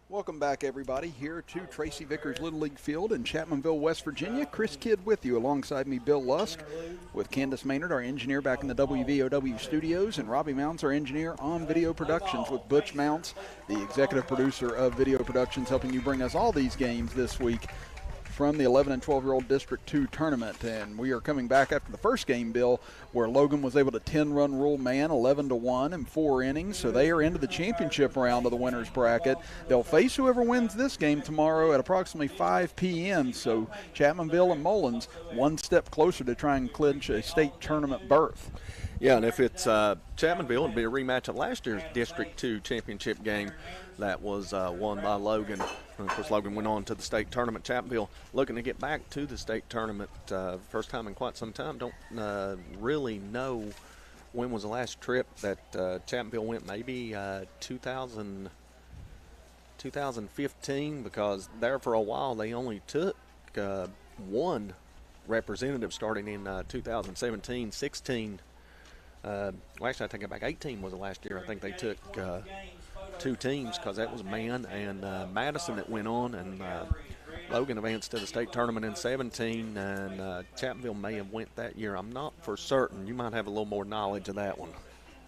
Welcome back, everybody, here to Tracy Vickers Little League Field in Chapmanville, West Virginia. Chris Kidd with you, alongside me, Bill Lusk, with Candace Maynard, our engineer back in the WVOW studios, and Robbie Mounts, our engineer on Video Productions, with Butch Mounts, the executive producer of Video Productions, helping you bring us all these games this week from the 11 and 12-year-old District 2 tournament. And we are coming back after the first game, Bill, where Logan was able to 10-run rule man 11-1 in 4 innings. So they are into the championship round of the winner's bracket. They'll face whoever wins this game tomorrow at approximately 5 p.m. So Chapmanville and Mullens one step closer to try and clinch a state tournament berth. Yeah, and if it's Chapmanville, it'll be a rematch of last year's District 2 championship game that was won by Logan. And of course, Logan went on to the state tournament. Chapmanville looking to get back to the state tournament, first time in quite some time. Don't really know when was the last trip that Chapmanville went, maybe 2015, because there for a while they only took one representative starting in 2017, 16. Well, actually, I take it back. 18 was the last year. I think they took 2 teams, because that was Man and Madison that went on, and Logan advanced to the state tournament in 17, and Chapmanville may have went that year. I'm not for certain. You might have a little more knowledge of that one.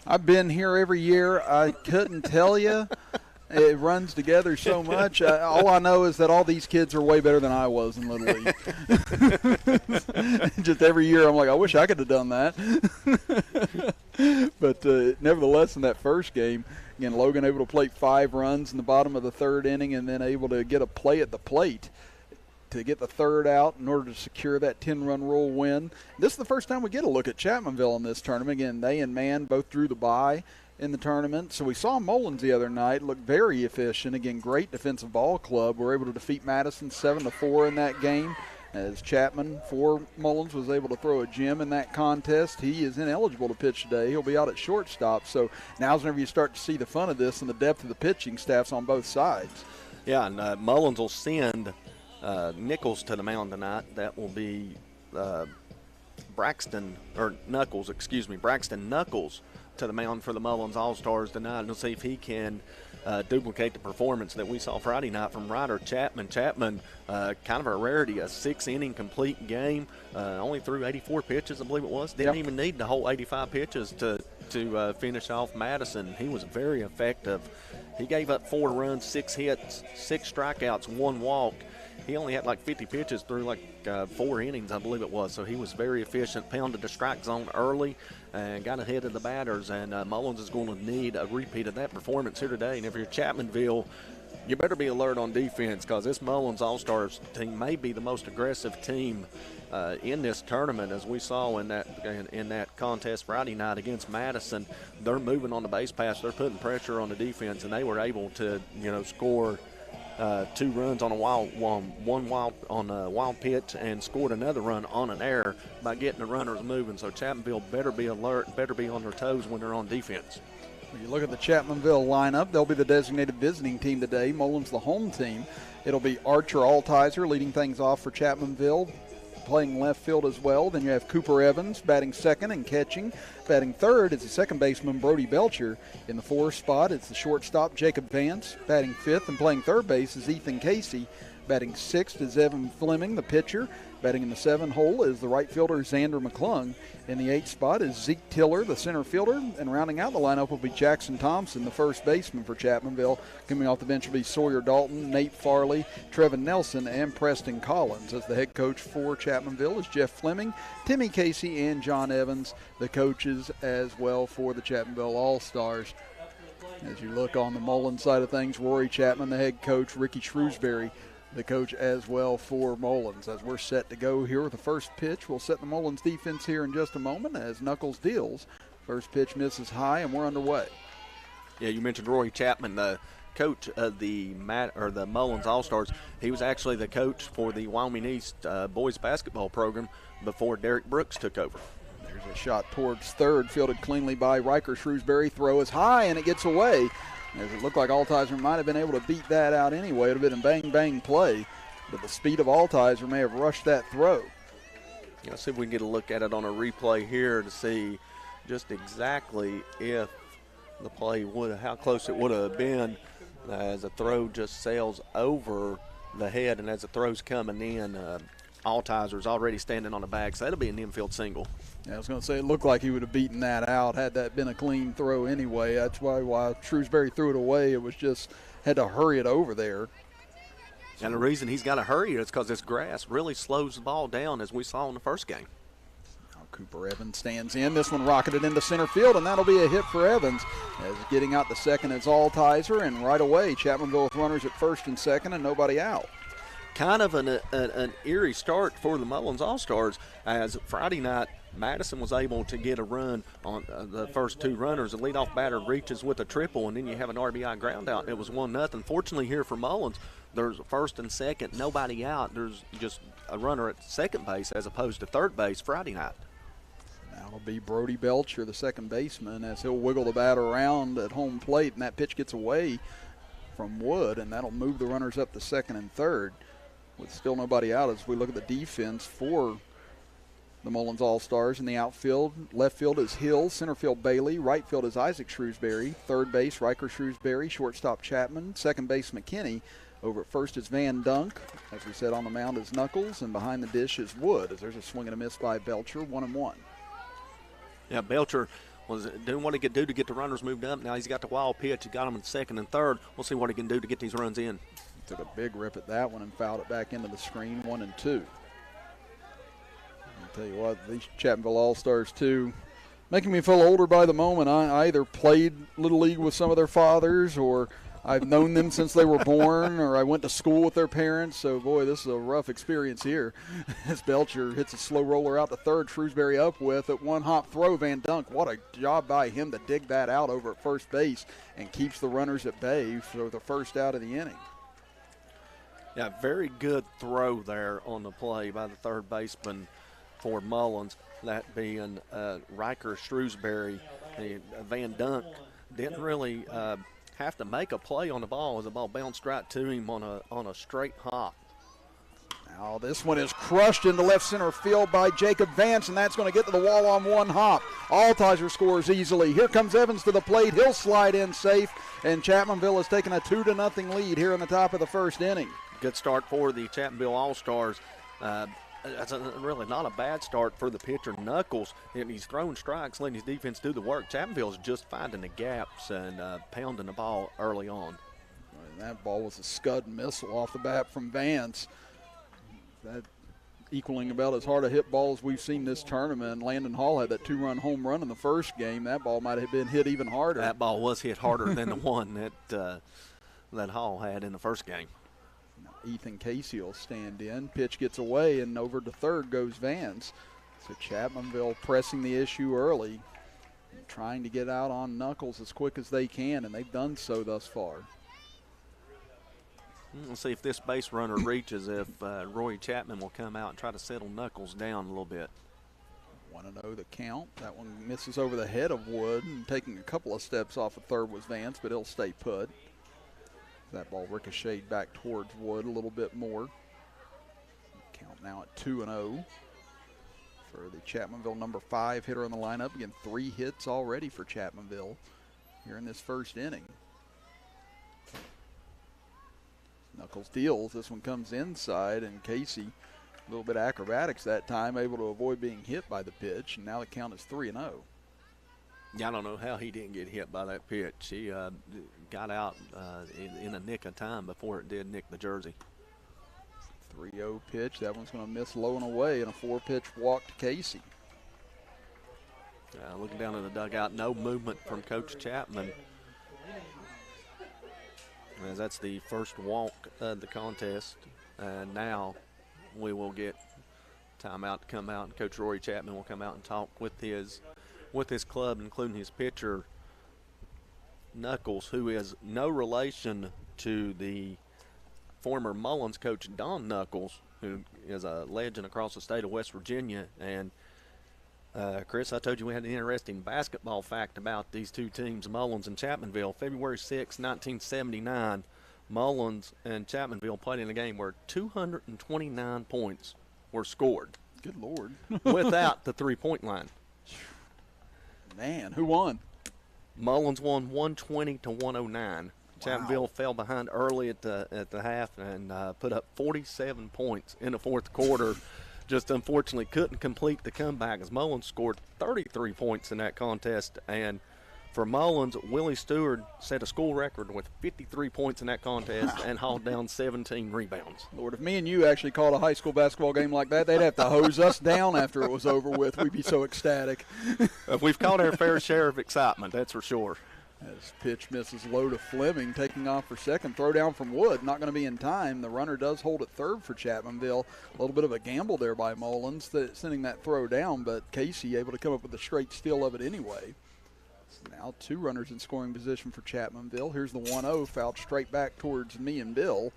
I've been here every year. I couldn't tell you. It runs together so much. All I know is that all these kids are way better than I was in Little League. Just every year I'm like, I wish I could have done that. But nevertheless, in that first game, again, Logan able to plate 5 runs in the bottom of the 3rd inning, and then able to get a play at the plate to get the 3rd out in order to secure that 10-run rule win. This is the first time we get a look at Chapmanville in this tournament. Again, they and Man both drew the bye in the tournament. So we saw Mullens the other night look very efficient. Again, great defensive ball club. We're able to defeat Madison 7-4 in that game, as Chapman for Mullens was able to throw a gem in that contest. He is ineligible to pitch today. He'll be out at shortstop. So now's whenever you start to see the fun of this and the depth of the pitching staffs on both sides. Yeah, and Mullens will send Nichols to the mound tonight. That will be Braxton Knuckles to the mound for the Mullens All-Stars tonight, and we'll see if he can duplicate the performance that we saw Friday night from Ryder Chapman. Chapman, kind of a rarity, a 6-inning complete game, only threw 84 pitches, I believe it was. Didn't even need the whole 85 pitches to finish off Madison. He was very effective. He gave up 4 runs, 6 hits, 6 strikeouts, 1 walk. He only had like 50 pitches through like 4 innings, I believe it was. So he was very efficient, pounded the strike zone early and got ahead of the batters. And Mullens is going to need a repeat of that performance here today. And if you're Chapmanville, you better be alert on defense, because this Mullens All-Stars team may be the most aggressive team in this tournament, as we saw in that contest Friday night against Madison. They're moving on the base pass. They're putting pressure on the defense, and they were able to, score 2 runs on a wild pitch, and scored another run on an error by getting the runners moving. So Chapmanville better be alert, better be on their toes when they're on defense. When you look at the Chapmanville lineup, they'll be the designated visiting team today. Mullens the home team. It'll be Archer Altizer leading things off for Chapmanville, playing left field as well. Then you have Cooper Evans batting second and catching. Batting third is the second baseman Brody Belcher. In the 4th spot, it's the shortstop Jacob Vance. Batting 5th and playing third base is Ethan Casey. Batting 6th is Evan Fleming, the pitcher. Batting in the 7th hole is the right fielder Xander McClung. In the 8th spot is Zeke Tiller, the center fielder. And rounding out the lineup will be Jackson Thompson, the first baseman for Chapmanville. Coming off the bench will be Sawyer Dalton, Nate Farley, Trevin Nelson, and Preston Collins. As the head coach for Chapmanville is Jeff Fleming, Timmy Casey, and John Evans, the coaches as well for the Chapmanville All-Stars. As you look on the Mullens side of things, Rory Chapman, the head coach, Ricky Shrewsbury, the coach as well for Mullens. As we're set to go here with the first pitch, we'll set the Mullens defense here in just a moment as Knuckles deals. First pitch misses high, and we're underway. Yeah, you mentioned Rory Chapman, the coach of the Mullens All-Stars. He was actually the coach for the Wyoming East boys basketball program before Derek Brooks took over. There's a shot towards third, fielded cleanly by Riker Shrewsbury. Throw is high, and it gets away. As it looked like Altizer might have been able to beat that out anyway. It would have been a bang-bang play, but the speed of Altizer may have rushed that throw. Let's see if we can get a look at it on a replay here to see just exactly if the play how close it would have been. as a throw just sails over the head, and as the throw's coming in, Altizer's already standing on the bag, so that'll be an infield single. Yeah, I was going to say it looked like he would have beaten that out had that been a clean throw anyway. That's why Shrewsbury threw it away. It was just had to hurry it over there. And the reason he's got to hurry is because this grass really slows the ball down, as we saw in the first game. Now Cooper Evans stands in. This one rocketed into center field, and that'll be a hit for Evans. As getting out the second is Altizer, and right away Chapmanville with runners at first and second and nobody out. Kind of an eerie start for the Mullens All-Stars, as Friday night Madison was able to get a run on the first two runners. The leadoff batter reaches with a triple, and then you have an RBI ground out. It was 1-0. Fortunately here for Mullens, there's first and second, nobody out. There's just a runner at second base as opposed to third base Friday night. Now it'll be Brody Belcher, the second baseman, as he'll wiggle the bat around at home plate, and that pitch gets away from Wood, and that'll move the runners up to second and third. With still nobody out as we look at the defense for the Mullens All-Stars. In the outfield, left field is Hill, center field Bailey, right field is Isaac Shrewsbury, third base Riker Shrewsbury, shortstop Chapman, second base McKinney. Over at first is Van Dunk. As we said, on the mound is Knuckles, and behind the dish is Wood, as there's a swing and a miss by Belcher, 1-1. Yeah, Belcher was doing what he could do to get the runners moved up. Now he's got the wild pitch. He got them in second and third. We'll see what he can do to get these runs in. Took a big rip at that one and fouled it back into the screen, 1-2. I'll tell you what, these Chapmanville All-Stars, too, making me feel older by the moment. I either played Little League with some of their fathers, or I've known them since they were born, or I went to school with their parents. So, boy, this is a rough experience here. As Belcher hits a slow roller out to third, Shrewsbury up with a one-hop throw. Van Dunk, what a job by him to dig that out over at first base and keeps the runners at bay for the first out of the inning. Yeah, very good throw there on the play by the third baseman for Mullens, that being Riker Shrewsbury. Van Dunk didn't really have to make a play on the ball as the ball bounced right to him on a straight hop. Now this one is crushed into left center field by Jacob Vance, and that's going to get to the wall on one hop. Altizer scores easily. Here comes Evans to the plate. He'll slide in safe, and Chapmanville has taken a 2-0 lead here in the top of the first inning. Good start for the Chapmanville All-Stars. That's really not a bad start for the pitcher, Knuckles. And he's throwing strikes, letting his defense do the work. Chapmanville's just finding the gaps and pounding the ball early on. And that ball was a scud missile off the bat from Vance. That equaling about as hard a hit ball as we've seen this tournament. Landon Hall had that two-run home run in the first game. That ball might have been hit even harder. That ball was hit harder than the one that Hall had in the first game. Ethan Casey will stand in. Pitch gets away, and over to third goes Vance. So Chapmanville pressing the issue early, trying to get out on Knuckles as quick as they can, and they've done so thus far. We'll see if this base runner reaches, if Roy Chapman will come out and try to settle Knuckles down a little bit. 1-0 the count. That one misses over the head of Wood, and taking a couple of steps off of third was Vance, but he'll stay put. That ball ricocheted back towards Wood a little bit more. Count now at 2-0 for the Chapmanville number 5 hitter on the lineup. Again, 3 hits already for Chapmanville here in this first inning. Knuckles deals. This one comes inside, and Casey, a little bit of acrobatics that time, able to avoid being hit by the pitch, and now the count is 3-0. Yeah, I don't know how he didn't get hit by that pitch. He got out in a nick of time before it did nick the jersey. 3-0 pitch. That one's going to miss low and away, and a 4-pitch walk to Casey. Looking down in the dugout, no movement from Coach Chapman. As that's the first walk of the contest. And now we will get timeout to come out, and Coach Rory Chapman will come out and talk with his club, including his pitcher, Knuckles, who is no relation to the former Mullens coach, Don Knuckles, who is a legend across the state of West Virginia. And Chris, I told you we had an interesting basketball fact about these two teams, Mullens and Chapmanville. February 6, 1979, Mullens and Chapmanville played in a game where 229 points were scored. Good Lord. Without the three-point line. Man, who won? Mullens won 120-109. Chapmanville fell behind early at the half and put up 47 points in the fourth quarter. Just unfortunately couldn't complete the comeback as Mullens scored 33 points in that contest. And for Mullens, Willie Stewart set a school record with 53 points in that contest and hauled down 17 rebounds. Lord, if me and you actually called a high school basketball game like that, they'd have to hose us down after it was over with. We'd be so ecstatic. We've caught our fair share of excitement, that's for sure. As pitch misses low to Fleming, taking off for second. Throw down from Wood, not going to be in time. The runner does hold at third for Chapmanville. A little bit of a gamble there by Mullens, sending that throw down, but Casey able to come up with a straight steal of it anyway. So now two runners in scoring position for Chapmanville. Here's the 1-0, fouled straight back towards me and Bill.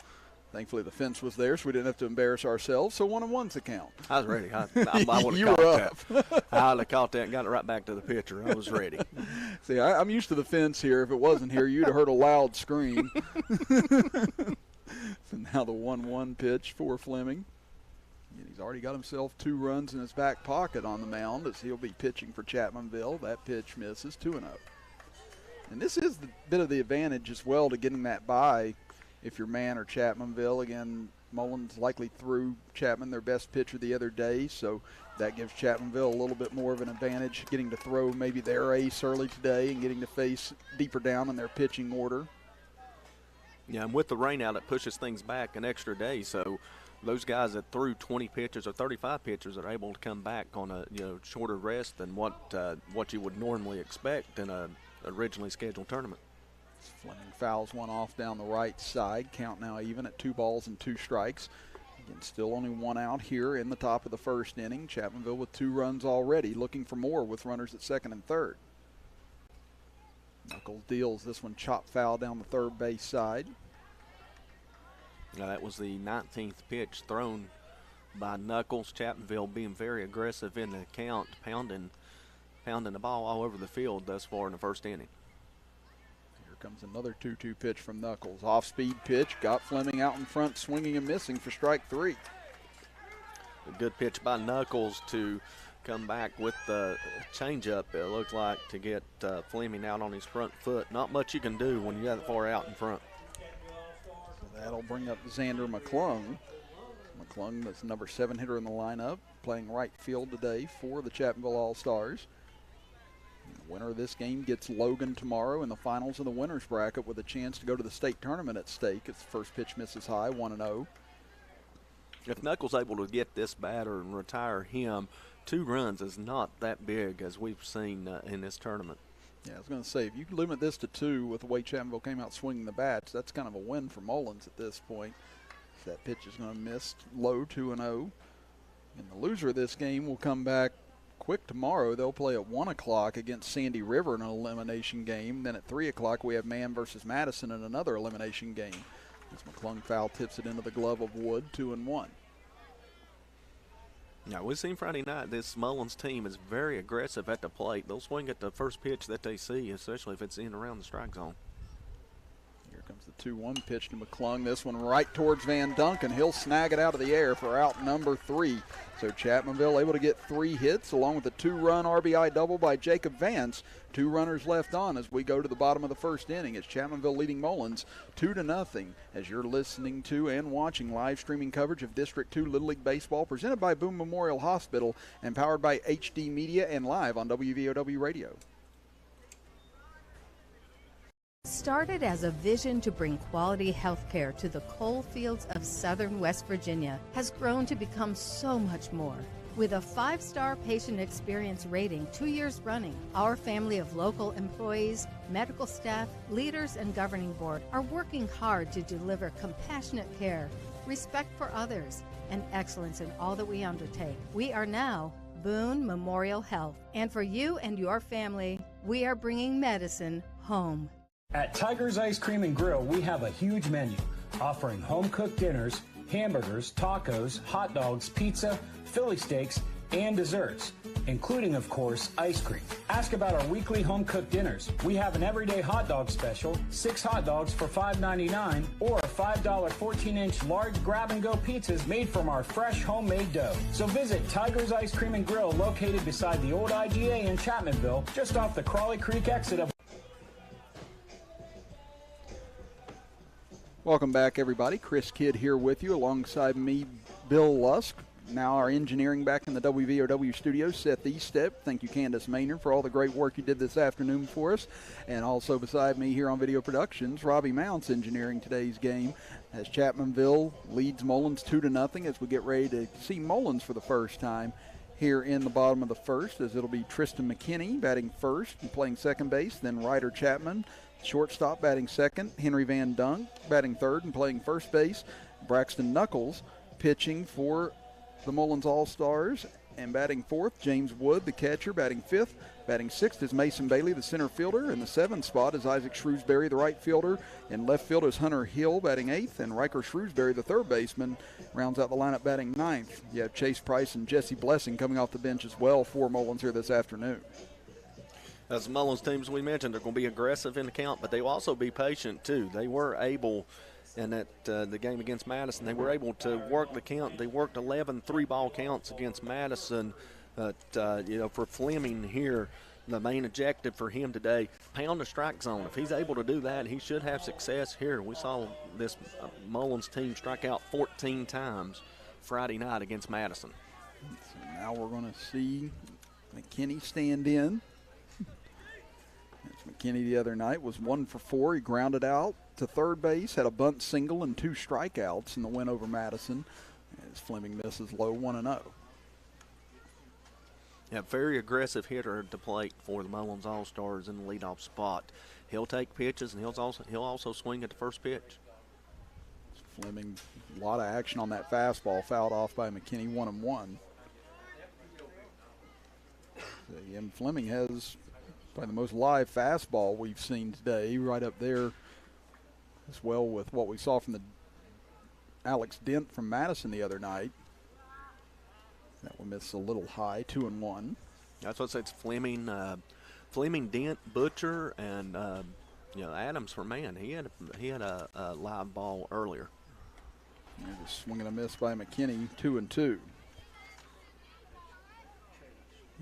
Thankfully, the fence was there, so we didn't have to embarrass ourselves. So 1-1's the count. I was ready. I would You have were caught up. that. I would have caught that and got it right back to the pitcher. I was ready. See, I'm used to the fence here. If it wasn't here, you'd have heard a loud scream. So now the 1-1 pitch for Fleming. And he's already got himself 2 runs in his back pocket on the mound as he'll be pitching for Chapmanville. That pitch misses, 2-0. And this is the bit of the advantage as well to getting that by. If you're Man or Chapmanville, again, Mullens likely threw Chapman their best pitcher the other day, so that gives Chapmanville a little bit more of an advantage, getting to throw maybe their ace early today and getting to face deeper down in their pitching order. Yeah, and with the rain out, it pushes things back an extra day, so those guys that threw 20 pitches or 35 pitches are able to come back on a shorter rest than what you would normally expect in a originally scheduled tournament. Fleming fouls one off down the right side. Count now even at 2 balls and 2 strikes. Again, still only 1 out here in the top of the first inning. Chapmanville with 2 runs already, looking for more with runners at second and third. Knuckles deals this one, chop foul down the third base side. Now that was the 19th pitch thrown by Knuckles. Chapmanville being very aggressive in the count, pounding the ball all over the field thus far in the first inning. Comes another 2-2 pitch from Knuckles. Off-speed pitch, got Fleming out in front, swinging and missing for strike 3. A good pitch by Knuckles to come back with the changeup, it looked like, to get Fleming out on his front foot. Not much you can do when you're that far out in front. So that'll bring up Xander McClung. McClung, that's the number 7 hitter in the lineup, playing right field today for the Chapmanville All-Stars. The winner of this game gets Logan tomorrow in the finals of the winner's bracket with a chance to go to the state tournament at stake. Its first pitch misses high, 1-0. If Knuckles able to get this batter and retire him, 2 runs is not that big as we've seen in this tournament. Yeah, I was going to say, if you limit this to 2 with the way Chapmanville came out swinging the bats, that's kind of a win for Mullens at this point. So that pitch is going to miss low, 2-0. And the loser of this game will come back quick tomorrow. They'll play at 1 o'clock against Sandy River in an elimination game. Then at 3 o'clock we have Man versus Madison in another elimination game. As McClung foul tips it into the glove of Wood, 2-1. Now, we've seen Friday night, this Mullens team is very aggressive at the plate. They'll swing at the first pitch that they see, especially if it's in around the strike zone. Here comes the 2-1 pitch to McClung. This one right towards Van Duncan. He'll snag it out of the air for out number 3. So Chapmanville able to get 3 hits along with a 2-run RBI double by Jacob Vance. 2 runners left on as we go to the bottom of the first inning. It's Chapmanville leading Mullens 2-0 as you're listening to and watching live streaming coverage of District 2 Little League Baseball presented by BOONE Memorial Hospital and powered by HD Media and live on WVOW Radio. Started as a vision to bring quality health care to the coal fields of southern West Virginia, has grown to become so much more. With a 5-star patient experience rating 2 years running, our family of local employees, medical staff, leaders, and governing board are working hard to deliver compassionate care, respect for others, and excellence in all that we undertake. We are now BOONE Memorial Health, and for you and your family, we are bringing medicine home. At Tiger's Ice Cream and Grill, we have a huge menu offering home-cooked dinners, hamburgers, tacos, hot dogs, pizza, Philly steaks, and desserts, including, of course, ice cream. Ask about our weekly home-cooked dinners. We have an everyday hot dog special, 6 hot dogs for $5.99, or $5 14-inch large grab-and-go pizzas made from our fresh homemade dough. So visit Tiger's Ice Cream and Grill, located beside the old IGA in Chapmanville, just off the Crawley Creek exit of Welcome back, everybody. Chris Kidd here with you, alongside me, Bill Lusk. Now our engineering back in the WVOW studios, Seth Eastep. Thank you, Candace Maynard, for all the great work you did this afternoon for us. And also beside me here on Video Productions, Robbie Mounts engineering today's game as Chapmanville leads Mullens 2-0 as we get ready to see Mullens for the first time here in the bottom of the first, as it'll be Tristan Mckinney batting first and playing second base, then Ryder Chapman, shortstop, batting second, Henry Van Dunk batting third and playing first base, Braxton Knuckles pitching for the Mullens All-Stars, and batting fourth, James Wood, the catcher, batting fifth. Batting sixth is Mason Bailey, the center fielder. In the seventh spot is Isaac Shrewsbury, the right fielder. In left field is Hunter Hill, batting eighth, and Riker Shrewsbury, the third baseman, rounds out the lineup batting ninth. You have Chase Price and Jesse Blessing coming off the bench as well for Mullens here this afternoon. As the Mullens teams we mentioned, they're going to be aggressive in the count, but they will also be patient too. They were able, in that the game against Madison, they were able to work the count. They worked 11 three-ball counts against Madison. For Fleming here, the main objective for him today, pound the strike zone. If he's able to do that, he should have success here. We saw this Mullens team strike out 14 times Friday night against Madison. So now we're going to see McKinney stand in. McKinney the other night was 1 for 4. He grounded out to third base, had a bunt single and 2 strikeouts in the win over Madison, as Fleming misses low 1-0. Yeah, very aggressive hitter at the plate for the Mullens All-Stars in the leadoff spot. He'll take pitches, and he'll also swing at the first pitch. Fleming, a lot of action on that fastball, fouled off by McKinney, 1-1. And Fleming has probably the most live fastball we've seen today, right up there as well with what we saw from the Alex Dent from Madison the other night. That one missed a little high, 2-1. That's what it's Fleming, Dent, Butcher, and Adams for man. He had a live ball earlier. Just swing and a miss by McKinney, 2-2.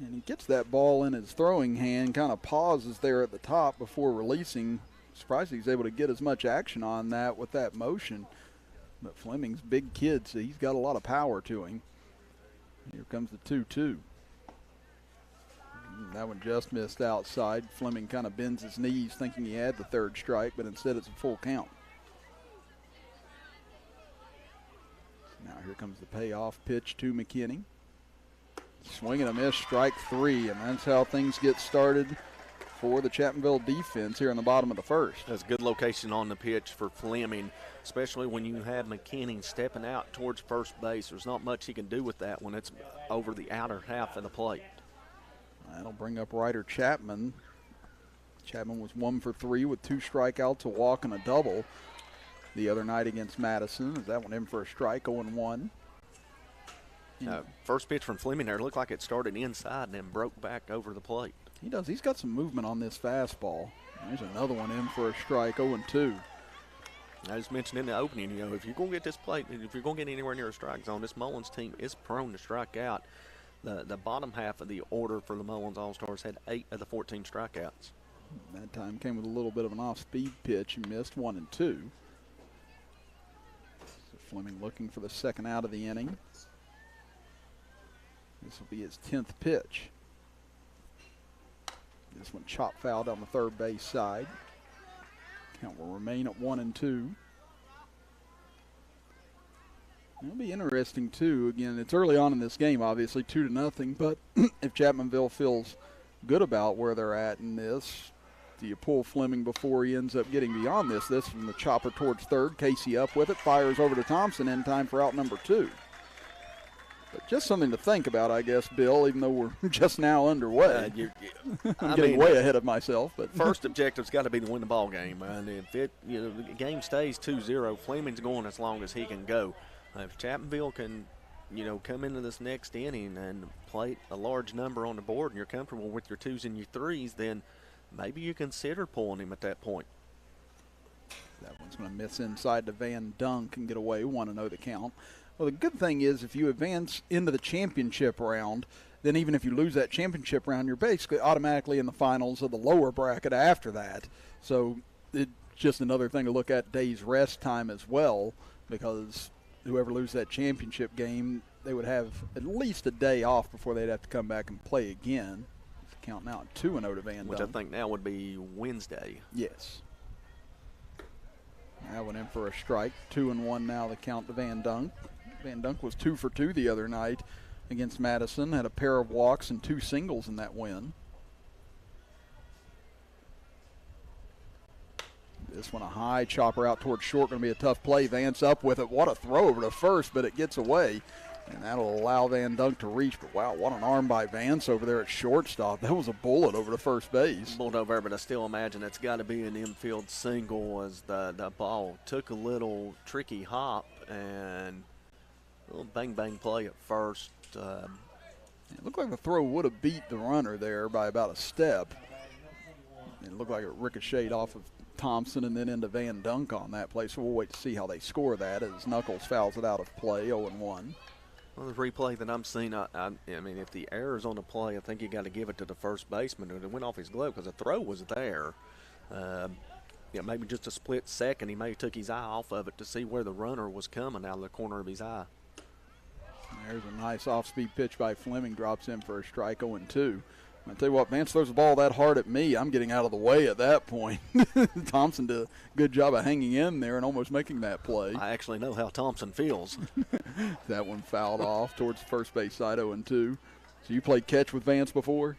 And he gets that ball in his throwing hand, kind of pauses there at the top before releasing. Surprised he's able to get as much action on that with that motion. But Fleming's big kid, so he's got a lot of power to him. Here comes the 2-2. That one just missed outside. Fleming kind of bends his knees thinking he had the third strike, but instead it's a full count. Now here comes the payoff pitch to McKinney. Swing and a miss, strike 3, and that's how things get started for the Chapmanville defense here in the bottom of the first. That's a good location on the pitch for Fleming, especially when you have McKinney stepping out towards first base. There's not much he can do with that when it's over the outer half of the plate. That'll bring up Ryder Chapman. Chapman was 1 for 3 with 2 strikeouts, a walk, and a double the other night against Madison. That one in for a strike, 0-1. First pitch from Fleming there looked like it started inside and then broke back over the plate. He does. He's got some movement on this fastball. There's another one in for a strike, 0-2. I just mentioned in the opening, if you're going to get this plate, if you're going to get anywhere near a strike zone, this Mullens team is prone to strike out. The bottom half of the order for the Mullens All-Stars had 8 of the 14 strikeouts. That time came with a little bit of an off-speed pitch and missed 1-2. So Fleming looking for the second out of the inning. This will be his 10th pitch. This one chopped foul down the third base side. Count will remain at 1-2. It'll be interesting, too. Again, it's early on in this game, obviously, 2-0. But if Chapmanville feels good about where they're at in this, do you pull Fleming before he ends up getting beyond this? This from the chopper towards third. Casey up with it. Fires over to Thompson in time for out number 2. But just something to think about, I guess, Bill, even though we're just now underway. I'm getting way ahead of myself. But first objective's got to be to win the ball game. And if the game stays 2-0, Fleming's going as long as he can go. If Chapmanville can, come into this next inning and play a large number on the board and you're comfortable with your 2s and your 3s, then maybe you consider pulling him at that point. That one's going to miss inside to Van Dunk and get away, 1-0 the count. Well, the good thing is if you advance into the championship round, then even if you lose that championship round, you're basically automatically in the finals of the lower bracket after that. So it just another thing to look at day's rest time as well, because whoever loses that championship game, they would have at least a day off before they'd have to come back and play again. It's counting out 2-0 to Van Dunk. Which I think now would be Wednesday. Yes. That went in for a strike. 2-1 now the count to Van Dunk. Van Dunk was 2 for 2 the other night against Madison. Had a pair of walks and 2 singles in that win. This one a high chopper out towards short. Going to be a tough play. Vance up with it. What a throw over to first, but it gets away. And that'll allow Van Dunk to reach. But, wow, what an arm by Vance over there at shortstop. That was a bullet over to first base. Bullet over, but I still imagine it's got to be an infield single as the ball took a little tricky hop and a little bang-bang play at first. It looked like the throw would have beat the runner there by about a step. It looked like it ricocheted off of Thompson and then into Van Dunk on that play. So we'll wait to see how they score that as Knuckles fouls it out of play, 0-1. Well, the replay that I'm seeing, I mean, if the error's on the play, I think you got to give it to the first baseman. It went off his glove because the throw was there. Maybe just a split second. He may have took his eye off of it to see where the runner was coming out of the corner of his eye. There's a nice off-speed pitch by Fleming. Drops in for a strike, 0-2. I tell you what, Vance throws the ball that hard at me, I'm getting out of the way at that point. Thompson did a good job of hanging in there and almost making that play. I actually know how Thompson feels. That one fouled off towards the first base side, 0-2. So you played catch with Vance before?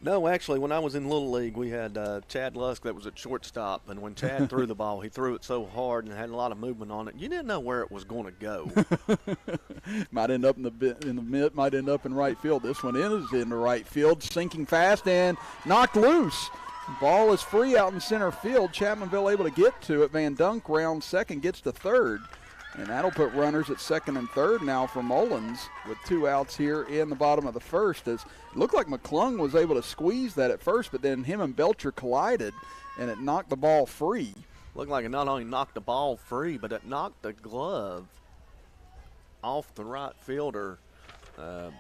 No, actually, when I was in Little League, we had Chad Lusk that was at shortstop, and when Chad threw the ball, he threw it so hard and had a lot of movement on it. You didn't know where it was going to go. Might end up in the mid, might end up in right field. This one is in the right field, sinking fast and knocked loose. Ball is free out in center field. Chapmanville able to get to it. Van Dunk round second, gets to third. And that'll put runners at second and third now for Mullens with 2 outs here in the bottom of the first. As it looked like McClung was able to squeeze that at first, but then him and Belcher collided, and it knocked the ball free. Looked like it not only knocked the ball free, but it knocked the glove off the right fielder. I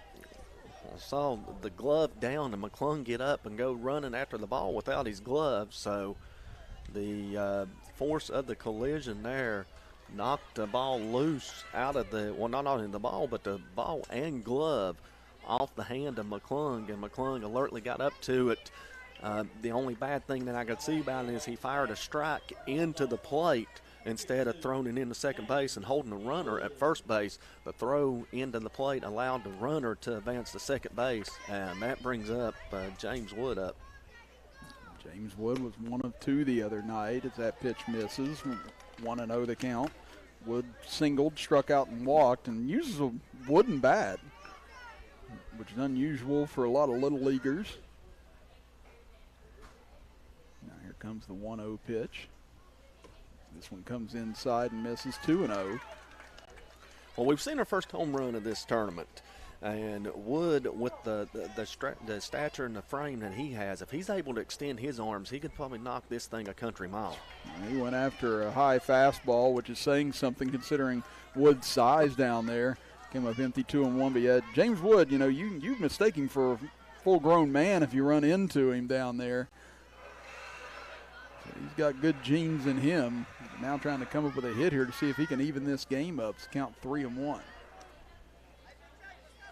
saw the glove down and McClung get up and go running after the ball without his glove. So the force of the collision there knocked the ball loose out of the, well, not only the ball, but the ball and glove off the hand of McClung, and McClung alertly got up to it. The only bad thing that I could see about it is he fired a strike into the plate instead of throwing it into second base and holding the runner at first base. The throw into the plate allowed the runner to advance to second base, and that brings up James Wood up. James Wood was 1 of 2 the other night as that pitch misses. 1-0 the count. Wood singled, struck out, and walked, and uses a wooden bat, which is unusual for a lot of little leaguers. Now here comes the 1-0 pitch. This one comes inside and misses, 2-0. Well, we've seen our first home run of this tournament. And Wood, with the stature and the frame that he has, if he's able to extend his arms, he could probably knock this thing a country mile. He went after a high fastball, which is saying something considering Wood's size down there. Came up empty, 2-1. But yeah, James Wood, you're mistaken for a full-grown man if you run into him down there. So he's got good genes in him. Now trying to come up with a hit here to see if he can even this game up. It's count 3-1.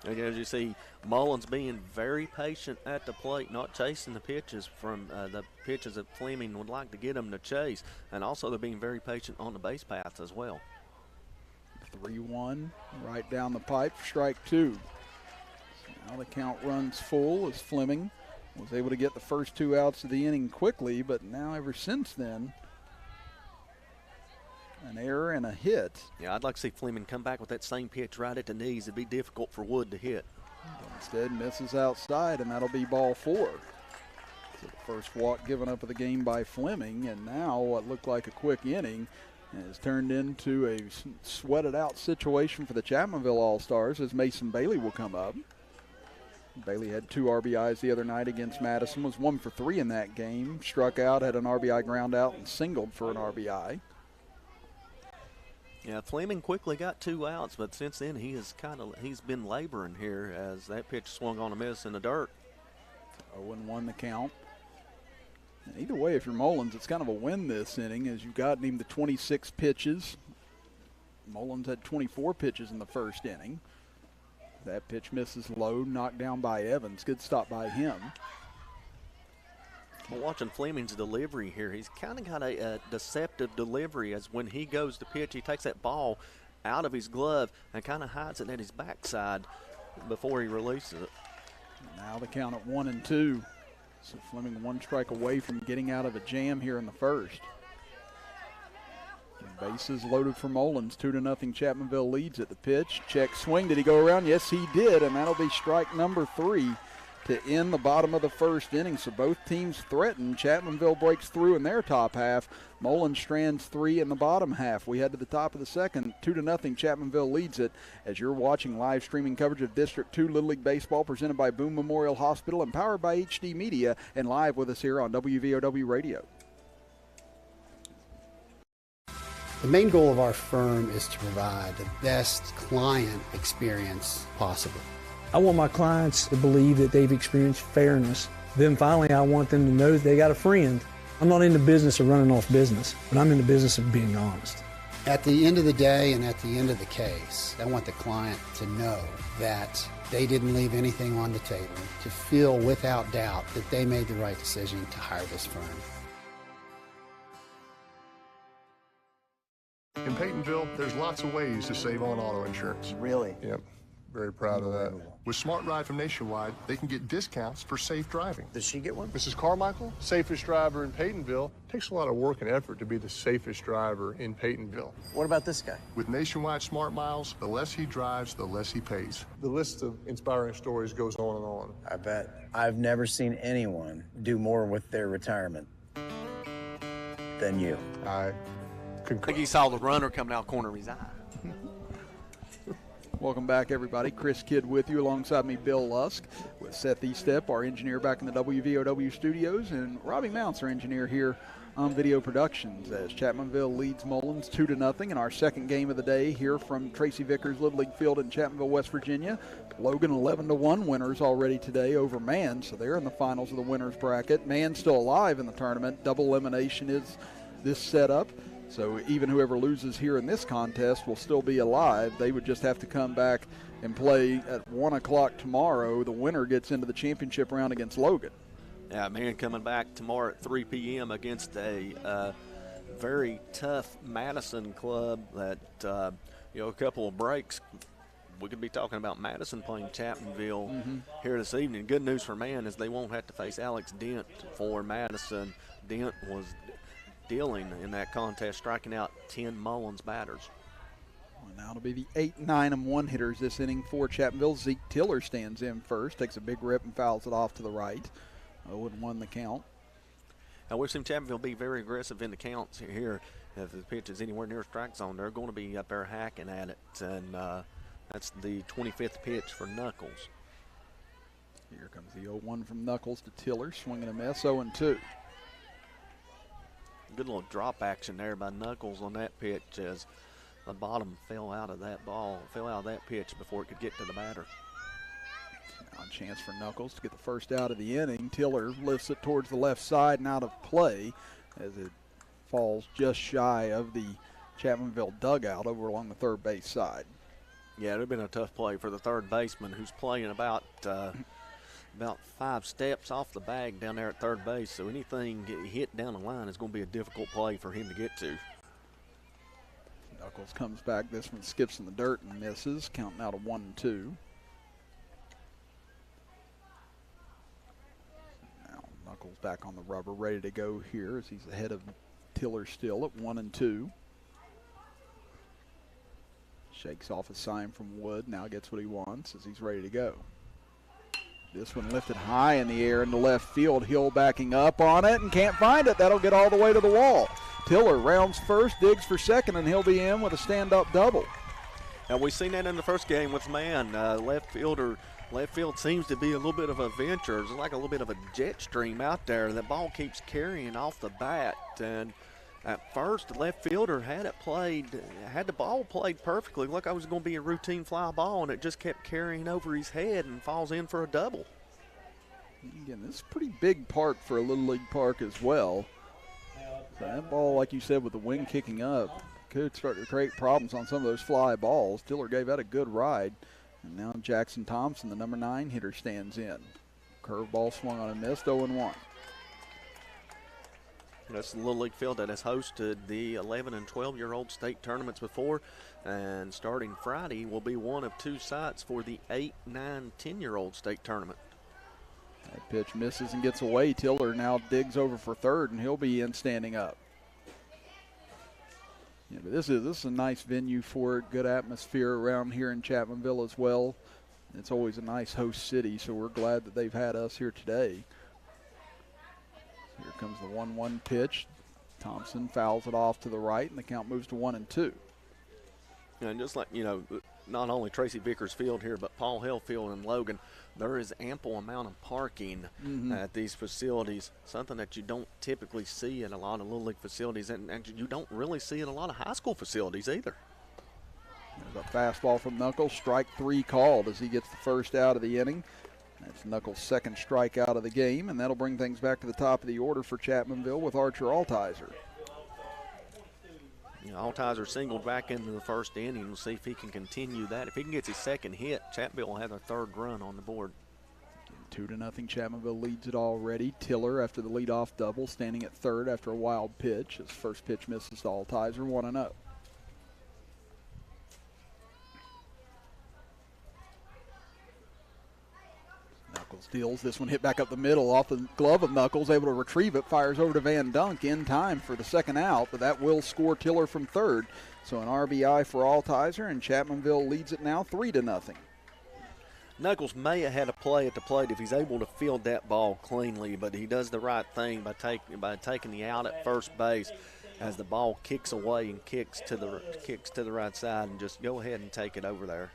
And as you see, Mullens being very patient at the plate, not chasing the pitches from the pitches that Fleming would like to get him to chase. And also they're being very patient on the base paths as well. 3-1, right down the pipe, strike 2. So now the count runs full as Fleming was able to get the first 2 outs of the inning quickly, but now ever since then, an error and a hit. Yeah, I'd like to see Fleming come back with that same pitch right at the knees. It'd be difficult for Wood to hit. Instead, misses outside, and that'll be ball 4. So the first walk given up of the game by Fleming, and now what looked like a quick inning has turned into a sweated-out situation for the Chapmanville All-Stars as Mason Bailey will come up. Bailey had 2 RBIs the other night against Madison, was 1 for 3 in that game, struck out, had an RBI ground out, and singled for an RBI. Yeah, Fleming quickly got 2 outs, but since then he's been laboring here as that pitch swung on a miss in the dirt. 0-1 the count. Either way, if you're Mullens, it's kind of a win this inning as you've gotten him to 26 pitches. Mullens had 24 pitches in the first inning. That pitch misses low, knocked down by Evans. Good stop by him. Well, watching Fleming's delivery here, he's kind of got a deceptive delivery as when he goes to pitch, he takes that ball out of his glove and kind of hides it at his backside before he releases it. Now the count at 1-2. So Fleming one strike away from getting out of a jam here in the first. Bases loaded for Mullens. 2-0. Chapmanville leads at the pitch. Check swing. Did he go around? Yes, he did. And that'll be strike number 3 to end the bottom of the first inning. So both teams threaten. Chapmanville breaks through in their top half. Mullens strands 3 in the bottom half. We head to the top of the second. 2-0. Chapmanville leads it as you're watching live streaming coverage of District 2 Little League Baseball presented by BOONE Memorial Hospital and powered by HD Media and live with us here on WVOW Radio. The main goal of our firm is to provide the best client experience possible. I want my clients to believe that they've experienced fairness. Then finally, I want them to know that they got a friend. I'm not in the business of running off business, but I'm in the business of being honest. At the end of the day and at the end of the case, I want the client to know that they didn't leave anything on the table, to feel without doubt that they made the right decision to hire this firm. In Peytonville, there's lots of ways to save on auto insurance. Really? Yep. Very proud of that. With Smart Ride from Nationwide, they can get discounts for safe driving. Does she get one? Mrs. Carmichael, safest driver in Peytonville, takes a lot of work and effort to be the safest driver in Peytonville. What about this guy? With Nationwide Smart Miles, the less he drives, the less he pays. The list of inspiring stories goes on and on. I bet. I've never seen anyone do more with their retirement than you. I I think he saw the runner coming out corner of his eye. Welcome back, everybody. Chris Kidd with you alongside me, Bill Lusk, with Seth Estep, our engineer back in the WVOW studios, and Robbie Mounts, our engineer here on Video Productions, as Chapmanville leads Mullens 2-0 in our second game of the day here from Tracy Vickers Little League Field in Chapmanville, West Virginia. Logan 11-1 winners already today over Man, so they're in the finals of the winners bracket. Man still alive in the tournament. Double elimination is this setup. So even whoever loses here in this contest will still be alive. They would just have to come back and play at 1 o'clock tomorrow. The winner gets into the championship round against Logan. Yeah, Man coming back tomorrow at 3 p.m. against a very tough Madison club that, a couple of breaks. We could be talking about Madison playing Chapmanville here this evening. Good news for Man is they won't have to face Alex Dent for Madison. Dent was dealing in that contest, striking out 10 Mullens batters. Well, now it'll be the 8, 9, and 1 hitters this inning for Chapmanville. Zeke Tiller stands in first, takes a big rip and fouls it off to the right. 0-1 the count. Now we've seen Chapmanville be very aggressive in the counts here. If the pitch is anywhere near strike zone, they're going to be up there hacking at it, and that's the 25th pitch for Knuckles. Here comes the 0-1 from Knuckles to Tiller, swinging a miss, 0-2. Good little drop action there by Knuckles on that pitch as the bottom fell out of that pitch before it could get to the batter. Now a chance for Knuckles to get the first out of the inning. Tiller lifts it towards the left side and out of play as it falls just shy of the Chapmanville dugout over along the third base side. Yeah, it would have been a tough play for the third baseman who's playing about 5 steps off the bag down there at third base, so anything hit down the line is going to be a difficult play for him to get to. Knuckles comes back. This one skips in the dirt and misses, counting out a 1-2. Now Knuckles back on the rubber, ready to go here as he's ahead of Tiller still at 1-2. Shakes off a sign from Wood, now gets what he wants as he's ready to go. This one lifted high in the air in the left field. Hill backing up on it and can't find it. That'll get all the way to the wall. Tiller rounds first, digs for second, and he'll be in with a stand-up double. Now we've seen that in the first game with Man. Left field seems to be a little bit of a venture. It's like a little bit of a jet stream out there. The ball keeps carrying off the bat, and at first, the left fielder had the ball played perfectly. Looked like it was going to be a routine fly ball, and it just kept carrying over his head and falls in for a double. Again, this is a pretty big park for a Little League park as well. So that ball, like you said, with the wind kicking up, could start to create problems on some of those fly balls. Tiller gave that a good ride. And now Jackson Thompson, the number 9 hitter, stands in. Curveball swung on and missed, 0-1. That's the Little League field that has hosted the 11 and 12-year-old state tournaments before. And starting Friday will be one of 2 sites for the 8, 9, 10-year-old state tournament. That pitch misses and gets away. Tiller now digs over for third, and he'll be in standing up. Yeah, but this is a nice venue for it. Good atmosphere around here in Chapmanville as well. It's always a nice host city, so we're glad that they've had us here today. Here comes the 1-1 pitch. Thompson fouls it off to the right, and the count moves to 1-2. And just like, not only Tracy Vickers Field here, but Paul Hill Field in Logan, there is ample amount of parking at these facilities, something that you don't typically see in a lot of Little League facilities, and you don't really see in a lot of high school facilities either. There's a fastball from Knuckles, strike 3 called as he gets the first out of the inning. That's Knuckles' second strikeout of the game, and that'll bring things back to the top of the order for Chapmanville with Archer Altizer. Altizer singled back into the first inning. We'll see if he can continue that. If he can get his second hit, Chapmanville will have their 3rd run on the board. 2-0, Chapmanville leads it already. Tiller, after the leadoff double, standing at third after a wild pitch. His first pitch misses to Altizer, 1-0. Knuckles deals this one, hit back up the middle off the glove of Knuckles, able to retrieve it, fires over to Van Dunk in time for the second out, but that will score Tiller from third. So an RBI for Altizer, and Chapmanville leads it now 3-0. Knuckles may have had a play at the plate if he's able to field that ball cleanly, but he does the right thing by taking the out at first base as the ball kicks away and kicks to the right side, and just go ahead and take it over there.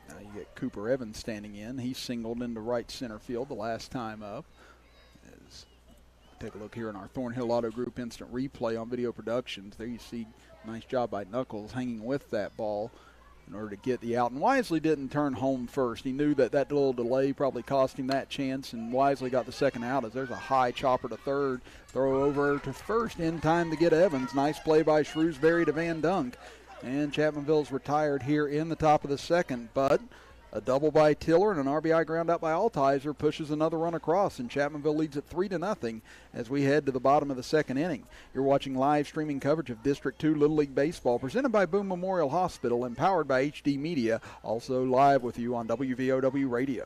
Now you get Cooper Evans standing in. He singled into right center field the last time up. Take a look here in our Thornhill Auto Group instant replay on Video Productions. There you see, nice job by Knuckles hanging with that ball in order to get the out. And Wisely didn't turn home first. He knew that little delay probably cost him that chance, and Wisely got the second out as there's a high chopper to third. Throw over to first in time to get Evans. Nice play by Shrewsbury to Van Dunk. And Chapmanville's retired here in the top of the second, but a double by Tiller and an RBI ground out by Altizer pushes another run across, and Chapmanville leads at 3-0 as we head to the bottom of the second inning. You're watching live streaming coverage of District 2 Little League Baseball presented by Boone Memorial Hospital and powered by HD Media, also live with you on WVOW Radio.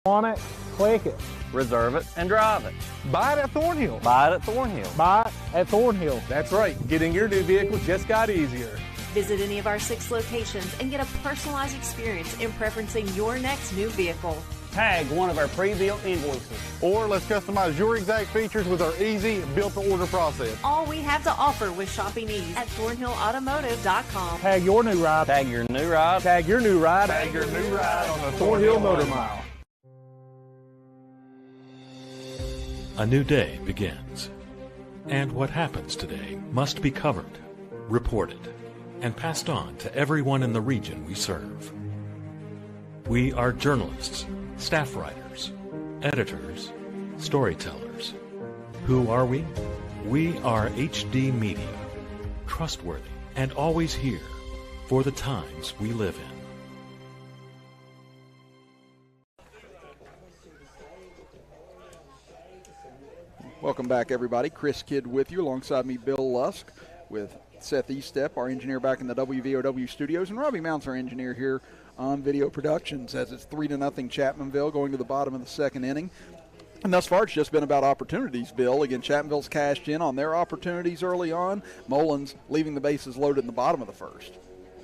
Want it? Click it. Reserve it and drive it. Buy it at Thornhill. Buy it at Thornhill. Buy it at Thornhill. That's right. Getting your new vehicle just got easier. Visit any of our 6 locations and get a personalized experience in preferencing your next new vehicle. Tag one of our pre-built invoices. Or let's customize your exact features with our easy built-to-order process. All we have to offer with shopping ease at ThornhillAutomotive.com. Tag your new ride. Tag your new ride. Tag your new ride. Tag your new ride on the Thornhill Motor Mile. A new day begins. And what happens today must be covered, reported, and passed on to everyone in the region we serve. We are journalists, staff writers, editors, storytellers. Who are we? We are HD Media, trustworthy and always here for the times we live in. Welcome back, everybody. Chris Kidd with you, alongside me, Bill Lusk, with Seth Eastep, our engineer back in the WVOW studios, and Robbie Mounts, our engineer here on Video Productions, as it's 3-0 Chapmanville going to the bottom of the second inning. And thus far, it's just been about opportunities, Bill. Again, Chapmanville's cashed in on their opportunities early on. Mullens leaving the bases loaded in the bottom of the first.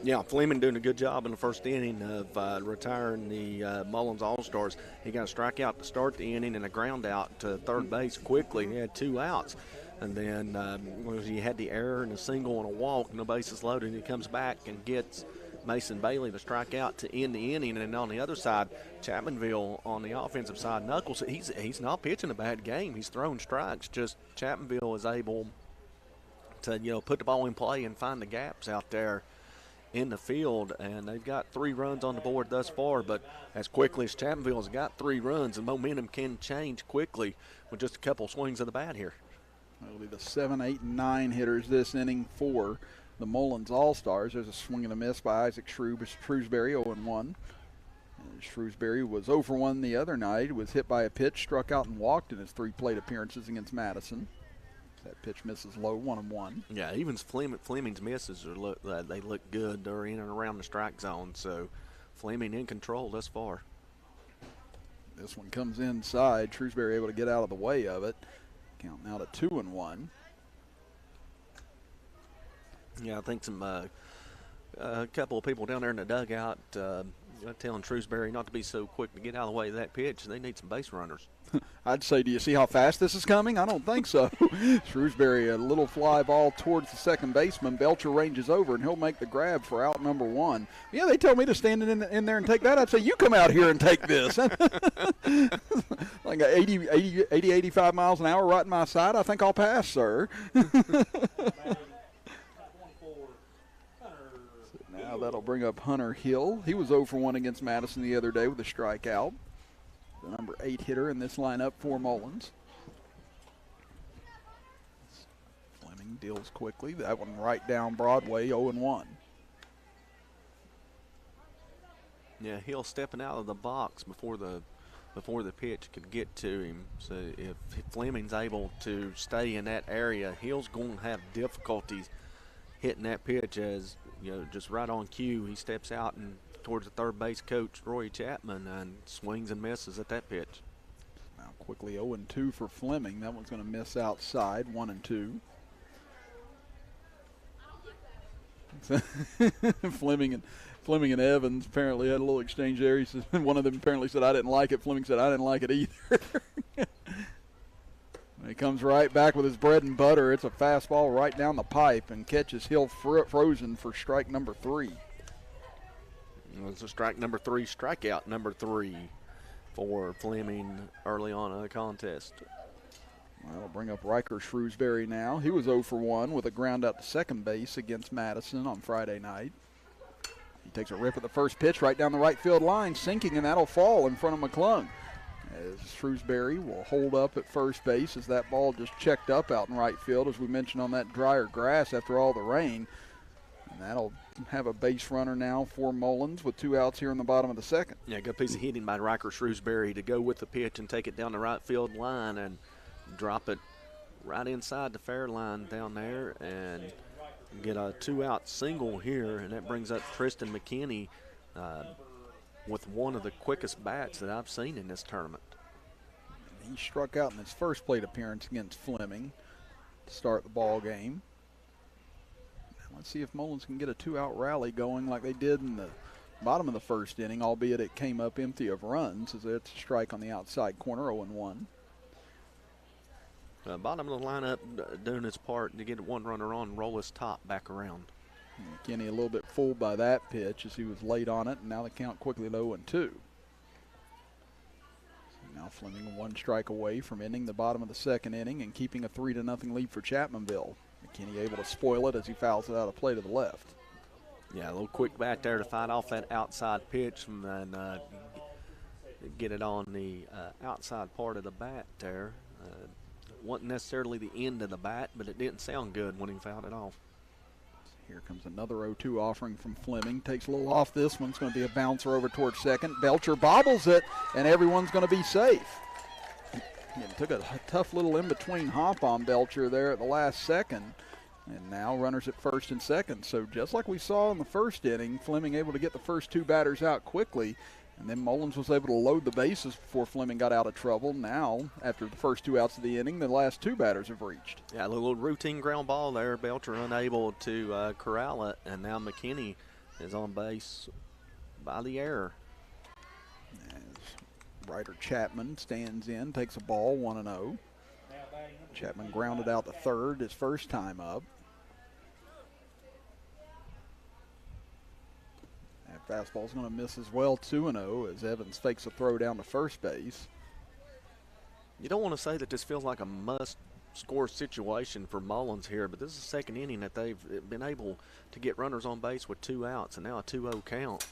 Yeah, Fleeman doing a good job in the first inning of retiring the Mullens All-Stars. He got a strikeout to start the inning and a ground out to third base quickly. He had 2 outs. And then he had the error and a single and a walk and the bases loaded, and he comes back and gets Mason Bailey to strike out to end the inning. And then on the other side, Chapmanville on the offensive side, Knuckles, he's not pitching a bad game. He's throwing strikes. Just Chapmanville is able to, put the ball in play and find the gaps out there. in the field, and they've got 3 runs on the board thus far, but as quickly as Chapmanville's got 3 runs, the momentum can change quickly with just a couple swings of the bat here. It'll be the 7, 8, and 9 hitters this inning for the Mullens All-Stars. There's a swing and a miss by Isaac Shrewsbury, 0-1. Shrewsbury was 0 for 1 the other night, was hit by a pitch, struck out and walked in his 3 plate appearances against Madison. That pitch misses low, 1-1. Yeah, even Fleming's misses they look good. They're in and around the strike zone, so Fleming in control thus far. This one comes inside. Shrewsbury able to get out of the way of it. Count now to 2-1. Yeah, I think a couple of people down there in the dugout telling Shrewsbury not to be so quick to get out of the way of that pitch. They need some base runners. I'd say, do you see how fast this is coming? I don't think so. Shrewsbury, a little fly ball towards the second baseman. Belcher ranges over, and he'll make the grab for out number 1. Yeah, they tell me to stand in there and take that. I'd say, you come out here and take this. Like 80, 85 miles an hour right in my side. I think I'll pass, sir. Now that'll bring up Hunter Hill. He was 0 for 1 against Madison the other day with a strikeout. The number 8 hitter in this lineup for Mullens. Fleming deals quickly. That one right down Broadway, 0-1. Yeah, Hill stepping out of the box before the pitch could get to him. So if Fleming's able to stay in that area, Hill's going to have difficulties hitting that pitch, as just right on cue, he steps out and towards the third base coach, Roy Chapman, and swings and misses at that pitch. Now quickly 0-2 for Fleming. That one's going to miss outside, 1-2. Fleming and Evans apparently had a little exchange there. He said, one of them apparently said, I didn't like it. Fleming said, I didn't like it either. He comes right back with his bread and butter. It's a fastball right down the pipe and catches Hill frozen for strike number 3. It's a strikeout number 3 for Fleming early on in the contest. That'll bring up Riker Shrewsbury now. He was 0 for 1 with a ground out to second base against Madison on Friday night. He takes a rip at the first pitch right down the right field line, sinking, and that'll fall in front of McClung. As Shrewsbury will hold up at first base as that ball just checked up out in right field, as we mentioned, on that drier grass after all the rain. And that'll have a base runner now for Mullens with 2 outs here in the bottom of the second. Yeah, good piece of hitting by Riker Shrewsbury to go with the pitch and take it down the right field line and drop it right inside the fair line down there and get a 2-out single here. And that brings up Tristan McKinney with one of the quickest bats that I've seen in this tournament. He struck out in his first plate appearance against Fleming to start the ball game. Now let's see if Mullens can get a 2-out rally going like they did in the bottom of the first inning, albeit it came up empty of runs, as it's a strike on the outside corner, 0-1. Bottom of the lineup doing its part to get 1 runner on, roll his top back around. McKinney a little bit fooled by that pitch as he was late on it, and now the count quickly to 0-2. Now Fleming 1 strike away from ending the bottom of the second inning and keeping a 3-0 lead for Chapmanville. McKinney able to spoil it as he fouls it out of play to the left. Yeah, a little quick bat there to fight off that outside pitch and then get it on the outside part of the bat there. Wasn't necessarily the end of the bat, but it didn't sound good when he fouled it off. Here comes another 0-2 offering from Fleming. Takes a little off this one. It's going to be a bouncer over towards second. Belcher bobbles it, and everyone's going to be safe. It took a tough little in-between hop on Belcher there at the last second. And now runners at first and second. So just like we saw in the first inning, Fleming able to get the first 2 batters out quickly. And then Mullens was able to load the bases before Fleming got out of trouble. Now, after the first 2 outs of the inning, the last 2 batters have reached. Yeah, a little routine ground ball there. Belcher unable to corral it, and now McKinney is on base by the error. As Ryder Chapman stands in, takes a ball, 1-0. Chapman grounded out to third his first time up. Fastball's going to miss as well, 2-0, as Evans fakes a throw down to first base. You don't want to say that this feels like a must score situation for Mullens here, but this is the second inning that they've been able to get runners on base with 2 outs, and now a 2-0 count.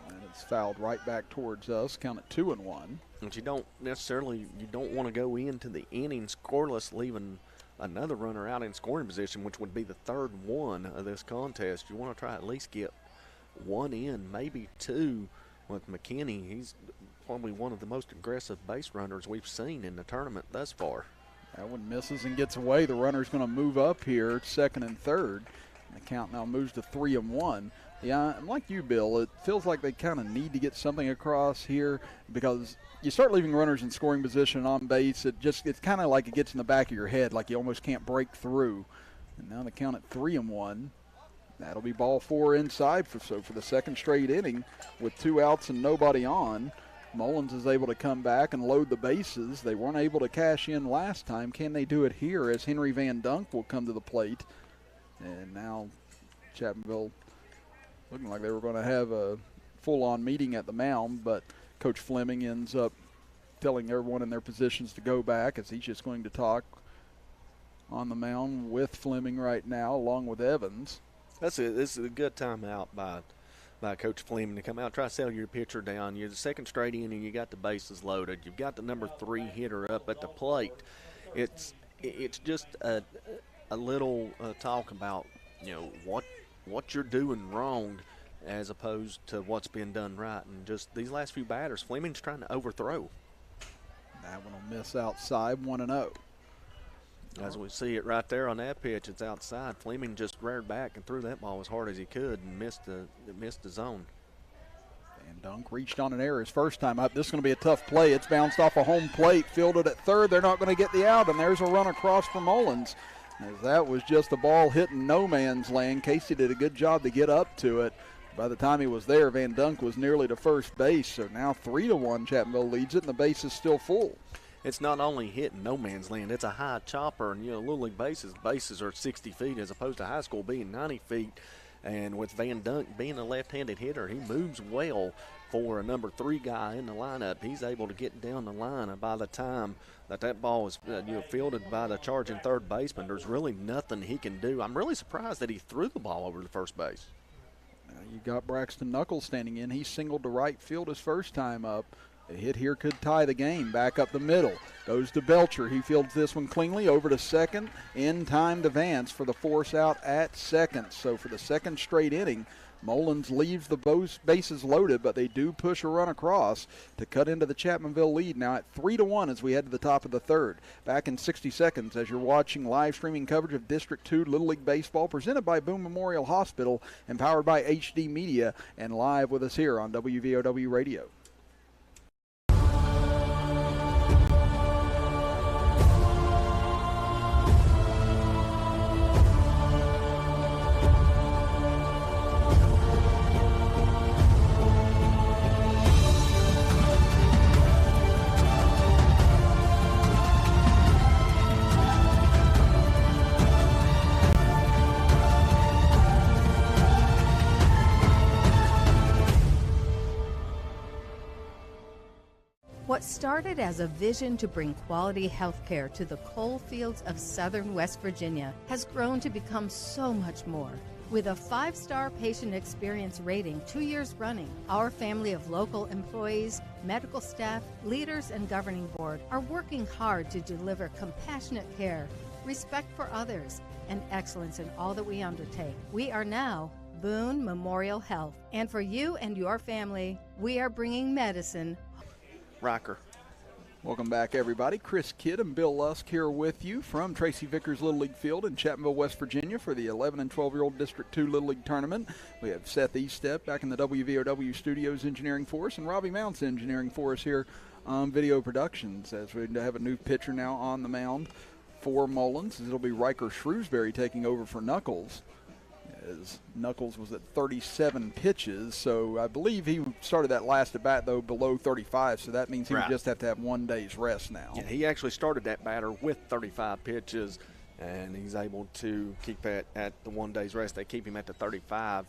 And it's fouled right back towards us, count at 2-1. But you don't want to go into the inning scoreless, leaving another runner out in scoring position, which would be the third one of this contest. You want to try at least get 1 in, maybe 2 with McKinney. He's probably one of the most aggressive base runners we've seen in the tournament thus far. That one misses and gets away. The runner's going to move up here, second and third. And the count now moves to 3-1. Yeah, I'm like you, Bill. It feels like they kind of need to get something across here because you start leaving runners in scoring position on base. It's kind of like it gets in the back of your head, like you almost can't break through. And now the count at 3-1. That'll be ball 4 inside for the second straight inning with 2 outs and nobody on. Mullens is able to come back and load the bases. They weren't able to cash in last time. Can they do it here as Henry Van Dunk will come to the plate? And now Chapmanville looking like they were going to have a full-on meeting at the mound, but Coach Fleming ends up telling everyone in their positions to go back as he's just going to talk on the mound with Fleming right now along with Evans. This is a good timeout by Coach Fleming to come out, try to settle your pitcher down. You're the second straight inning, you got the bases loaded. You've got the number 3 hitter up at the plate. It's just a little talk about, what you're doing wrong as opposed to what's been done right. And just these last few batters, Fleming's trying to overthrow. That one will miss outside, 1-0. As we see it right there on that pitch, it's outside. Fleming just reared back and threw that ball as hard as he could and missed the zone. Van Dunk reached on an error his first time up. This is going to be a tough play. It's bounced off a home plate, fielded at third. They're not going to get the out, and there's a run across for Mullens. As that was just a ball hitting no man's land. Casey did a good job to get up to it. By the time he was there, Van Dunk was nearly to first base. So now 3-1, Chapmanville leads it, and the base is still full. It's not only hitting no man's land, it's a high chopper. And, Little League bases are 60 feet as opposed to high school being 90 feet. And with Van Dunk being a left-handed hitter, he moves well for a number 3 guy in the lineup. He's able to get down the line, and by the time that ball is fielded by the charging third baseman, there's really nothing he can do. I'm really surprised that he threw the ball over to first base. You got Braxton Knuckles standing in. He singled to right field his first time up. A hit here could tie the game. Back up the middle. Goes to Belcher. He fields this one cleanly over to second. In time to Vance for the force out at second. So for the second straight inning, Mullens leaves the bases loaded, but they do push a run across to cut into the Chapmanville lead now at 3-1 as we head to the top of the third. Back in 60 seconds as you're watching live streaming coverage of District 2 Little League Baseball presented by BOONE Memorial Hospital and powered by HD Media and live with us here on WVOW Radio. What started as a vision to bring quality health care to the coal fields of southern West Virginia has grown to become so much more. With a 5-star patient experience rating 2 years running, our family of local employees, medical staff, leaders, and governing board are working hard to deliver compassionate care, respect for others, and excellence in all that we undertake. We are now BOONE Memorial Health. And for you and your family, we are bringing medicine. Riker. Welcome back, everybody. Chris Kidd and Bill Lusk here with you from Tracy Vickers Little League Field in Chapmanville, West Virginia for the 11 and 12-year-old District 2 Little League Tournament. We have Seth Eastep back in the WVOW studios engineering for us and Robbie Mounts engineering for us here on Video Productions as we have a new pitcher now on the mound for Mullens. It'll be Riker Shrewsbury taking over for Knuckles. As Knuckles was at 37 pitches, so I believe he started that last at bat, though, below 35, so that means he would just have to have 1 day's rest now. Yeah, he actually started that batter with 35 pitches, and he's able to keep it at the 1 day's rest. They keep him at the 35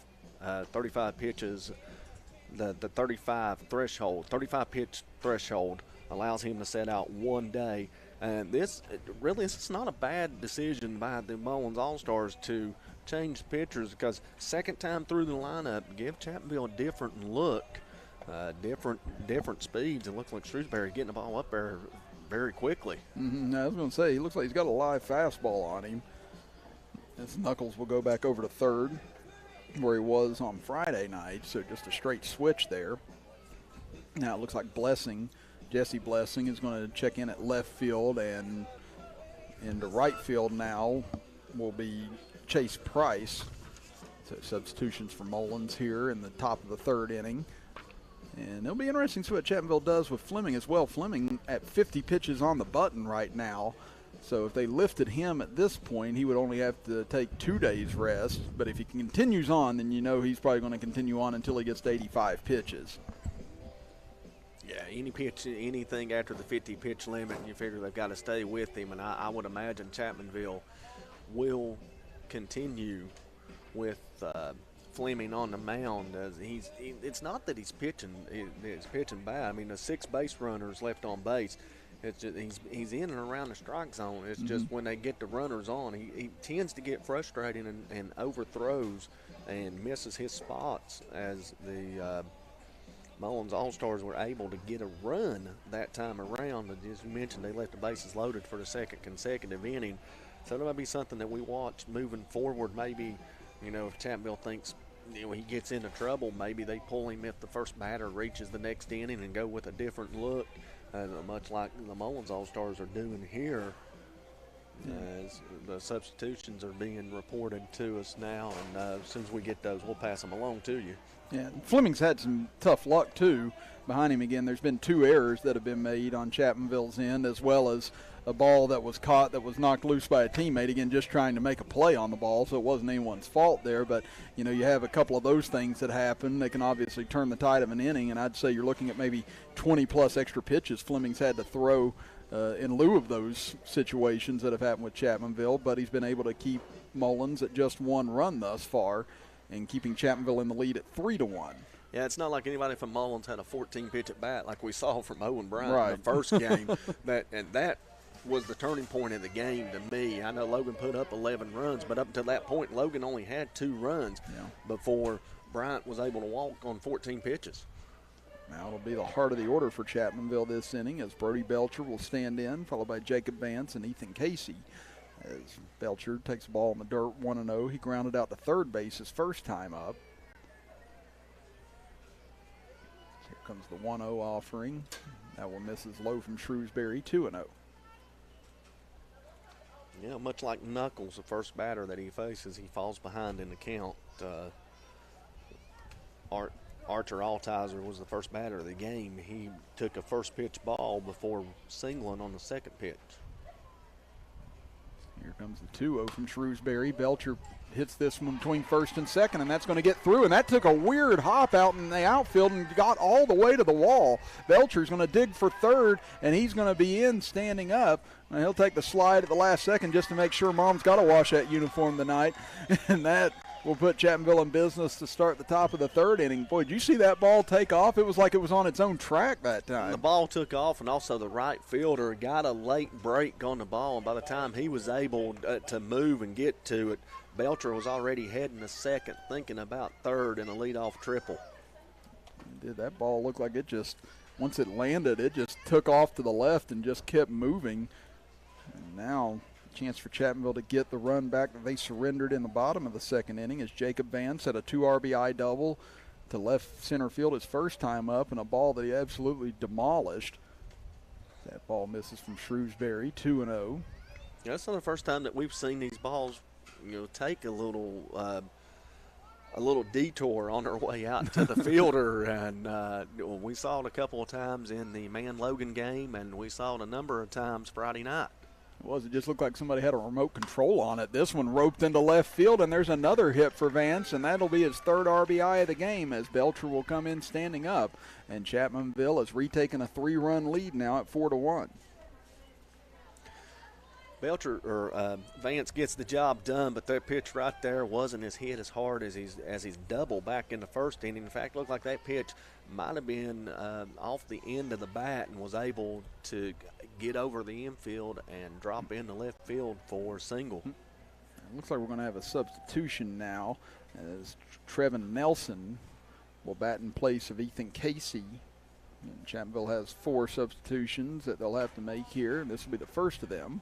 pitches. The 35 pitch threshold allows him to set out 1 day And this is not a bad decision by the Mullens All-Stars to change pitchers, because second time through the lineup, give Chapmanville a different look, different speeds. It looks like Shrewsbury getting the ball up there very quickly. I was going to say, he looks like he's got a live fastball on him. His knuckles will go back over to third, where he was on Friday night, so just a straight switch there. Now it looks like Jesse Blessing is going to check in at left field, and into right field now will be Chase Price. So substitutions for Mullens here in the top of the third inning. And it'll be interesting to see what Chapmanville does with Fleming as well. Fleming at 50 pitches on the button right now. So if they lifted him at this point, he would only have to take 2 days rest. But if he continues on, then you know he's probably going to continue on until he gets to 85 pitches. Yeah, anything after the 50-pitch limit, you figure they've got to stay with him. And I would imagine Chapmanville will continue with Fleming on the mound. It's not that he's pitching bad. I mean, the 6 base runners left on base. It's just, he's in and around the strike zone. It's just when they get the runners on, he tends to get frustrated and overthrows and misses his spots, as the Mullens All-Stars were able to get a run that time around. As you mentioned, they left the bases loaded for the second consecutive inning. So that might be something that we watch moving forward. Maybe, if Chapmanville thinks he gets into trouble, maybe they pull him if the first batter reaches the next inning and go with a different look. Much like the Mullens All-Stars are doing here, as the substitutions are being reported to us now, and as soon as we get those, we'll pass them along to you. Yeah, Fleming's had some tough luck, too. Behind him again, there's been 2 errors that have been made on Chapmanville's end, as well as a ball that was caught that was knocked loose by a teammate, again, just trying to make a play on the ball, so it wasn't anyone's fault there. But, you have a couple of those things that happen. They can obviously turn the tide of an inning, and I'd say you're looking at maybe 20-plus extra pitches Fleming's had to throw in lieu of those situations that have happened with Chapmanville, but he's been able to keep Mullens at just 1 run thus far and keeping Chapmanville in the lead at 3-1. Yeah, it's not like anybody from Mullens had a 14-pitch at bat like we saw from Owen Bryant right. in the first game. That was the turning point of the game to me. I know Logan put up 11 runs, but up until that point, Logan only had 2 runs before Bryant was able to walk on 14 pitches. Now it'll be the heart of the order for Chapmanville this inning, as Brody Belcher will stand in, followed by Jacob Vance and Ethan Casey. As Belcher takes the ball in the dirt, 1-0. He grounded out to third base his first time up. Here comes the 1-0 offering. That one misses low from Shrewsbury, 2-0. Yeah, much like Knuckles, the first batter that he faces, he falls behind in the count. Archer Altizer was the first batter of the game. He took a first pitch ball before singling on the second pitch. Here comes the 2-0 from Shrewsbury. Belcher hits this one between first and second, and that's going to get through. And that took a weird hop out in the outfield and got all the way to the wall. Belcher's going to dig for third, and he's going to be in standing up. And he'll take the slide at the last second just to make sure Mom's got to wash that uniform tonight. And that will put Chapmanville in business to start the top of the third inning. Boy, did you see that ball take off? It was like it was on its own track that time. The ball took off, and also the right fielder got a late break on the ball. And by the time he was able to move and get to it, Belcher was already heading to second, thinking about third in a leadoff triple. That ball looked like it just, once it landed, it just took off to the left and just kept moving. And now chance for Chapmanville to get the run back that they surrendered in the bottom of the second inning, as Jacob Vance had a 2 RBI double to left center field his first time up, and a ball that he absolutely demolished. That ball misses from Shrewsbury, 2-0. Yeah, that's not the first time that we've seen these balls, take a little detour on their way out to the fielder, and we saw it a couple of times in the Man-Logan game, and we saw it a number of times Friday night. It just looked like somebody had a remote control on it. This one roped into left field, and there's another hit for Vance, and that'll be his 3rd RBI of the game, as Belcher will come in standing up, and Chapmanville has retaken a 3-run lead now at 4-1. Vance gets the job done, but that pitch right there wasn't as hit as hard as he's double back in the first inning. In fact, it looked like that pitch might have been off the end of the bat and was able to get over the infield and drop into left field for single. It looks like we're going to have a substitution now as Trevin Nelson will bat in place of Ethan Casey. And Chapmanville has 4 substitutions that they'll have to make here, and this will be the first of them.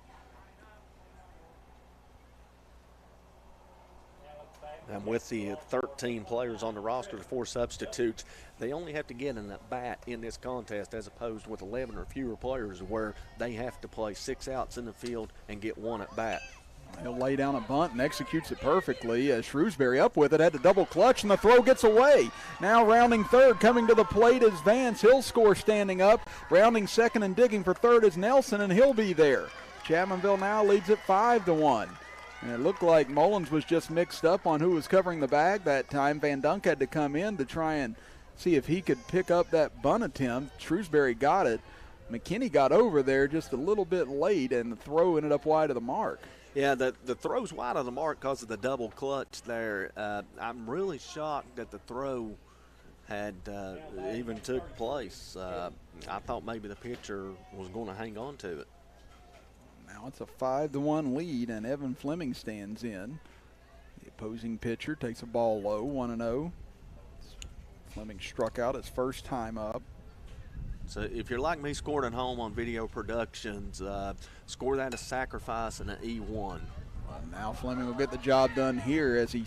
And with the 13 players on the roster, the 4 substitutes, they only have to get an at-bat in this contest as opposed with 11 or fewer players where they have to play 6 outs in the field and get 1 at-bat. He'll lay down a bunt and executes it perfectly as Shrewsbury up with it, had to double clutch, and the throw gets away. Now rounding third, coming to the plate is Vance. He'll score standing up. Rounding second and digging for third is Nelson, and he'll be there. Chapmanville now leads it 5-1. And it looked like Mullens was just mixed up on who was covering the bag that time. Van Dunk had to come in to try and see if he could pick up that bunt attempt. Shrewsbury got it. McKinney got over there just a little bit late, and the throw ended up wide of the mark. Yeah, the throw's wide of the mark because of the double clutch there. I'm really shocked that the throw had even took place. I thought maybe the pitcher was going to hang on to it. Now it's a 5-1 lead, and Evan Fleming stands in. The opposing pitcher takes a ball low, 1-0. Fleming struck out his first time up. So if you're like me, scored at home on video productions, score that as sacrifice and an E1. Now Fleming will get the job done here as he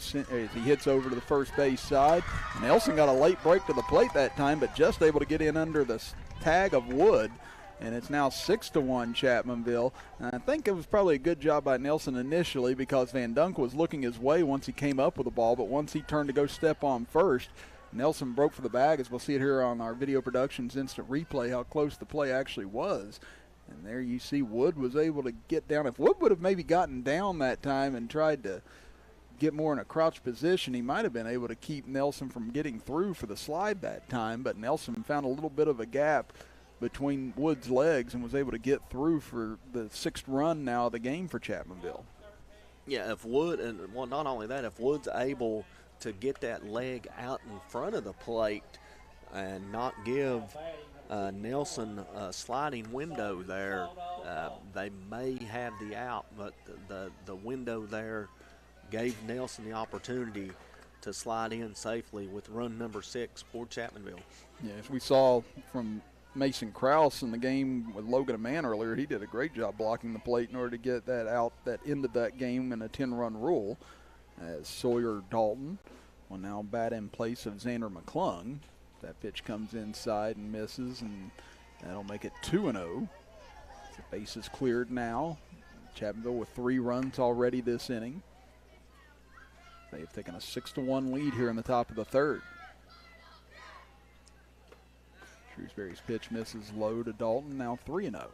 hits over to the first base side. Nelson got a late break to the plate that time, but just able to get in under the tag of Wood. And it's now 6-1 Chapmanville. And I think it was probably a good job by Nelson initially because Van Dunk was looking his way once he came up with the ball, but once he turned to go step on first, Nelson broke for the bag, as we'll see it here on our video productions instant replay, how close the play actually was. And there you see Wood was able to get down. If Wood would have maybe gotten down that time and tried to get more in a crouch position, he might have been able to keep Nelson from getting through for the slide that time, but Nelson found a little bit of a gap between Wood's legs and was able to get through for the 6th run now of the game for Chapmanville. Yeah, if Wood, and well, not only that, if Wood's able to get that leg out in front of the plate and not give Nelson a sliding window there, they may have the out, but the window there gave Nelson the opportunity to slide in safely with run number 6 for Chapmanville. Yeah, as we saw from Mason Krause in the game with Logan Aman earlier, he did a great job blocking the plate in order to get that out that ended that game in a 10-run rule. As Sawyer Dalton will now bat in place of Xander McClung. That pitch comes inside and misses, and that'll make it 2-0. The base is cleared now. Chapmanville with 3 runs already this inning. They've taken a 6-1 lead here in the top of the 3rd. Shrewsbury's pitch misses low to Dalton, now 3-0.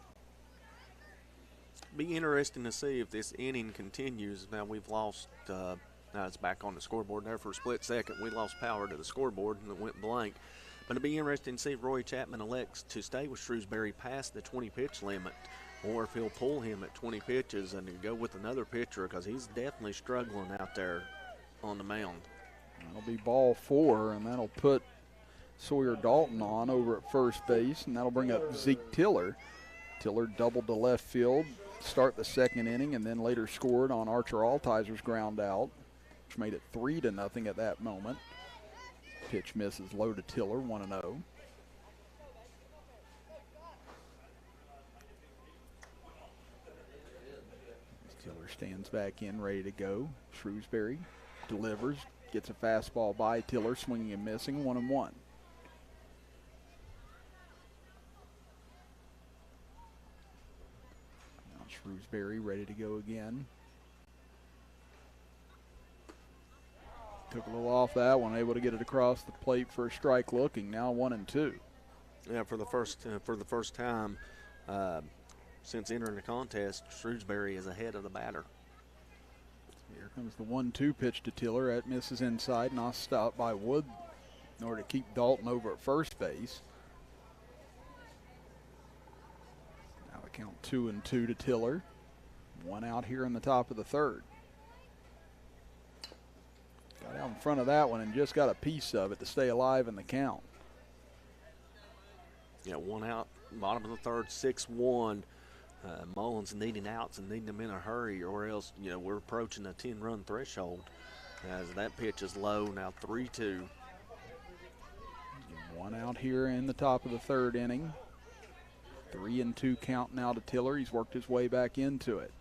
Be interesting to see if this inning continues. Now we've lost, now it's back on the scoreboard there for a split second. We lost power to the scoreboard and it went blank. But it'll be interesting to see if Roy Chapman elects to stay with Shrewsbury past the 20-pitch limit, or if he'll pull him at 20 pitches and go with another pitcher, because he's definitely struggling out there on the mound. That'll be ball 4, and that'll put Sawyer Dalton on over at first base, and that'll bring up Zeke Tiller. Tiller doubled to left field, start the 2nd inning, and then later scored on Archer Altizer's ground out, which made it 3-0 at that moment. Pitch misses low to Tiller, 1-0. Tiller stands back in, ready to go. Shrewsbury delivers, gets a fastball by Tiller, swinging and missing, 1-1. Shrewsbury ready to go again. Took a little off that one, able to get it across the plate for a strike looking, now 1-2. Yeah, for the first time since entering the contest, Shrewsbury is ahead of the batter. Here comes the 1-2 pitch to Tiller. That misses inside, not stopped by Wood in order to keep Dalton over at first base. Now the count 2-2 to Tiller. 1 out here in the top of the 3rd. Got out in front of that one and just got a piece of it to stay alive in the count. Yeah, 1 out, bottom of the 3rd, 6-1. Mullens needing outs and needing them in a hurry, or else, we're approaching a 10-run threshold. As that pitch is low, now 3-2. One out here in the top of the third inning. 3-2 count now to Tiller. He's worked his way back into it.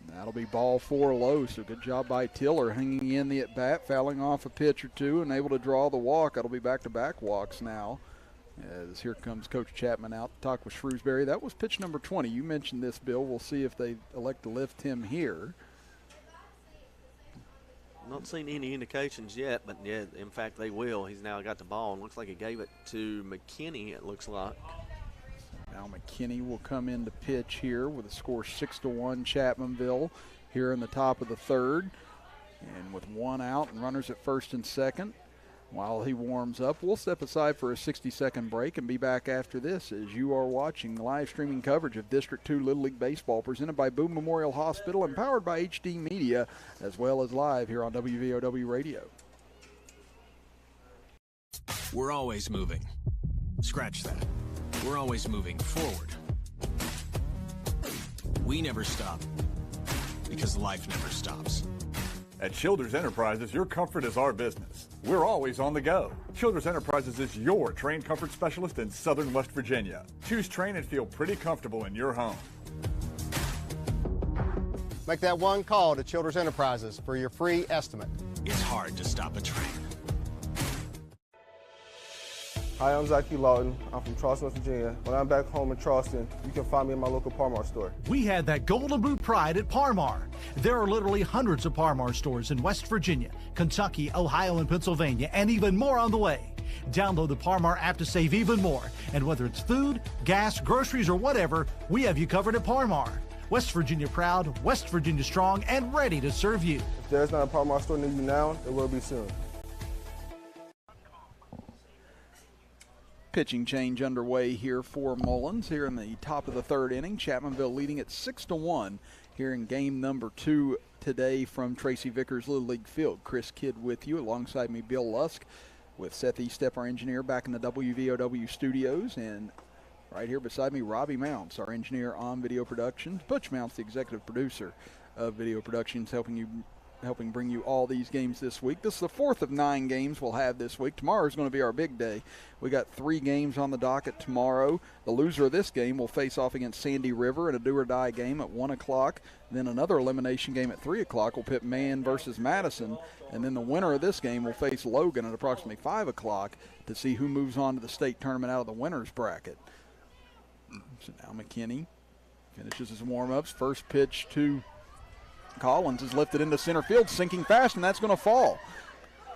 That'll be ball 4 low, so good job by Tiller hanging in the at-bat, fouling off a pitch or two, and able to draw the walk. That'll be back-to-back walks now. As here comes Coach Chapman out to talk with Shrewsbury. That was pitch number 20. You mentioned this, Bill. We'll see if they elect to lift him here. Not seen any indications yet, but yeah, in fact they will. He's now got the ball, and looks like he gave it to McKinney, it looks like. Now McKinney will come in to pitch here with a score 6-1 Chapmanville here in the top of the third. And with one out and runners at first and second, while he warms up, we'll step aside for a 60-second break and be back after this as you are watching the live streaming coverage of District 2 Little League Baseball presented by BOONE Memorial Hospital and powered by HD Media, as well as live here on WVOW Radio. We're always moving. Scratch that. We're always moving forward. We never stop because life never stops. At Childers Enterprises, your comfort is our business. We're always on the go. Childers Enterprises is your train comfort specialist in Southern West Virginia. Choose train and feel pretty comfortable in your home. Make that one call to Childers Enterprises for your free estimate. It's hard to stop a train. Hi, I'm Zachy Lawton. I'm from Charleston, West Virginia. When I'm back home in Charleston, you can find me in my local Parmar store. We had that golden boot pride at Parmar. There are literally hundreds of Parmar stores in West Virginia, Kentucky, Ohio, and Pennsylvania, and even more on the way. Download the Parmar app to save even more. And whether it's food, gas, groceries, or whatever, we have you covered at Parmar. West Virginia proud, West Virginia strong, and ready to serve you. If there's not a Parmar store near you now, there will be soon. Pitching change underway here for Mullens here in the top of the third inning. Chapmanville leading at 6-1 here in game number 2 today from Tracy Vickers Little League Field. Chris Kidd with you, alongside me, Bill Lusk, with Seth Estep, our engineer, back in the WVOW studios, and right here beside me, Robbie Mounts, our engineer on video productions. Butch Mounts, the executive producer of video productions, helping bring you all these games this week. This is the 4th of 9 games we'll have this week. Tomorrow is going to be our big day. We got 3 games on the docket tomorrow. The loser of this game will face off against Sandy River in a do-or-die game at 1 o'clock. Then another elimination game at 3 o'clock will pit Man versus Madison. And then the winner of this game will face Logan at approximately 5 o'clock to see who moves on to the state tournament out of the winner's bracket. So now McKinney finishes his warm-ups. First pitch to Collins is lifted into center field, sinking fast, and that's going to fall.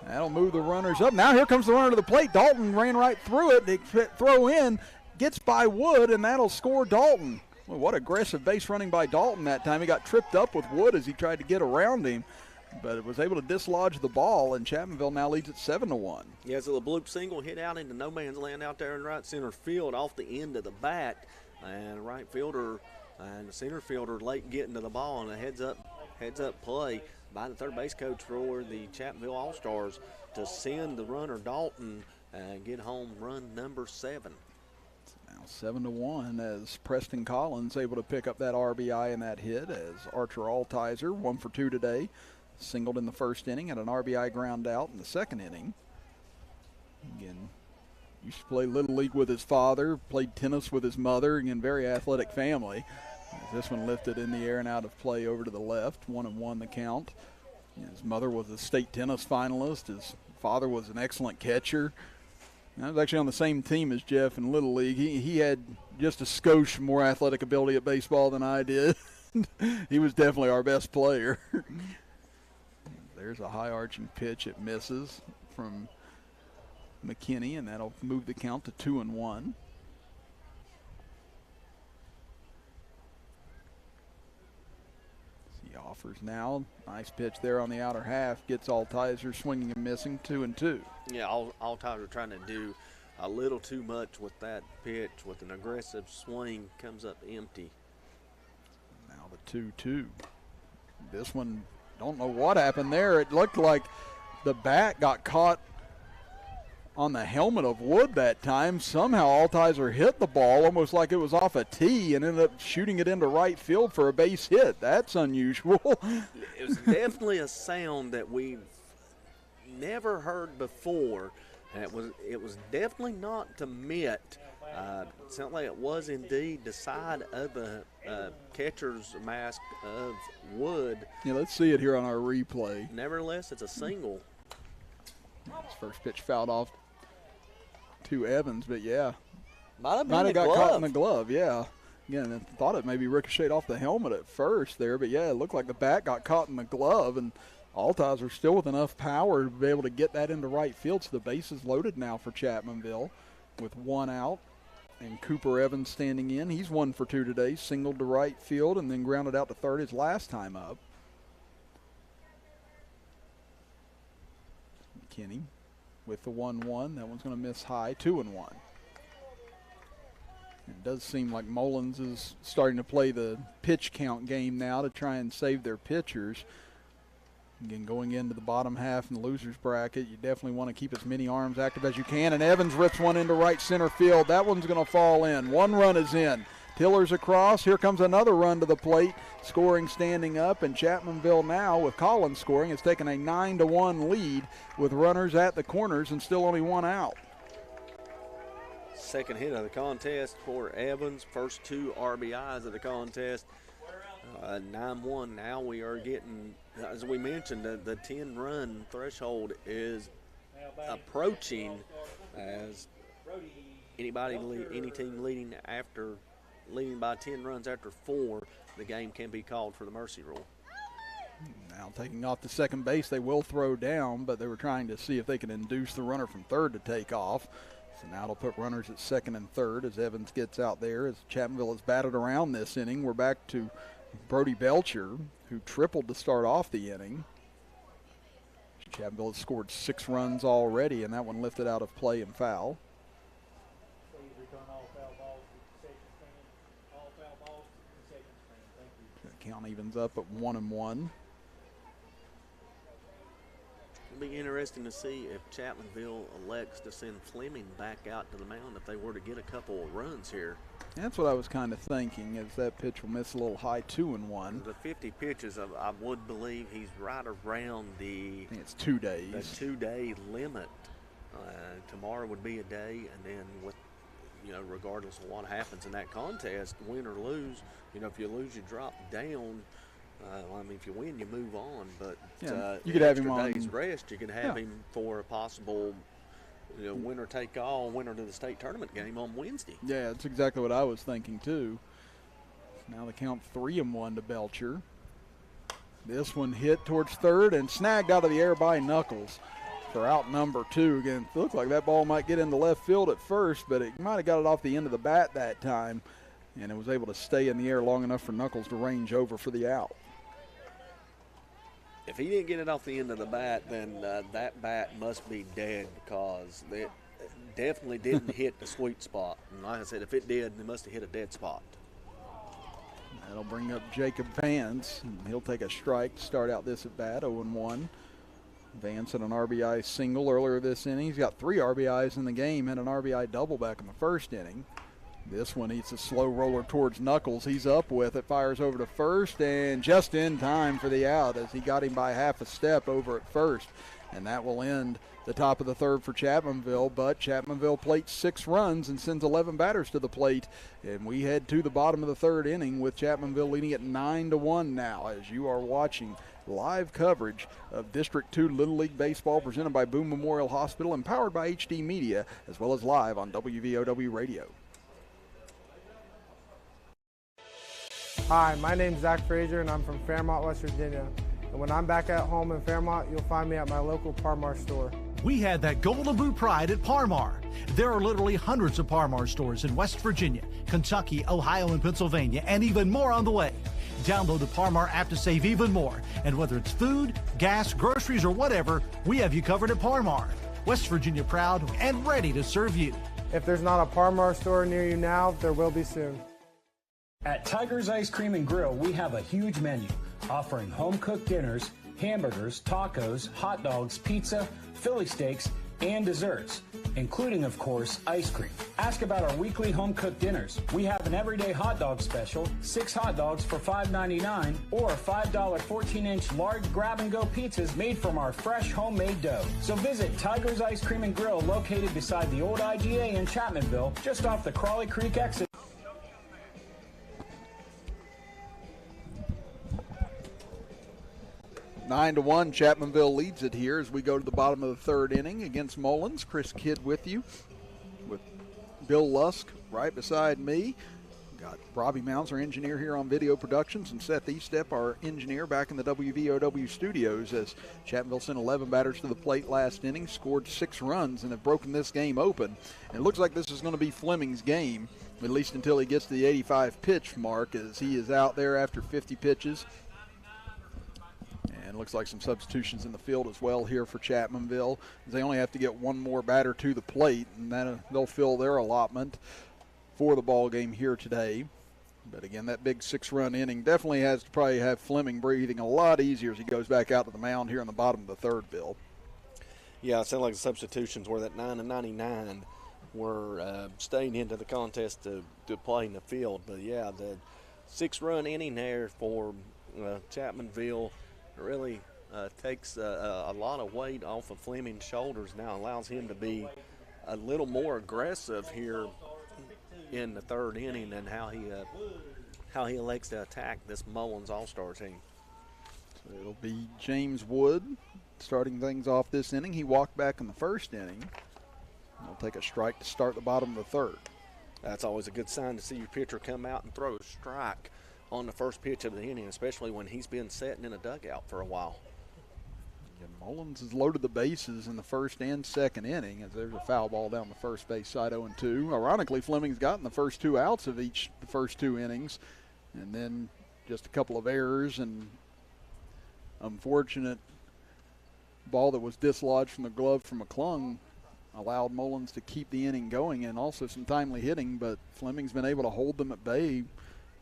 That'll move the runners up. Now here comes the runner to the plate. Dalton ran right through it. They throw in, gets by Wood, and that'll score Dalton. Well, what aggressive base running by Dalton that time. He got tripped up with Wood as he tried to get around him, but was able to dislodge the ball, and Chapmanville now leads at 7-1. Yeah, so the bloop single hit out into no man's land out there in right center field off the end of the bat, and right fielder and the center fielder late getting to the ball, and a heads up play by the third base coach for the Chapmanville All-Stars to send the runner Dalton and get home run number 7. Now 7-1 as Preston Collins able to pick up that RBI in that hit, as Archer Altizer 1 for 2 today, singled in the first inning and an RBI ground out in the second inning. Again, used to play Little League with his father, played tennis with his mother. Again, very athletic family. This one lifted in the air and out of play over to the left. 1-1 the count. His mother was a state tennis finalist. His father was an excellent catcher. I was actually on the same team as Jeff in Little League. He had just a skosh more athletic ability at baseball than I did. He was definitely our best player. There's a high arching pitch. It misses from McKinney, and that'll move the count to 2-1. Offers now. Nice pitch there on the outer half. Gets Altizer swinging and missing. 2-2. Yeah, Altizer trying to do a little too much with that pitch with an aggressive swing. Comes up empty. Now the 2-2. This one, don't know what happened there. It looked like the bat got caught on the helmet of Wood that time. Somehow Altizer hit the ball almost like it was off a tee and ended up shooting it into right field for a base hit. That's unusual. It was definitely a sound that we've never heard before. And it was definitely not to mitt. It sounded like it was indeed the side of the catcher's mask of Wood. Yeah, let's see it here on our replay. Nevertheless, it's a single. His first pitch fouled off to Evans, but yeah. Might have got caught in the glove, yeah. Again, I thought it maybe ricocheted off the helmet at first there, but yeah, it looked like the bat got caught in the glove, and Altizer still with enough power to be able to get that into right field. So the base is loaded now for Chapmanville with one out. And Cooper Evans standing in. He's 1 for 2 today. Singled to right field and then grounded out to third his last time up. McKinney with the 1-1. That one's going to miss high. 2-1. It does seem like Mullens is starting to play the pitch count game now to try and save their pitchers. Again, going into the bottom half in the loser's bracket, you definitely want to keep as many arms active as you can. And Evans rips one into right center field. That one's going to fall in. 1 run is in. Tiller's across. Here comes another run to the plate. Scoring standing up. And Chapmanville now, with Collins scoring, has taken a 9-1 lead with runners at the corners and still only 1 out. Second hit of the contest for Evans. First 2 RBIs of the contest. 9-1. Now we are getting, as we mentioned, the 10-run threshold is approaching, as any team leading by 10 runs after 4, the game can be called for the mercy rule. Now taking off to second base, they will throw down, but they were trying to see if they can induce the runner from third to take off. So now it'll put runners at second and third as Evans gets out there. As Chapmanville has batted around this inning, we're back to Brody Belcher, who tripled to start off the inning. Chapmanville has scored 6 runs already, and that one lifted out of play and foul. The count evens up at 1-1. It'll be interesting to see if Chapmanville elects to send Fleming back out to the mound if they were to get a couple of runs here. That's what I was kind of thinking, is that pitch will miss a little high. 2-1. The 50 pitches, I would believe he's right around the, I think it's 2 days. The 2-day limit. Tomorrow would be a day, and then with, regardless of what happens in that contest, win or lose, if you lose, you drop down. If you win, you move on. But you could have him on day's rest. You could have him for a possible, winner take all, winner to the state tournament game on Wednesday. Yeah, that's exactly what I was thinking too. Now the count 3-1 to Belcher. This one hit towards third and snagged out of the air by Knuckles for out number 2. Again, it looked like that ball might get into left field at first, but it might have got it off the end of the bat that time, and it was able to stay in the air long enough for Knuckles to range over for the out. If he didn't get it off the end of the bat, then that bat must be dead, because it definitely didn't hit the sweet spot. And like I said, if it did, it must have hit a dead spot. That'll bring up Jacob Vance. He'll take a strike to start out this at bat, 0-1. Vance had an RBI single earlier this inning. He's got 3 RBIs in the game, had an RBI double back in the first inning. This one, he's a slow roller towards Knuckles. He's up with it, fires over to first, and just in time for the out as he got him by half a step over at first. And that will end the top of the third for Chapmanville, but Chapmanville plates 6 runs and sends 11 batters to the plate. And we head to the bottom of the third inning with Chapmanville leading at 9-1 now, as you are watching live coverage of District 2 Little League Baseball presented by Boone Memorial Hospital and powered by HD Media, as well as live on WVOW Radio. Hi, my name's Zach Frazier, and I'm from Fairmont, West Virginia. And when I'm back at home in Fairmont, you'll find me at my local Par-Mar store. We had that Golden Boot pride at Par-Mar. There are literally hundreds of Par-Mar stores in West Virginia, Kentucky, Ohio, and Pennsylvania, and even more on the way. Download the Par-Mar app to save even more. And whether it's food, gas, groceries, or whatever, we have you covered at Par-Mar. West Virginia proud and ready to serve you. If there's not a Par-Mar store near you now, there will be soon. At Tiger's Ice Cream and Grill, we have a huge menu offering home-cooked dinners, hamburgers, tacos, hot dogs, pizza, Philly steaks, and desserts, including, of course, ice cream. Ask about our weekly home-cooked dinners. We have an everyday hot dog special, 6 hot dogs for $5.99, or $5 14-inch large grab-and-go pizzas made from our fresh homemade dough. So visit Tiger's Ice Cream and Grill, located beside the old IGA in Chapmanville, just off the Crawley Creek exit. 9-1, Chapmanville leads it here as we go to the bottom of the third inning against Mullens. Chris Kidd with you, with Bill Lusk right beside me. Got Robbie Mounds, our engineer here on Video Productions, and Seth Eastep, our engineer, back in the WVOW studios as Chapmanville sent 11 batters to the plate last inning, scored 6 runs, and have broken this game open. And it looks like this is going to be Fleming's game, at least until he gets to the 85 pitch mark, as he is out there after 50 pitches. And looks like some substitutions in the field as well here for Chapmanville. They only have to get one more batter to the plate, and then they'll fill their allotment for the ball game here today. But again, that big 6-run inning definitely has to probably have Fleming breathing a lot easier as he goes back out to the mound here in the bottom of the third, Bill. Yeah, it sounded like the substitutions were that 9 and 99 were staying into the contest to play in the field. But yeah, the 6-run inning there for Chapmanville really takes a lot of weight off of Fleming's shoulders now, allows him to be a little more aggressive here in the third inning and how he elects to attack this Mullens All-Star team. So it'll be James Wood starting things off this inning. He walked back in the first inning. He'll take a strike to start the bottom of the third. That's always a good sign to see your pitcher come out and throw a strike on the first pitch of the inning, especially when he's been sitting in a dugout for a while. And Mullens has loaded the bases in the first and second inning as there's a foul ball down the first base side, 0-2. Ironically, Fleming's gotten the first 2 outs of the first 2 innings, and then just a couple of errors and unfortunate ball that was dislodged from the glove from McClung allowed Mullens to keep the inning going, and also some timely hitting, but Fleming's been able to hold them at bay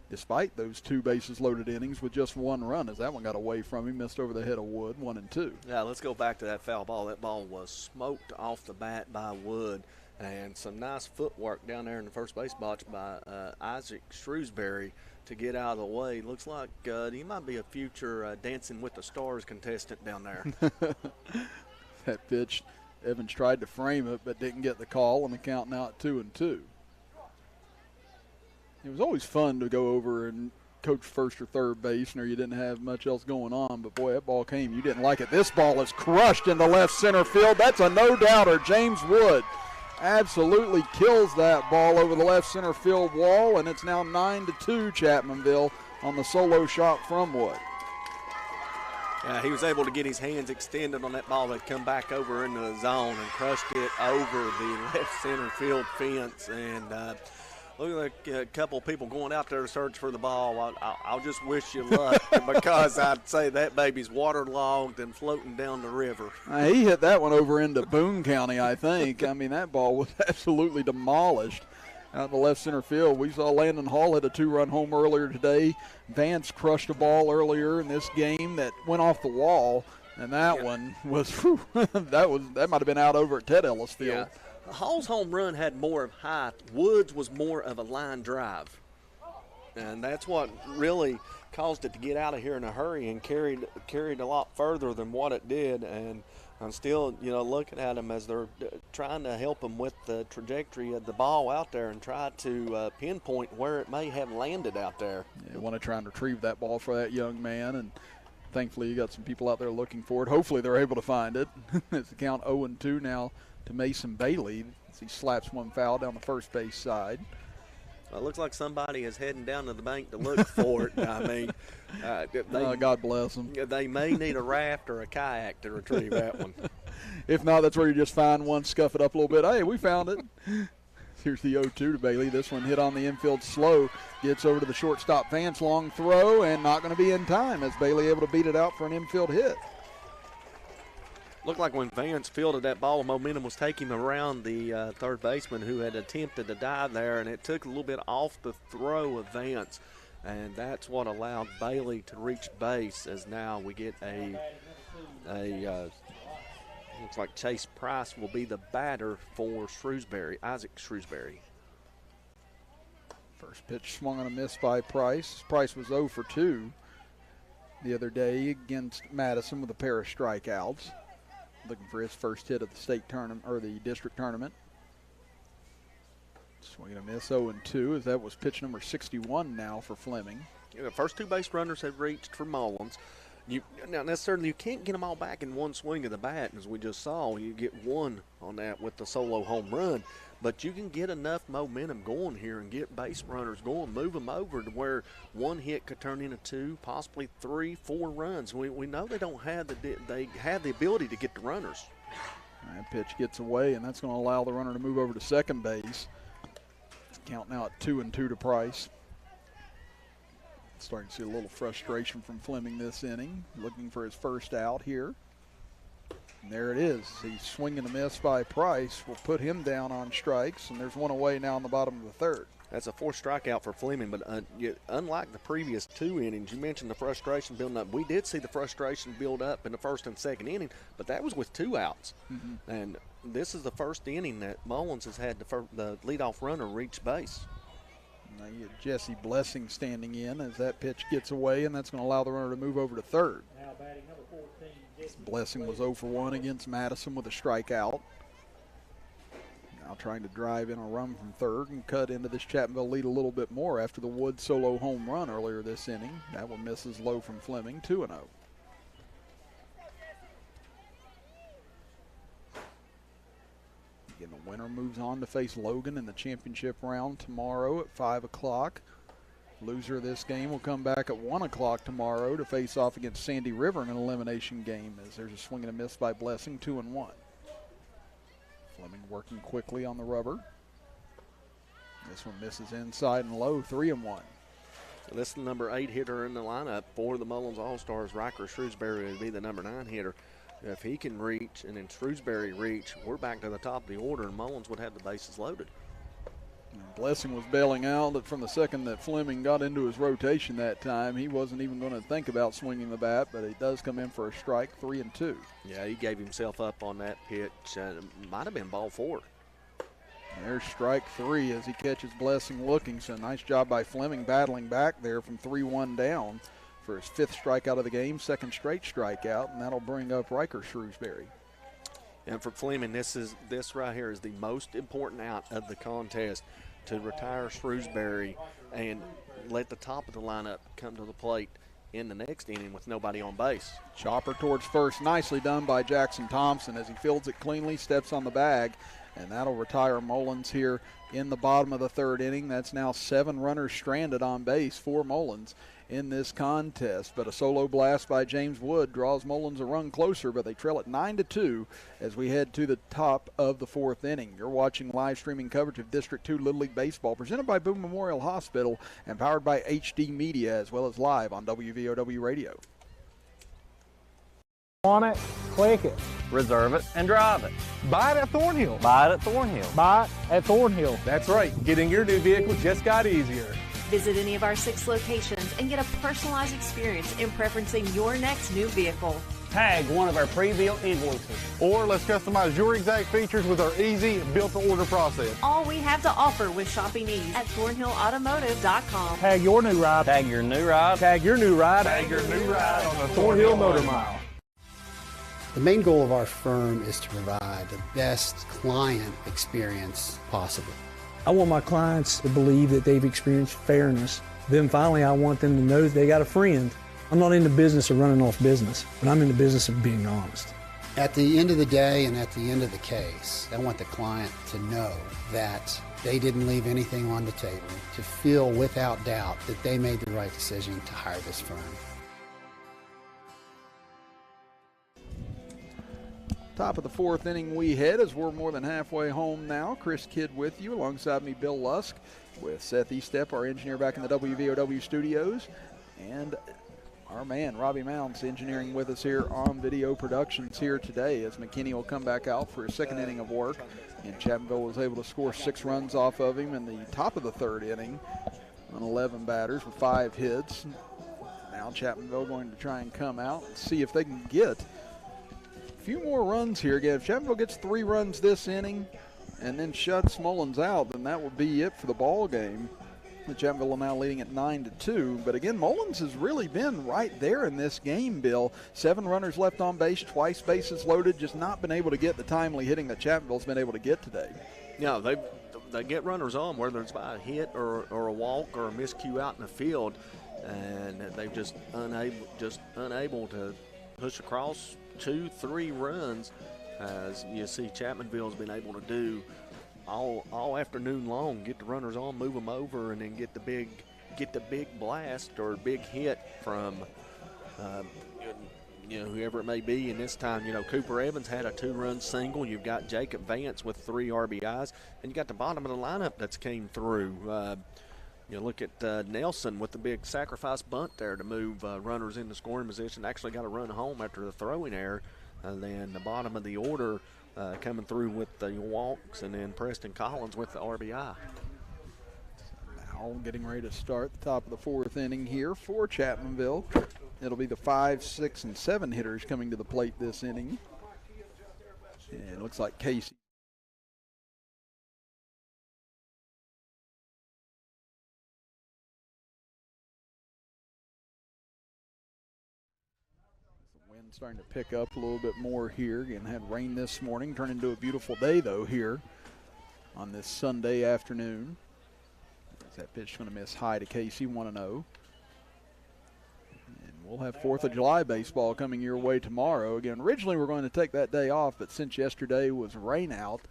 despite those 2 bases loaded innings with just 1 run, as that one got away from him, missed over the head of Wood, 1-2. Yeah, let's go back to that foul ball. That ball was smoked off the bat by Wood, and some nice footwork down there in the first base box by Isaac Shrewsbury to get out of the way. Looks like he might be a future Dancing with the Stars contestant down there. That pitch, Evans tried to frame it but didn't get the call, and the count now at 2-2. It was always fun to go over and coach first or third base, and you didn't have much else going on, but boy, that ball came. You didn't like it. This ball is crushed into left center field. That's a no-doubter. James Wood absolutely kills that ball over the left center field wall, and it's now 9-2 Chapmanville on the solo shot from Wood. He was able to get his hands extended on that ball that come back over into the zone and crushed it over the left center field fence. And look like a couple of people going out there to search for the ball. I'll just wish you luck because I'd say that baby's waterlogged and floating down the river. He hit that one over into Boone County, I think. I mean, that ball was absolutely demolished out in the left center field. We saw Landon Hall hit a 2-run home earlier today. Vance crushed a ball earlier in this game that went off the wall, and that one was that might have been out over at Ted Ellis Field. Yeah. Hall's home run had more of height. Woods was more of a line drive. And that's what really caused it to get out of here in a hurry and carried a lot further than what it did. And I'm still, looking at them as they're trying to help them with the trajectory of the ball out there and try to pinpoint where it may have landed out there. Yeah, want to try and retrieve that ball for that young man, and thankfully you got some people out there looking for it. Hopefully they're able to find it. It's the count 0-2 now to Mason Bailey as he slaps one foul down the first base side. Well, it looks like somebody is heading down to the bank to look for it. I mean, God bless them. They may need a raft or a kayak to retrieve that one. If not, that's where you just find one, scuff it up a little bit. Hey, we found it. Here's the 0-2 to Bailey. This one hit on the infield slow. Gets over to the shortstop Vance, long throw, and not going to be in time as Bailey able to beat it out for an infield hit. Looked like when Vance fielded that ball, momentum was taking him around the third baseman who had attempted to dive there, and it took a little bit off the throw of Vance, and that's what allowed Bailey to reach base as now we get a Looks like Chase Price will be the batter for Shrewsbury, Isaac Shrewsbury. First pitch swung on a miss by Price. Price was 0 for 2 the other day against Madison with a pair of strikeouts. Looking for his first hit of the state tournament or the district tournament. Swinging a miss, 0-2, as that was pitch number 61 now for Fleming. Yeah, the first 2 base runners have reached for Mullens. Now, necessarily, you can't get them all back in one swing of the bat. As we just saw, you get one on that with the solo home run. But you can get enough momentum going here and get base runners going, move them over to where one hit could turn into 2, possibly 3, 4 runs. We know they don't have they have the ability to get the runners. That pitch gets away, and that's going to allow the runner to move over to second base. Count now at 2-2 to Price. Starting to see a little frustration from Fleming this inning, looking for his first out here. And there it is. He's swinging a miss by Price. Will put him down on strikes, and there's one away now in the bottom of the third. That's a 4th strikeout for Fleming, but unlike the previous 2 innings, you mentioned the frustration building up. We did see the frustration build up in the first and second inning, but that was with 2 outs. And this is the first inning that Mullens has had the leadoff runner reach base. Now you get Jesse Blessing standing in as that pitch gets away, and that's going to allow the runner to move over to third. Now batting number 14, Jesse Blessing was 0 for 1 against Madison with a strikeout. Now trying to drive in a run from third and cut into this Chapmanville lead a little bit more after the Wood solo home run earlier this inning. That one misses low from Fleming, 2-0. Again, the winner moves on to face Logan in the championship round tomorrow at 5 o'clock. Loser of this game will come back at 1 o'clock tomorrow to face off against Sandy River in an elimination game, as there's a swing and a miss by Blessing, 2-1. Fleming working quickly on the rubber. This one misses inside and low, 3-1. This is the number 8 hitter in the lineup for the Mullens All-Stars. Riker Shrewsbury would be the number 9 hitter. If he can reach and then Shrewsbury reach, we're back to the top of the order, and Mullens would have the bases loaded. Blessing was bailing out from the second that Fleming got into his rotation that time. He wasn't even going to think about swinging the bat, but he does come in for a strike, 3-2. Yeah, he gave himself up on that pitch. Might have been ball 4. There's strike 3 as he catches Blessing looking. So nice job by Fleming battling back there from 3-1 down for his 5th strikeout of the game, 2nd straight strikeout, and that'll bring up Riker Shrewsbury. And for Fleming, this right here is the most important out of the contest, to retire Shrewsbury and let the top of the lineup come to the plate in the next inning with nobody on base. Chopper towards first, nicely done by Jackson Thompson as he fields it cleanly, steps on the bag, and that'll retire Mullens here in the bottom of the 3rd inning. That's now 7 runners stranded on base for Mullens in this contest, but a solo blast by James Wood draws Mullens a run closer, but they trail it 9-2 as we head to the top of the 4th inning. You're watching live streaming coverage of District 2 Little League Baseball presented by Boone Memorial Hospital and powered by HD Media, as well as live on WVOW Radio. Want it? Click it. Reserve it and drive it. Buy it at Thornhill. Buy it at Thornhill. Buy it at Thornhill. That's right. Getting your new vehicle just got easier. Visit any of our 6 locations and get a personalized experience in preferencing your next new vehicle. Tag one of our pre-built invoices. Or let's customize your exact features with our easy built-to-order process. All we have to offer with shopping ease at ThornhillAutomotive.com. Tag your new ride. Tag your new ride. Tag your new ride. Tag your new ride on the Thornhill Motor Mile. The main goal of our firm is to provide the best client experience possible. I want my clients to believe that they've experienced fairness. Then finally, I want them to know that they got a friend. I'm not in the business of running off business, but I'm in the business of being honest. At the end of the day and at the end of the case, I want the client to know that they didn't leave anything on the table, to feel without doubt that they made the right decision to hire this firm. Top of the 4th inning we head as we're more than halfway home now. Chris Kidd with you, alongside me Bill Lusk, with Seth Estep, our engineer back in the WVOW studios, and our man Robbie Mounds engineering with us here on Video Productions here today, as McKinney will come back out for his 2nd inning of work. And Chapmanville was able to score 6 runs off of him in the top of the 3rd inning on 11 batters with 5 hits. Now Chapmanville going to try and come out and see if they can get few more runs here. Again, if Chapmanville gets 3 runs this inning and then shuts Mullens out, then that would be it for the ball game. The Chapmanville now leading at 9-2. But again, Mullens has really been right there in this game, Bill. 7 runners left on base, twice bases loaded, just not been able to get the timely hitting that Chapmanville's been able to get today. Yeah, they get runners on, whether it's by a hit or a walk or a miscue out in the field, and they've just unable to push across 2-3 runs, as you see Chapmanville's been able to do all afternoon long. Get the runners on, move them over, and then get the big blast or big hit from whoever it may be. And this time, Cooper Evans had a 2-run single. You've got Jacob Vance with 3 RBIs, and you got the bottom of the lineup that's came through. You look at Nelson with the big sacrifice bunt there to move runners into scoring position. Actually got a run home after the throwing error. And then the bottom of the order coming through with the walks, and then Preston Collins with the RBI. Now getting ready to start the top of the 4th inning here for Chapmanville. It'll be the 5, 6, and 7 hitters coming to the plate this inning. And it looks like Casey. Starting to pick up a little bit more here. Again, had rain this morning, turned into a beautiful day though here on this Sunday afternoon. That pitch going to miss high to Casey, 1-0. And we'll have 4th of July baseball coming your way tomorrow. Again, originally we're going to take that day off, but since yesterday was rain out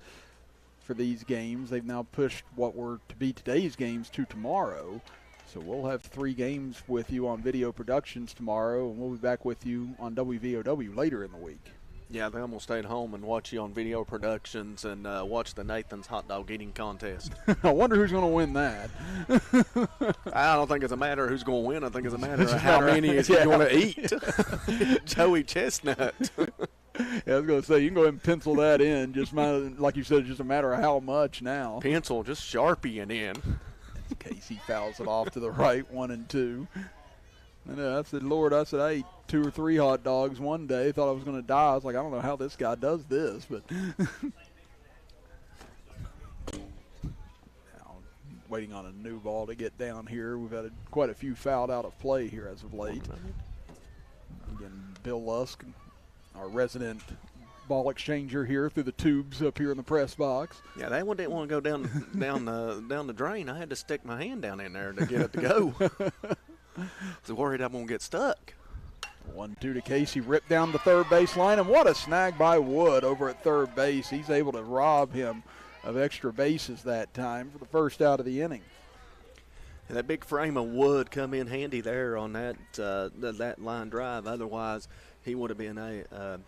for these games, they've now pushed what were to be today's games to tomorrow. So we'll have 3 games with you on Video Productions tomorrow, and we'll be back with you on WVOW later in the week. Yeah, then we'll stay at home and watch you on Video Productions and watch the Nathan's hot dog eating contest. I wonder who's going to win that. I don't think it's a matter of who's going to win. I think it's a matter of how many is he going to eat. Joey Chestnut. Yeah, I was going to say, you can go ahead and pencil that in. Just like you said, it's just a matter of how much now. Pencil, just Sharpieing in. Casey fouls it off to the right, 1-2. And I said, Lord, I ate 2 or 3 hot dogs one day. Thought I was going to die. I was like, I don't know how this guy does this, but now waiting on a new ball to get down here. We've had quite a few fouled out of play here as of late. Again, Bill Lusk, our resident ball exchanger here through the tubes up here in the press box. Yeah, that one didn't want to go down the drain. I had to stick my hand down in there to get it to go. I was worried I'm going to get stuck. 1-2 to Casey, ripped down the third base line, and what a snag by Wood over at third base. He's able to rob him of extra bases that time for the first out of the inning. And that big frame of Wood come in handy there on that line drive. Otherwise, he would have been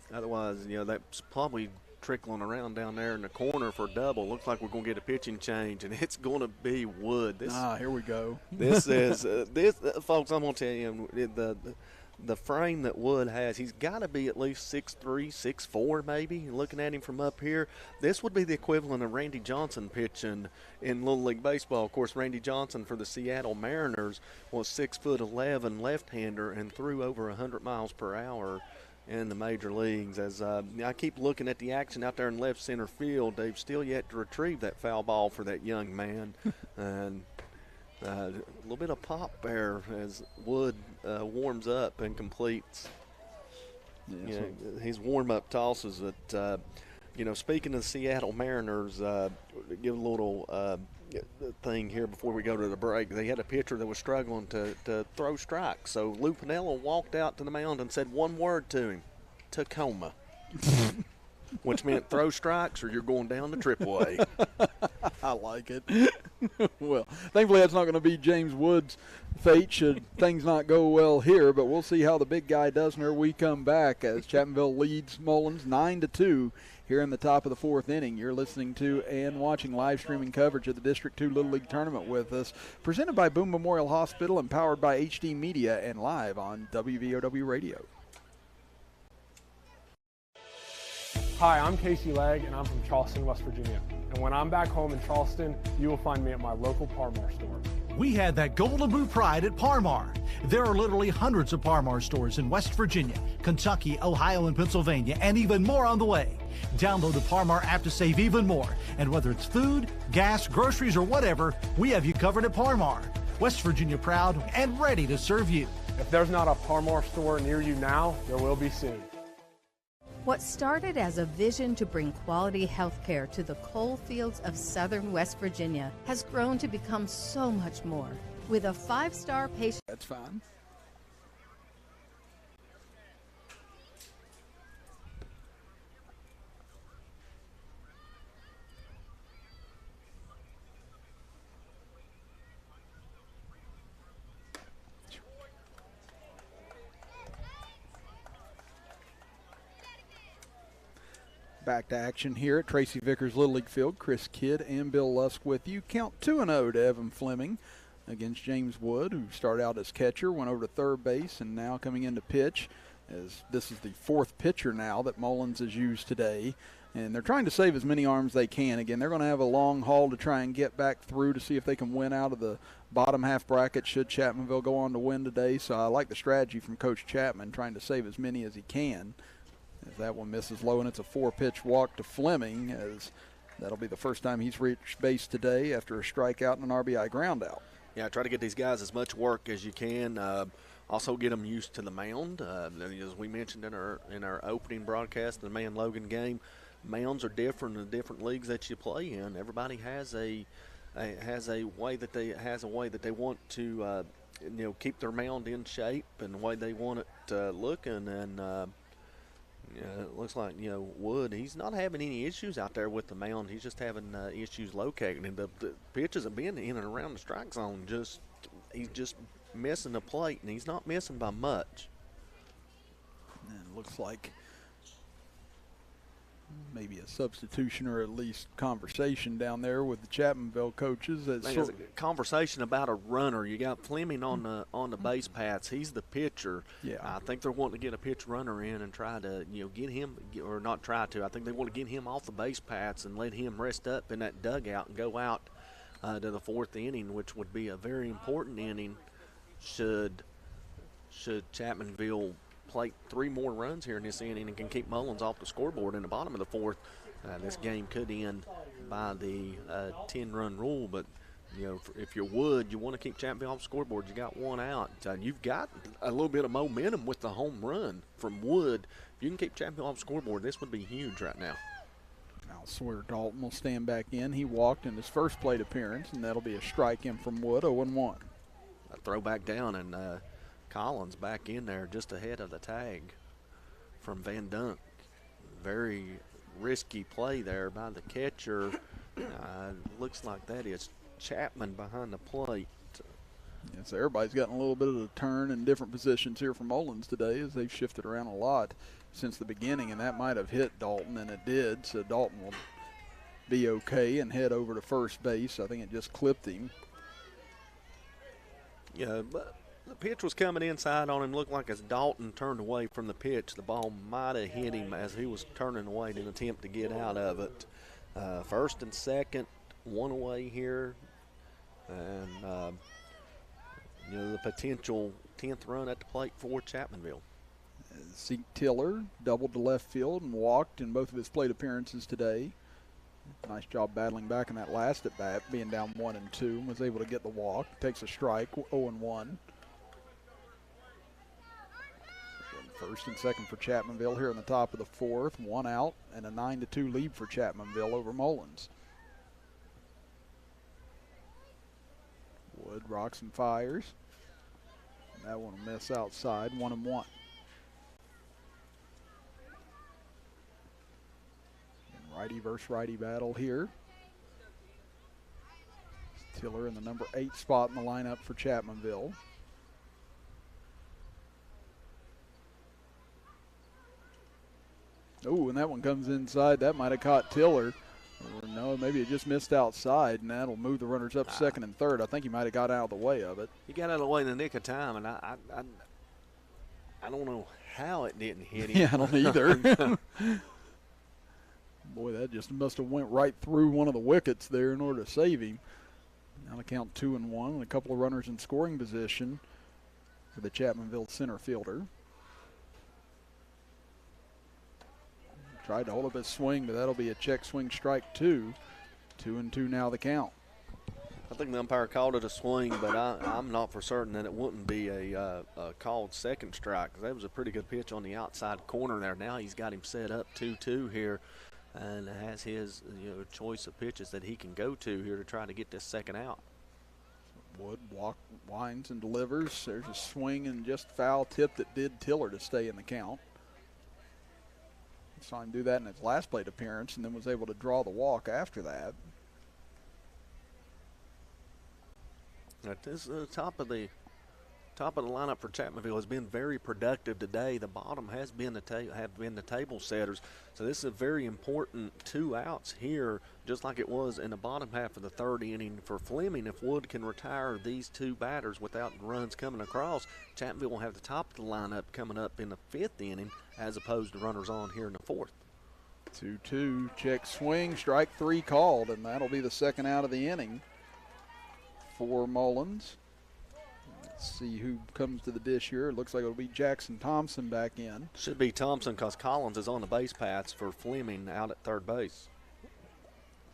that's probably trickling around down there in the corner for a double. Looks like we're going to get a pitching change, and it's going to be Wood. Here we go. This is folks. I'm going to tell you the frame that Wood has. He's got to be at least 6'3", 6'4", maybe. Looking at him from up here, this would be the equivalent of Randy Johnson pitching in Little League Baseball. Of course, Randy Johnson for the Seattle Mariners was 6'11", left-hander, and threw over 100 miles per hour in the major leagues. As I keep looking at the action out there in left center field, they've still yet to retrieve that foul ball for that young man. And a little bit of pop there as Wood warms up and completes his warm-up tosses. That speaking of the Seattle Mariners, give a little thing here before we go to the break. They had a pitcher that was struggling to throw strikes, so Lou Piniella walked out to the mound and said one word to him: Tacoma. Which meant throw strikes or you're going down to AAA. I like it. Well, thankfully that's not going to be James Wood's fate should things not go well here, but we'll see how the big guy does whenever we come back as Chapmanville leads Mullens 9-2 here in the top of the 4th inning. You're listening to and watching live streaming coverage of the District 2 Little League Tournament with us, presented by Boone Memorial Hospital and powered by HD Media and live on WVOW Radio. Hi, I'm Casey Legg, and I'm from Charleston, West Virginia. And when I'm back home in Charleston, you will find me at my local Parmar store. We had that golden boot pride at Par-Mar. There are literally hundreds of Par-Mar stores in West Virginia, Kentucky, Ohio, and Pennsylvania, and even more on the way. Download the Par-Mar app to save even more. And whether it's food, gas, groceries, or whatever, we have you covered at Par-Mar. West Virginia proud and ready to serve you. If there's not a Par-Mar store near you now, there will be soon. What started as a vision to bring quality health care to the coal fields of southern West Virginia has grown to become so much more. With a 5-star patient... That's fine. Back to action here at Tracy Vickers Little League Field. Chris Kidd and Bill Lusk with you. Count 2-0 to Evan Fleming against James Wood, who started out as catcher, went over to third base, and now coming in to pitch, as this is the fourth pitcher now that Mullens has used today. And they're trying to save as many arms they can. Again, they're going to have a long haul to try and get back through to see if they can win out of the bottom half bracket should Chapmanville go on to win today. So I like the strategy from Coach Chapman, trying to save as many as he can. As that one misses low, and it's a 4-pitch walk to Fleming, as that'll be the first time he's reached base today after a strikeout and an RBI ground out. Yeah, try to get these guys as much work as you can. Also get them used to the mound. As we mentioned in our opening broadcast, the Man Logan game, mounds are different in the different leagues that you play in. Everybody has a way that they want to keep their mound in shape and the way they want it looking. And it looks like, Wood, he's not having any issues out there with the mound. He's just having issues locating. And the pitches have been in and around the strike zone. He's just missing the plate, and he's not missing by much. And it looks like maybe a substitution or at least conversation down there with the Chapmanville coaches. There's a conversation about a runner. You got Fleming on the base paths. He's the pitcher. Yeah. I think they're wanting to get a pitch runner in and try to get him, or not try to. I think they want to get him off the base paths and let him rest up in that dugout and go out to the fourth inning, which would be a very important inning should Chapmanville plate 3 more runs here in this inning and can keep Mullens off the scoreboard in the bottom of the fourth. This game could end by the 10-run rule, but if you're Wood, you want to keep Chapmanville off the scoreboard. You got one out. You've got a little bit of momentum with the home run from Wood. If you can keep Chapmanville off the scoreboard, this would be huge right now. Now Sawyer Dalton will stand back in. He walked in his first plate appearance, and that'll be a strike in from Wood, 0-1. A throw back down, and Collins back in there just ahead of the tag from Van Dunk. Very risky play there by the catcher. Looks like that is Chapman behind the plate. Yes, everybody's gotten a little bit of a turn in different positions here for Mullens today, as they've shifted around a lot since the beginning, and that might have hit Dalton, and it did. So Dalton will be okay and head over to first base. I think it just clipped him. Yeah, but the pitch was coming inside on him. Looked like as Dalton turned away from the pitch, the ball might have hit him as he was turning away in an attempt to get out of it. First and second, one away here. And, the potential 10th run at the plate for Chapmanville. Zeke Tiller doubled to left field and walked in both of his plate appearances today. Nice job battling back in that last at bat, being down 1-2, and was able to get the walk. Takes a strike, 0-1. First and second for Chapmanville here in the top of the fourth. One out and a 9-2 lead for Chapmanville over Mullens. Wood rocks and fires. And that one will miss outside, 1-1. Righty versus righty battle here. Tiller in the number 8 spot in the lineup for Chapmanville. Oh, and that one comes inside. That might have caught Tiller. Or no, maybe it just missed outside, and that'll move the runners up second and third. I think he might have got out of the way of it. He got out of the way in the nick of time, and I don't know how it didn't hit him. Yeah, I don't either. Boy, that just must have went right through one of the wickets there in order to save him. Now the count 2-1, and a couple of runners in scoring position for the Chapmanville center fielder. Tried to hold up his swing, but that'll be a check swing, strike 2. 2-2 now the count. I think the umpire called it a swing, but I'm not for certain that it wouldn't be a called second strike, because that was a pretty good pitch on the outside corner there. Now he's got him set up 2-2 here, and has his choice of pitches that he can go to here to try to get this second out. Wood winds and delivers. There's a swing and just foul tip that did Tiller to stay in the count. Saw him do that in his last plate appearance, and then was able to draw the walk after that. At this top of the lineup for Chapmanville has been very productive today. The bottom has been the table setters, so this is a very important 2 outs here, just like it was in the bottom half of the 3rd inning for Fleming. If Wood can retire these 2 batters without runs coming across, Chapmanville will have the top of the lineup coming up in the 5th inning, as opposed to runners on here in the 4th. 2-2, check swing, strike 3 called, and that'll be the second out of the inning for Mullens. Let's see who comes to the dish here. It looks like it'll be Jackson Thompson back in. Should be Thompson, because Collins is on the base paths for Fleming out at 3rd base.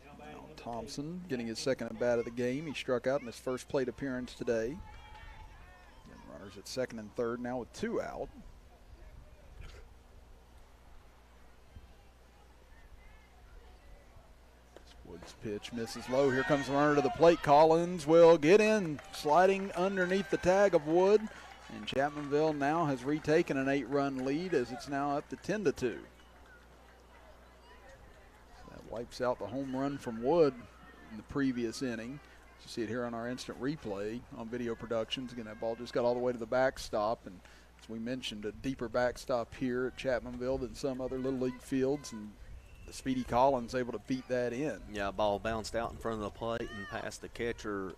Now Thompson getting his second at bat of the game. He struck out in his first plate appearance today. And runners at 2nd and 3rd now with 2 out. Wood's pitch misses low. Here comes the runner to the plate. Collins will get in, sliding underneath the tag of Wood. And Chapmanville now has retaken an 8-run lead, as it's now up to 10-2. So that wipes out the home run from Wood in the previous inning. You see it here on our instant replay on video productions. Again, that ball just got all the way to the backstop, and as we mentioned, a deeper backstop here at Chapmanville than some other Little League fields, and the speedy Collins able to beat that in. Yeah, ball bounced out in front of the plate and past the catcher,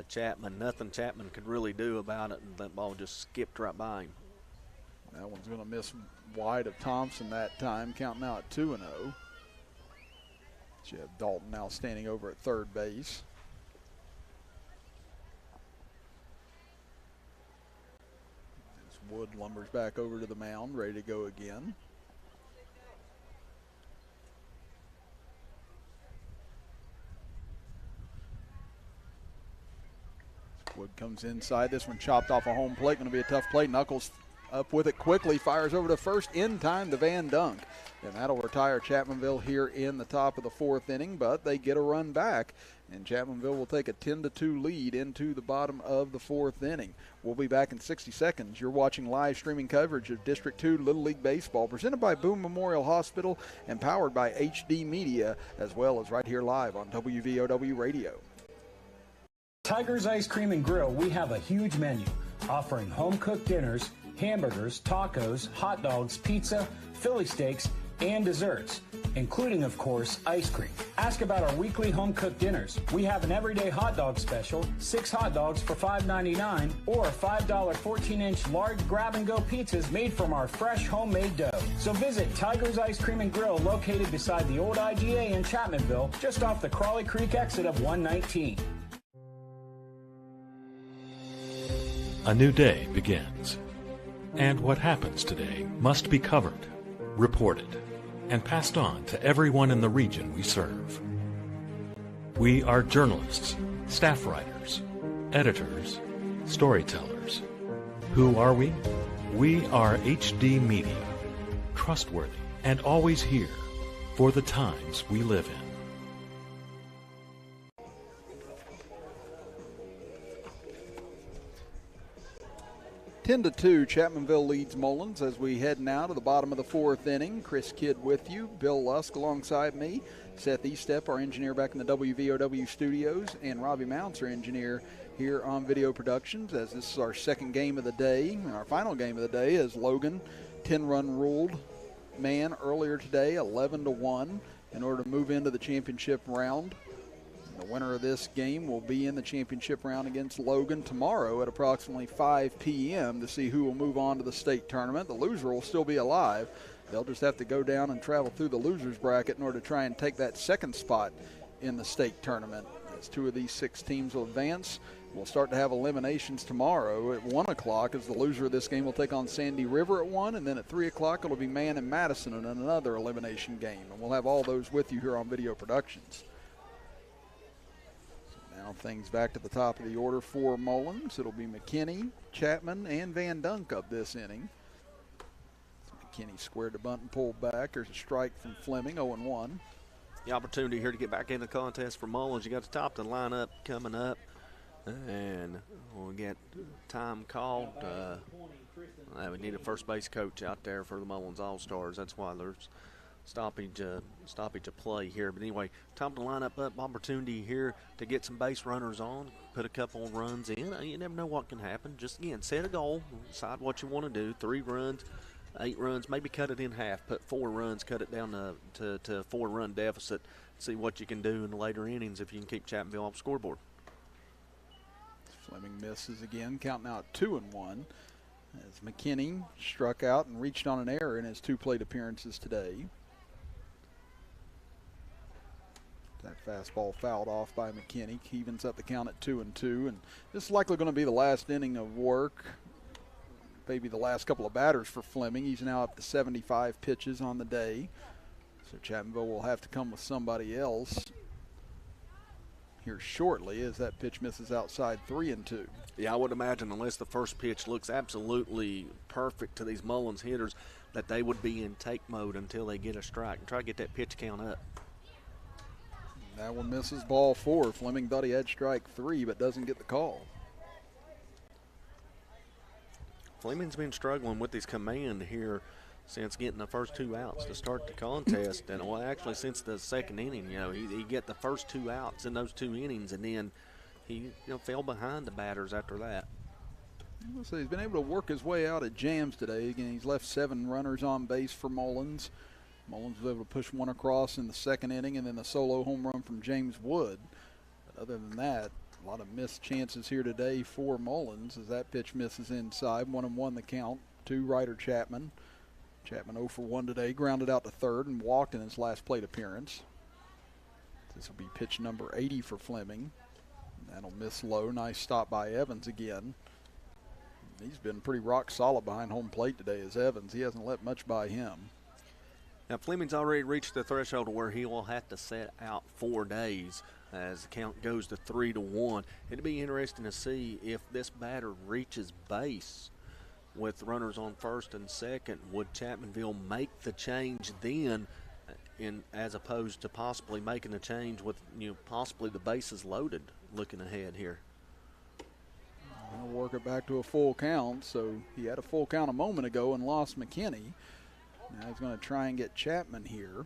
Chapman. Nothing Chapman could really do about it, and that ball just skipped right by him. That one's going to miss wide of Thompson that time, counting now at 2-0. You have Dalton now standing over at 3rd base. As Wood lumbers back over to the mound, ready to go again. Wood comes inside. This one chopped off a home plate. Going to be a tough play. Knuckles up with it quickly. Fires over to first in time to Van Dunk. And that'll retire Chapmanville here in the top of the 4th inning. But they get a run back. And Chapmanville will take a 10-2 lead into the bottom of the 4th inning. We'll be back in 60 seconds. You're watching live streaming coverage of District 2 Little League Baseball, presented by Boone Memorial Hospital and powered by HD Media, as well as right here live on WVOW Radio. Tiger's Ice Cream and Grill, we have a huge menu offering home-cooked dinners, hamburgers, tacos, hot dogs, pizza, Philly steaks, and desserts, including, of course, ice cream. Ask about our weekly home-cooked dinners. We have an everyday hot dog special, 6 hot dogs for $5.99, or $5 14-inch large grab-and-go pizzas made from our fresh homemade dough. So visit Tiger's Ice Cream and Grill, located beside the old IGA in Chapmanville, just off the Crawley Creek exit of 119. A new day begins, and what happens today must be covered, reported, and passed on to everyone in the region we serve. We are journalists, staff writers, editors, storytellers. Who are we? We are HD Media, trustworthy and always here for the times we live in. 10-2, Chapmanville leads Mullens as we head now to the bottom of the 4th inning. Chris Kidd with you, Bill Lusk alongside me, Seth Eastep, our engineer back in the WVOW studios, and Robbie Mounts, our engineer here on Video Productions, as this is our second game of the day. And our final game of the day is Logan, 10-run ruled man earlier today, 11-1, in order to move into the championship round. The winner of this game will be in the championship round against Logan tomorrow at approximately 5 p.m. to see who will move on to the state tournament. The loser will still be alive. They'll just have to go down and travel through the loser's bracket in order to try and take that second spot in the state tournament. as 2 of these 6 teams will advance. We'll start to have eliminations tomorrow at 1 o'clock, as the loser of this game will take on Sandy River at 1, and then at 3 o'clock it'll be Man and Madison in another elimination game. And we'll have all those with you here on Video Productions. So now things back to the top of the order for Mullens. It'll be McKinney, Chapman, and Van Dunk up this inning. McKinney squared the bunt and pulled back. There's a strike from Fleming, 0-1. The opportunity here to get back in the contest for Mullens. You got the top of the lineup coming up, and we'll get time called. We need a first base coach out there for the Mullens All-Stars. That's why there's stoppage of play here. But anyway, top of the lineup up, opportunity here to get some base runners on, put a couple of runs in. You never know what can happen. Just, again, set a goal, decide what you want to do. 3 runs, 8 runs, maybe cut it in half, put 4 runs, cut it down to a 4-run deficit. See what you can do in the later innings if you can keep Chapmanville off the scoreboard. Fleming misses again, counting out 2-1. As McKinney struck out and reached on an error in his 2 plate appearances today. That fastball fouled off by McKinney. Evens up the count at 2-2, and this is likely going to be the last inning of work. Maybe the last couple of batters for Fleming. He's now up to 75 pitches on the day. So Chapmanville will have to come with somebody else here shortly, as that pitch misses outside 3-2. Yeah, I would imagine unless the first pitch looks absolutely perfect to these Mullens hitters, that they would be in take mode until they get a strike and try to get that pitch count up. That one misses, ball 4. Fleming thought he had strike 3, but doesn't get the call. Fleming's been struggling with his command here since getting the first 2 outs to start the contest, and well, actually since the second inning. He get the first 2 outs in those 2 innings, and then he fell behind the batters after that. So he's been able to work his way out of jams today. Again, he's left 7 runners on base for Mullens. Mullens was able to push 1 across in the second inning, and then the solo home run from James Wood. But other than that, a lot of missed chances here today for Mullens, as that pitch misses inside. 1-1 the count to Ryder Chapman. Chapman 0 for 1 today, grounded out to third and walked in his last plate appearance. This will be pitch number 80 for Fleming. That'll miss low. Nice stop by Evans again. He's been pretty rock solid behind home plate today as Evans. He hasn't let much by him. Now Fleming's already reached the threshold where he will have to set out 4 days as the count goes to 3-1. It'd be interesting to see if this batter reaches base with runners on first and second. Would Chapmanville make the change then, as opposed to possibly making a change with possibly the bases loaded looking ahead here? I'll work it back to a full count. So he had a full count a moment ago and lost McKinney. Now he's going to try and get Chapman here.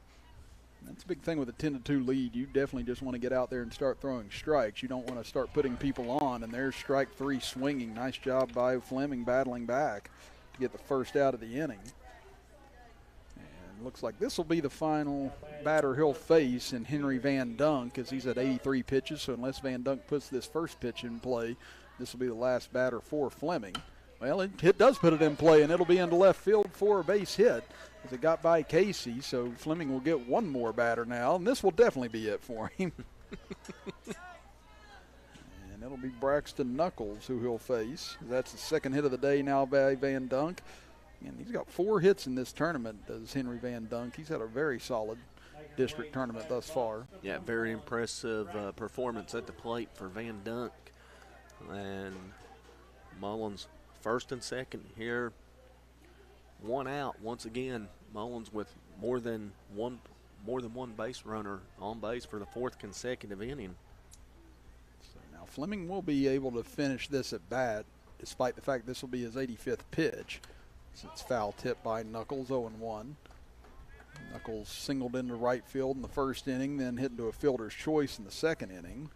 That's a big thing with a 10-2 lead. You definitely just want to get out there and start throwing strikes. You don't want to start putting people on, and there's strike 3 swinging. Nice job by Fleming battling back to get the first out of the inning. And looks like this will be the final batter he'll face in Henry Van Dunk, as he's at 83 pitches. So unless Van Dunk puts this first pitch in play, this will be the last batter for Fleming. Well, it does put it in play, and it'll be into left field for a base hit as it got by Casey. So Fleming will get 1 more batter now, and this will definitely be it for him. And it'll be Braxton Knuckles who he'll face. That's the second hit of the day now by Van Dunk. And he's got 4 hits in this tournament, does Henry Van Dunk. He's had a very solid district tournament thus far. Yeah, very impressive performance at the plate for Van Dunk. And Mullens first and second here. 1 out once again. Mullens with more than one base runner on base for the 4th consecutive inning. So now Fleming will be able to finish this at bat, despite the fact this will be his 85th pitch. So it's foul tip by Knuckles, 0-1. Knuckles singled into right field in the first inning, then hit into a fielder's choice in the second inning.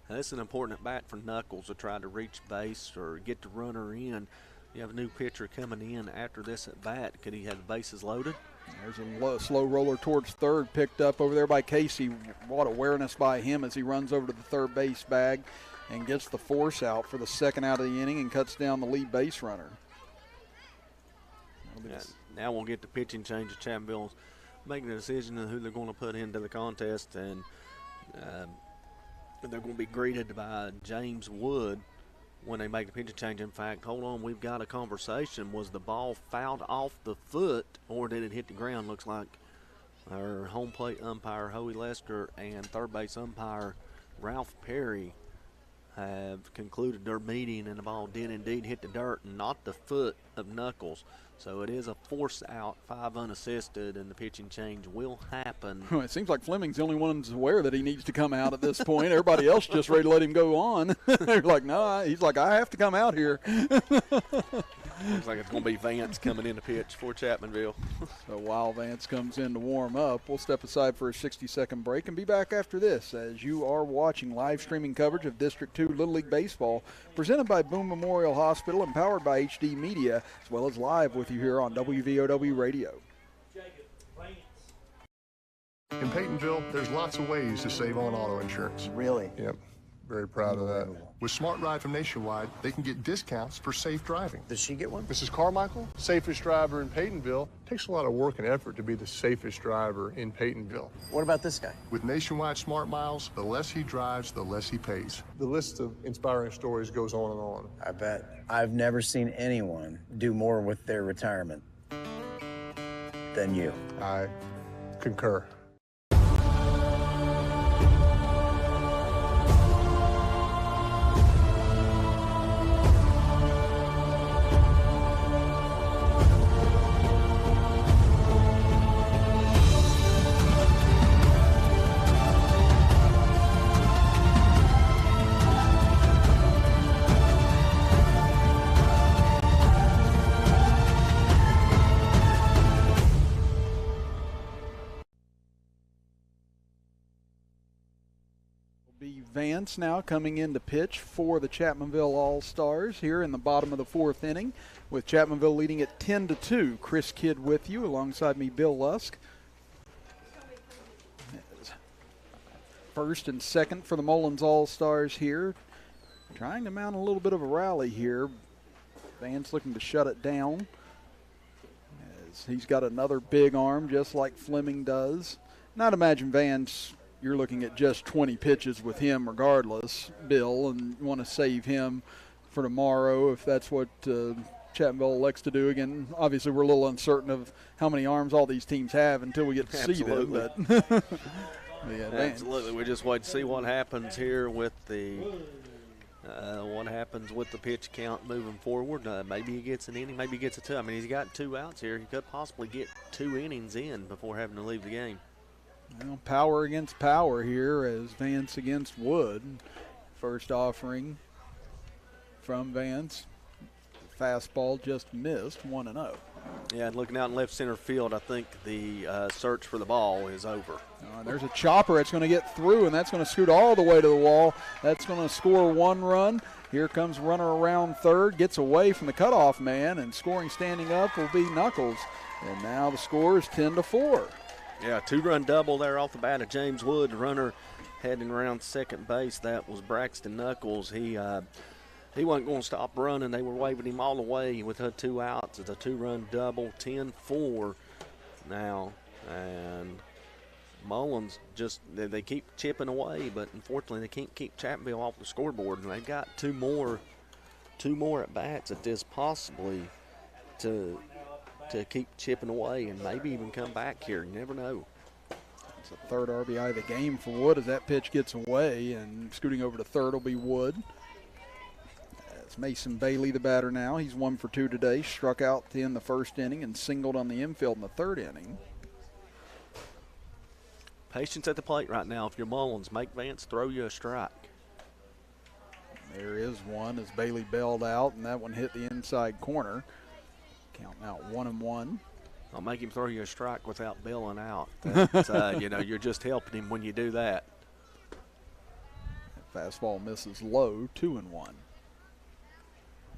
Now, this is an important at bat for Knuckles to try to reach base or get the runner in. You have a new pitcher coming in after this at bat. Could he have the bases loaded? There's a slow roller towards third, picked up over there by Casey. What awareness by him as he runs over to the third base bag and gets the force out for the second out of the inning and cuts down the lead base runner. Now we'll get the pitching change of they're going to be greeted by James Wood when they make the pitch change. In fact, hold on, we've got a conversation. Was the ball fouled off the foot, or did it hit the ground? Looks like our home plate umpire, Hoey Lester, and third base umpire, Ralph Perry, have concluded their meeting, and the ball did indeed hit the dirt, not the foot of Knuckles. So it is a force out, 5 unassisted, and the pitching change will happen. It seems like Fleming's the only one who's aware that he needs to come out at this point. Everybody else just ready to let him go on. They're like, no, he's like, I have to come out here. Looks like it's going to be Vance coming in to pitch for Chapmanville. So while Vance comes in to warm up, we'll step aside for a 60-second break and be back after this as you are watching live streaming coverage of District 2 Little League Baseball presented by Boone Memorial Hospital and powered by HD Media, as well as live with you here on WVOW Radio. In Peytonville, there's lots of ways to save on auto insurance. Really? Yep. Very proud of that. With Smart Ride from Nationwide, they can get discounts for safe driving. Does she get one? Mrs. Carmichael, safest driver in Peytonville. Takes a lot of work and effort to be the safest driver in Peytonville. What about this guy? With Nationwide Smart Miles, the less he drives, the less he pays. The list of inspiring stories goes on and on. I bet. I've never seen anyone do more with their retirement than you. I concur. Vance now coming in to pitch for the Chapmanville All-Stars here in the bottom of the 4th inning, with Chapmanville leading at 10-2. Chris Kidd with you, alongside me, Bill Lusk. First and second for the Mullens All-Stars here, trying to mount a little bit of a rally here. Vance looking to shut it down, as he's got another big arm just like Fleming does. And I'd imagine Vance, you're looking at just 20 pitches with him regardless, Bill, and you want to save him for tomorrow if that's what Chapmanville elects to do. Again, obviously we're a little uncertain of how many arms all these teams have until we get to see them. But yeah, absolutely. We just wait to see what happens here with the pitch count moving forward. Maybe he gets an inning, maybe he gets a 2. I mean, he's got 2 outs here. He could possibly get 2 innings in before having to leave the game. Well, power against power here as Vance against Wood. First offering from Vance. Fastball just missed, 1-0. Yeah, and looking out in left center field, I think the search for the ball is over. There's a chopper. It's going to get through, and that's going to scoot all the way to the wall. That's going to score 1 run. Here comes runner around third, gets away from the cutoff man, and scoring standing up will be Knuckles. And now the score is 10-4. Yeah, 2-run double there off the bat of James Wood. Runner heading around second base. That was Braxton Knuckles. He wasn't going to stop running. They were waving him all the way with her 2 outs. It's a 2-run double, 10-4 now. And Mullens just, they keep chipping away, but unfortunately they can't keep Chapmanville off the scoreboard. And they've got two more at-bats at this possibly to keep chipping away and maybe even come back here. You never know. It's the 3rd RBI of the game for Wood as that pitch gets away, and scooting over to third will be Wood. It's Mason Bailey, the batter now. He's 1 for 2 today. Struck out in the 1st inning and singled on the infield in the 3rd inning. Patience at the plate right now. If you're Mullens, make Vance throw you a strike. There is one as Bailey bailed out, and that one hit the inside corner. Counting out 1-1. I'll make him throw you a strike without bailing out. That's, you're just helping him when you do that. Fastball misses low, 2-1.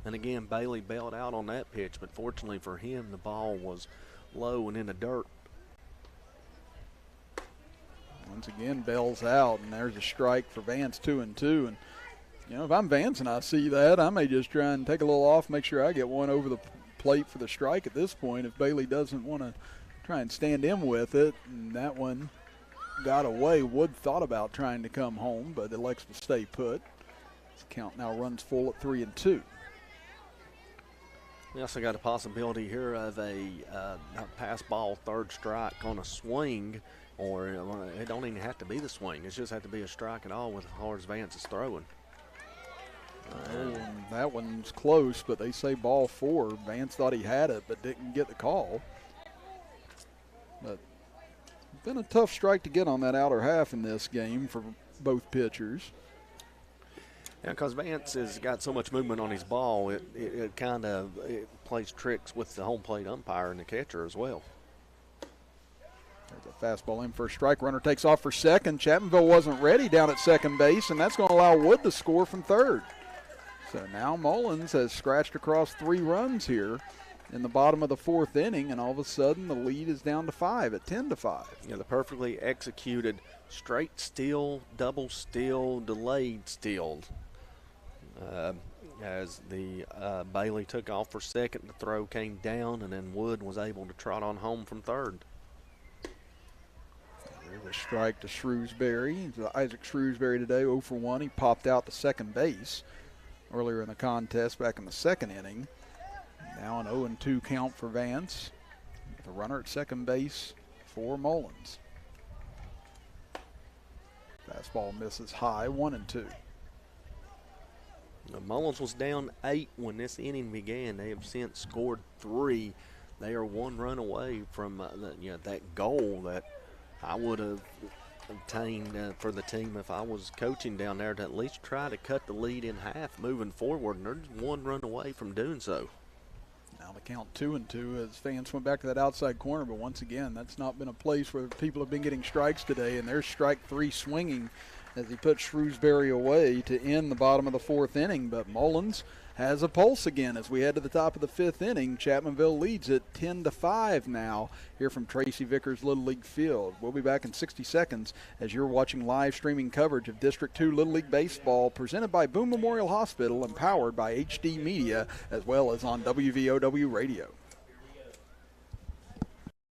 And again, Bailey bailed out on that pitch, but fortunately for him, the ball was low and in the dirt. Once again, bails out, and there's a strike for Vance, 2-2. And, if I'm Vance and I see that, I may just try and take a little off, make sure I get one over the plate for the strike at this point if Bailey doesn't want to try and stand in with it. And that one got away. Wood thought about trying to come home, but elects to stay put. The count now runs full at 3-2. We also got a possibility here of a pass ball third strike on a swing, or it don't even have to be the swing. It just have to be a strike at all with as hard as Vance is throwing. That one's close, but they say ball 4. Vance thought he had it, but didn't get the call. But it's been a tough strike to get on that outer half in this game for both pitchers. Yeah, because Vance has got so much movement on his ball, it kind of plays tricks with the home plate umpire and the catcher as well. There's a fastball in for a strike. Runner takes off for second. Chapmanville wasn't ready down at second base, and that's going to allow Wood to score from third. So now Mullens has scratched across 3 runs here in the bottom of the 4th inning, and all of a sudden the lead is down to 5 at 10-5. Yeah, the perfectly executed straight steal, double steal, delayed steal. As the Bailey took off for second, the throw came down, and then Wood was able to trot on home from third. There's a strike to Shrewsbury. Isaac Shrewsbury today 0 for 1. He popped out to second base earlier in the contest back in the 2nd inning. Now an 0-2 count for Vance. The runner at second base for Mullens. Fastball misses high, 1-2. Mullens was down 8 when this inning began. They have since scored 3. They are 1 run away from that goal that I would have obtained for the team if I was coaching down there, to at least try to cut the lead in half moving forward, and they're just 1 run away from doing so. Now the count 2-2 as Vance went back to that outside corner, but once again, that's not been a place where people have been getting strikes today, and there's strike 3 swinging as he put Shrewsbury away to end the bottom of the 4th inning. But Mullens has a pulse again as we head to the top of the 5th inning. Chapmanville leads it 10-5 now here from Tracy Vickers Little League Field. We'll be back in 60 seconds as you're watching live streaming coverage of District 2 Little League Baseball presented by Boone Memorial Hospital and powered by HD Media, as well as on WVOW Radio.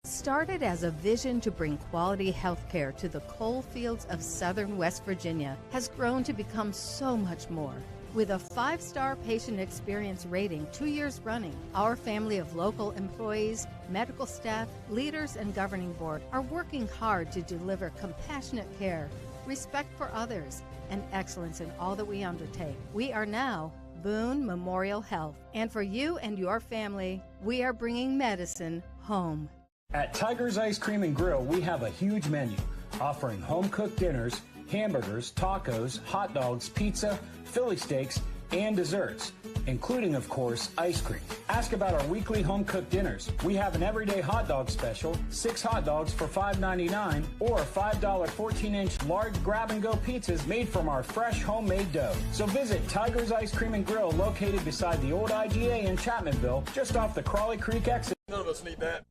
Started as a vision to bring quality health care to the coal fields of southern West Virginia, has grown to become so much more. With a 5-star patient experience rating 2 years running, our family of local employees, medical staff, leaders, and governing board are working hard to deliver compassionate care, respect for others, and excellence in all that we undertake. We are now Boone Memorial Health, and for you and your family, we are bringing medicine home. At Tiger's Ice Cream and Grill, we have a huge menu offering home-cooked dinners, hamburgers, tacos, hot dogs, pizza, Philly steaks, and desserts, including, of course, ice cream. Ask about our weekly home-cooked dinners. We have an everyday hot dog special, 6 hot dogs for $5.99, or $5 14-inch large grab-and-go pizzas made from our fresh homemade dough. So visit Tiger's Ice Cream and Grill, located beside the old IGA in Chapmanville, just off the Crawley Creek exit. None of us need that.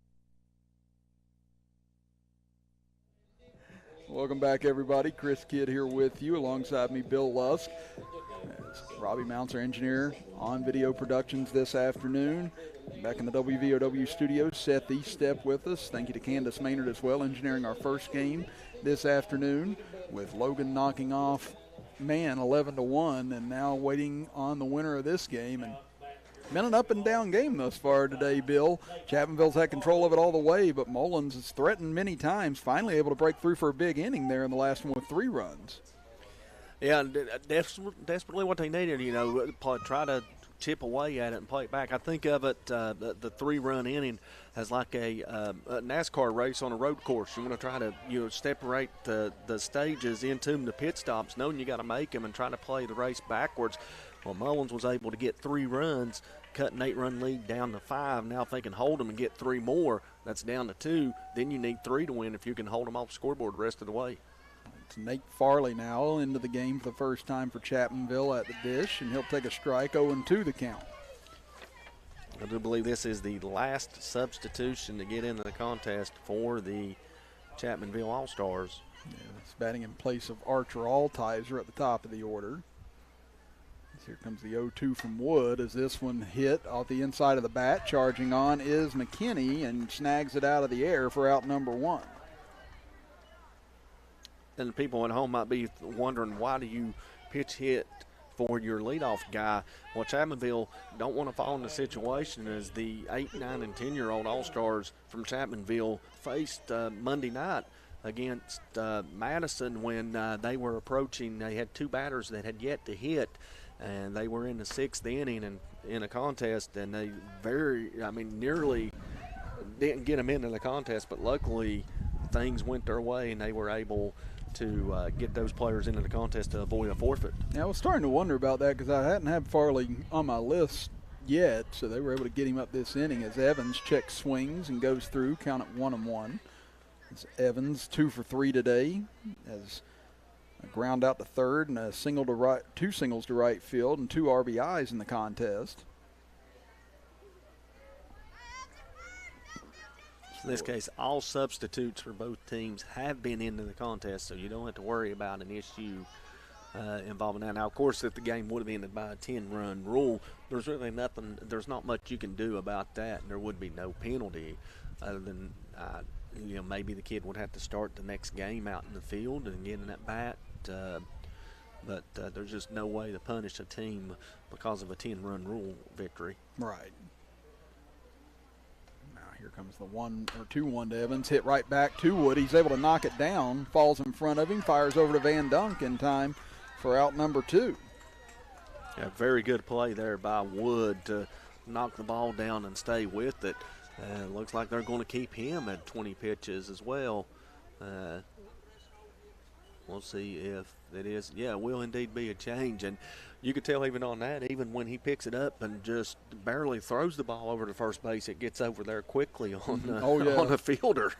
Welcome back, everybody. Chris Kidd here with you. Alongside me, Bill Lusk. Robbie Mounts, our engineer, on video productions this afternoon. Back in the WVOW studios, Seth Eastep with us. Thank you to Candace Maynard as well, engineering our first game this afternoon, with Logan knocking off Man 11-1, and now waiting on the winner of this game. And been an up-and-down game thus far today, Bill. Chapmanville's had control of it all the way, but Mullens has threatened many times, finally able to break through for a big inning there in the last one with 3 runs. Yeah, desperately what they needed, try to chip away at it and play it back. I think of it, the 3-run inning as like a NASCAR race on a road course. You want to try to separate the stages into the pit stops, knowing you got to make them and try to play the race backwards. Well, Mullens was able to get 3 runs, cut an 8-run lead down to 5. Now if they can hold them and get 3 more, that's down to 2. Then you need 3 to win if you can hold them off the scoreboard the rest of the way. It's Nate Farley now into the game for the first time for Chapmanville at the dish, and he'll take a strike, 0-2 the count. I do believe this is the last substitution to get into the contest for the Chapmanville All-Stars. Yeah, it's batting in place of Archer Altizer at the top of the order. Here comes the 0-2 from Wood as this one hit off the inside of the bat. Charging on is McKinney and snags it out of the air for out number 1. and people at home might be wondering, why do you pitch hit for your leadoff guy? Well, Chapmanville don't want to fall in the situation as the 8, 9, and 10-year-old All-Stars from Chapmanville faced Monday night against Madison when they were approaching. They had 2 batters that had yet to hit, and they were in the 6th inning and in a contest, and they nearly didn't get them into the contest, but luckily things went their way and they were able to get those players into the contest to avoid a forfeit. Yeah, I was starting to wonder about that because I hadn't had Farley on my list yet, so they were able to get him up this inning as Evans checks swings and goes through, count at 1-1. It's Evans 2 for 3 today as a ground out to third and a single to right, 2 singles to right field and 2 RBIs in the contest. In this case, all substitutes for both teams have been into the contest, so you don't have to worry about an issue involving that. Now, of course, if the game would have ended by a 10-run rule, there's really nothing, there's not much you can do about that, and there would be no penalty other than, maybe the kid would have to start the next game out in the field and get in that bat. But there's just no way to punish a team because of a 10-run rule victory. Right. Here comes the 2-1 to Evans, hit right back to Wood. He's able to knock it down, falls in front of him, fires over to Van Dunk in time for out number 2. Yeah, very good play there by Wood to knock the ball down and stay with it. Looks like they're going to keep him at 20 pitches as well. We'll see if it is. Yeah, it will indeed be a change. And you could tell even on that, even when he picks it up and just barely throws the ball over to first base, it gets over there quickly on the fielder.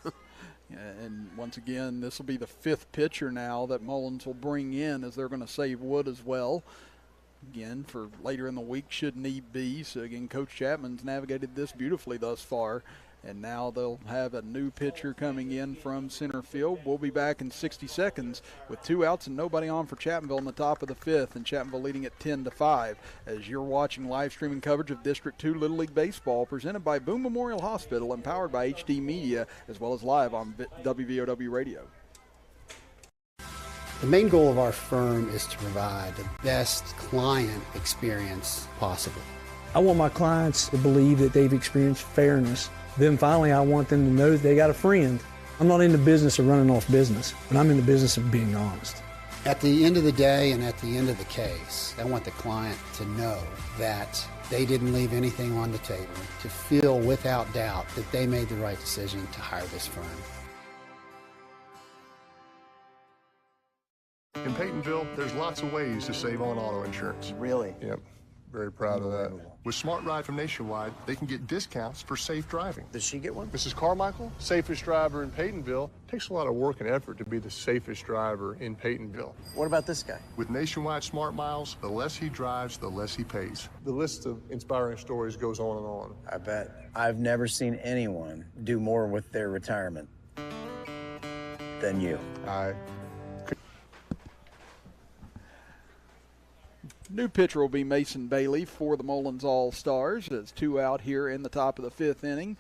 Yeah, and once again, this will be the 5th pitcher now that Mullens will bring in, as they're going to save Wood as well. Again, for later in the week should need be. So again, Coach Chapman's navigated this beautifully thus far. And now they'll have a new pitcher coming in from center field. We'll be back in 60 seconds with 2 outs and nobody on for Chapmanville in the top of the 5th, and Chapmanville leading at 10-5 as you're watching live streaming coverage of District 2 Little League Baseball presented by BOONE Memorial Hospital and powered by HD Media, as well as live on WVOW Radio. The main goal of our firm is to provide the best client experience possible. I want my clients to believe that they've experienced fairness. Then finally, I want them to know that they got a friend. I'm not in the business of running off business, but I'm in the business of being honest. At the end of the day and at the end of the case, I want the client to know that they didn't leave anything on the table, to feel without doubt that they made the right decision to hire this firm. In Peytonville, there's lots of ways to save on auto insurance. Really? Yep. Very proud of that. With Smart Ride from Nationwide, they can get discounts for safe driving. Does she get one? Mrs. Carmichael, safest driver in Peytonville, takes a lot of work and effort to be the safest driver in Peytonville. What about this guy? With Nationwide Smart Miles, the less he drives, the less he pays. The list of inspiring stories goes on and on. I bet. I've never seen anyone do more with their retirement than you. New pitcher will be Mason Bailey for the Mullens All-Stars. It's 2 out here in the top of the 5th inning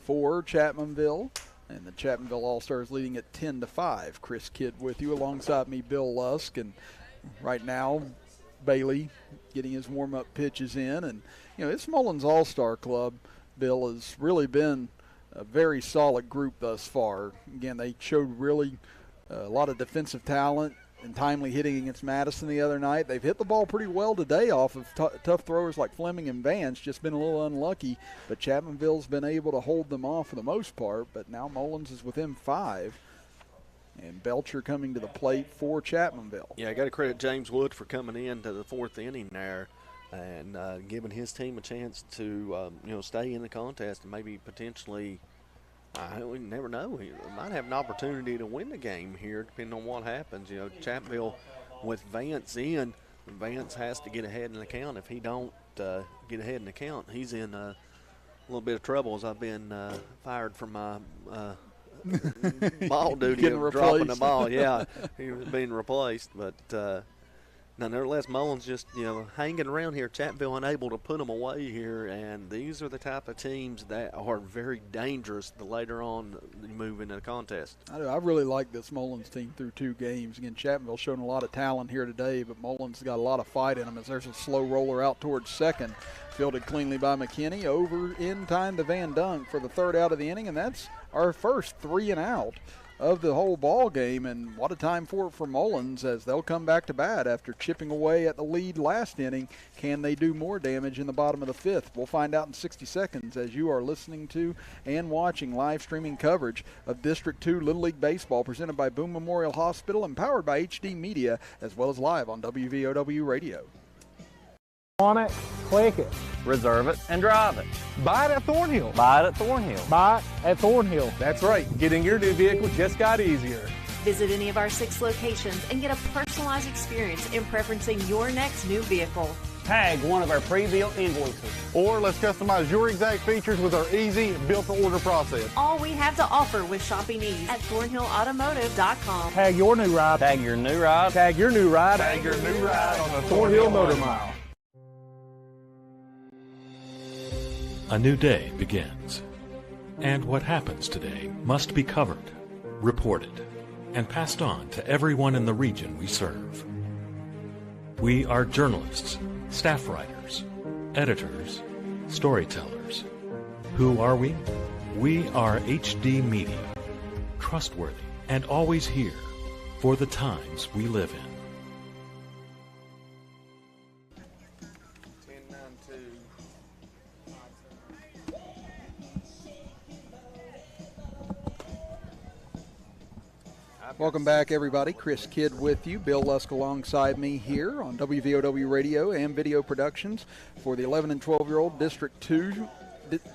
for Chapmanville. And the Chapmanville All-Stars leading at 10-5. Chris Kidd with you alongside me, Bill Lusk. And right now, Bailey getting his warm-up pitches in. And, this Mullens All-Star Club, Bill, has really been a very solid group thus far. Again, they showed really a lot of defensive talent and timely hitting against Madison the other night. They've hit the ball pretty well today off of tough throwers like Fleming and Vance, just been a little unlucky, but Chapmanville's been able to hold them off for the most part, but now Mullens is within 5, and Belcher coming to the plate for Chapmanville. Yeah, I got to credit James Wood for coming into the 4th inning there and giving his team a chance to, stay in the contest and maybe potentially we never know. He might have an opportunity to win the game here, depending on what happens. Chapmanville with Vance in, Vance has to get ahead in the count. If he don't get ahead in the count, he's in a little bit of trouble, as I've been fired from my ball duty of dropping the ball. Yeah, he was being replaced. But Nonetheless, Mullens just, hanging around here. Chapmanville unable to put them away here, and these are the type of teams that are very dangerous the later on you move into the contest. I really like this Mullens team through 2 games. Again, Chapmanville showing a lot of talent here today, but Mullens got a lot of fight in them as there's a slow roller out towards second. Fielded cleanly by McKinney. Over in time to Van Dunk for the 3rd out of the inning, and that's our first 3 and out of the whole ball game, and what a time for Mullens as they'll come back to bat after chipping away at the lead last inning. Can they do more damage in the bottom of the 5th? We'll find out in 60 seconds as you are listening to and watching live streaming coverage of District 2 Little League Baseball presented by Boone Memorial Hospital and powered by HD Media, as well as live on WVOW Radio. On it, click it. Reserve it and drive it. Buy it at Thornhill. Buy it at Thornhill. Buy it at Thornhill. That's right. Getting your new vehicle just got easier. Visit any of our 6 locations and get a personalized experience in preferencing your next new vehicle. Tag one of our pre-built invoices. Or let's customize your exact features with our easy built-to-order process. All we have to offer with shopping ease at ThornhillAutomotive.com. Tag your new ride. Tag your new ride. Tag your new ride. Tag your new ride on the Thornhill Motor Mile. A new day begins, and what happens today must be covered, reported, and passed on to everyone in the region we serve. We are journalists, staff writers, editors, storytellers. Who are we? We are HD Media, trustworthy and always here for the times we live in. Welcome back, everybody. Chris Kidd with you. Bill Lusk alongside me here on WVOW Radio and Video Productions for the 11 and 12-year-old District 2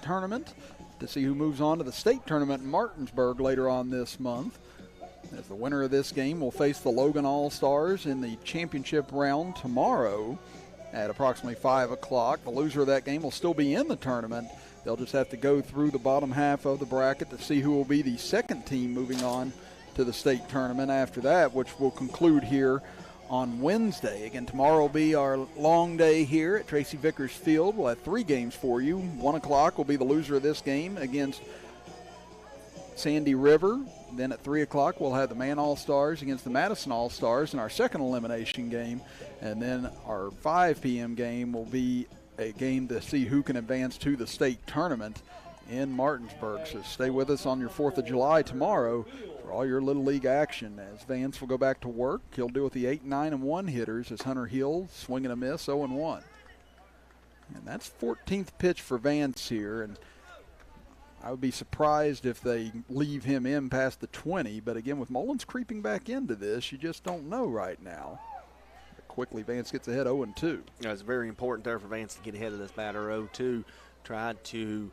tournament to see who moves on to the state tournament in Martinsburg later on this month. As the winner of this game will face the Logan All-Stars in the championship round tomorrow at approximately 5 o'clock. The loser of that game will still be in the tournament. They'll just have to go through the bottom half of the bracket to see who will be the second team moving on to the state tournament after that, which will conclude here on Wednesday. Again, tomorrow will be our long day here at Tracy Vickers Field. We'll have 3 games for you. 1 o'clock will be the loser of this game against Sandy River. Then at 3 o'clock, we'll have the Man All-Stars against the Madison All-Stars in our second elimination game. And then our 5 p.m. game will be a game to see who can advance to the state tournament in Martinsburg. So stay with us on your 4th of July tomorrow for all your Little League action as Vance will go back to work. He'll do with the 8, 9, and 1 hitters as Hunter Hill swing and a miss, 0 and 1. And that's 14th pitch for Vance here, and I would be surprised if they leave him in past the 20. But again, with Mullens creeping back into this, you just don't know right now. But quickly, Vance gets ahead 0 and 2. It's very important there for Vance to get ahead of this batter 0-2. Tried to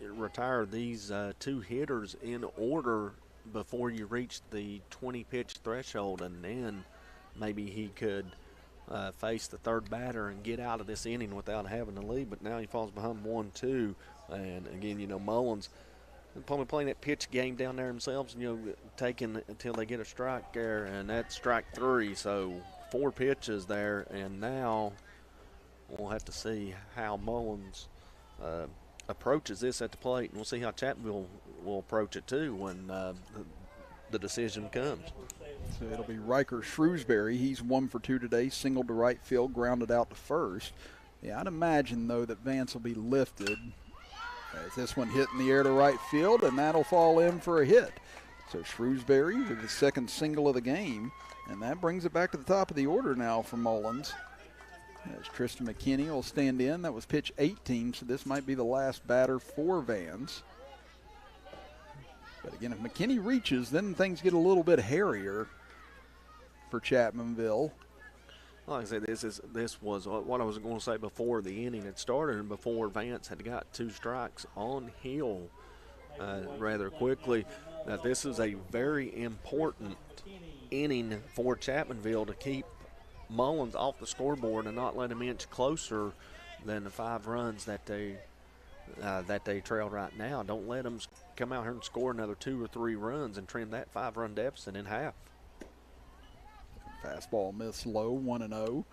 retire these 2 hitters in order before you reach the 20-pitch threshold, and then maybe he could face the 3rd batter and get out of this inning without having to lead. But now he falls behind 1-2, and again, Mullens probably playing that pitch game down there themselves, taking until they get a strike there, and that's strike 3. So 4 pitches there, and now we'll have to see how Mullens approaches this at the plate, and we'll see how Chapmanville will approach it too when the decision comes. So it'll be Riker Shrewsbury. He's 1 for 2 today, singled to right field, grounded out to first. Yeah, I'd imagine, though, that Vance will be lifted as this one hit in the air to right field, and that'll fall in for a hit. So Shrewsbury with the 2nd single of the game, and that brings it back to the top of the order now for Mullens. As Tristan Mckinney will stand in. That was pitch 18, so this might be the last batter for Vance. But again, if McKinney reaches, then things get a little bit hairier for Chapmanville. Like I said, this was what I was going to say before the inning had started and before Vance had got 2 strikes on Hill rather quickly. Now, this is a very important inning for Chapmanville to keep Mullens off the scoreboard and not let him inch closer than the 5 runs that they trail right now. Don't let them come out here and score another 2 or 3 runs and trim that 5-run deficit in half. Fastball missed low, 1-0.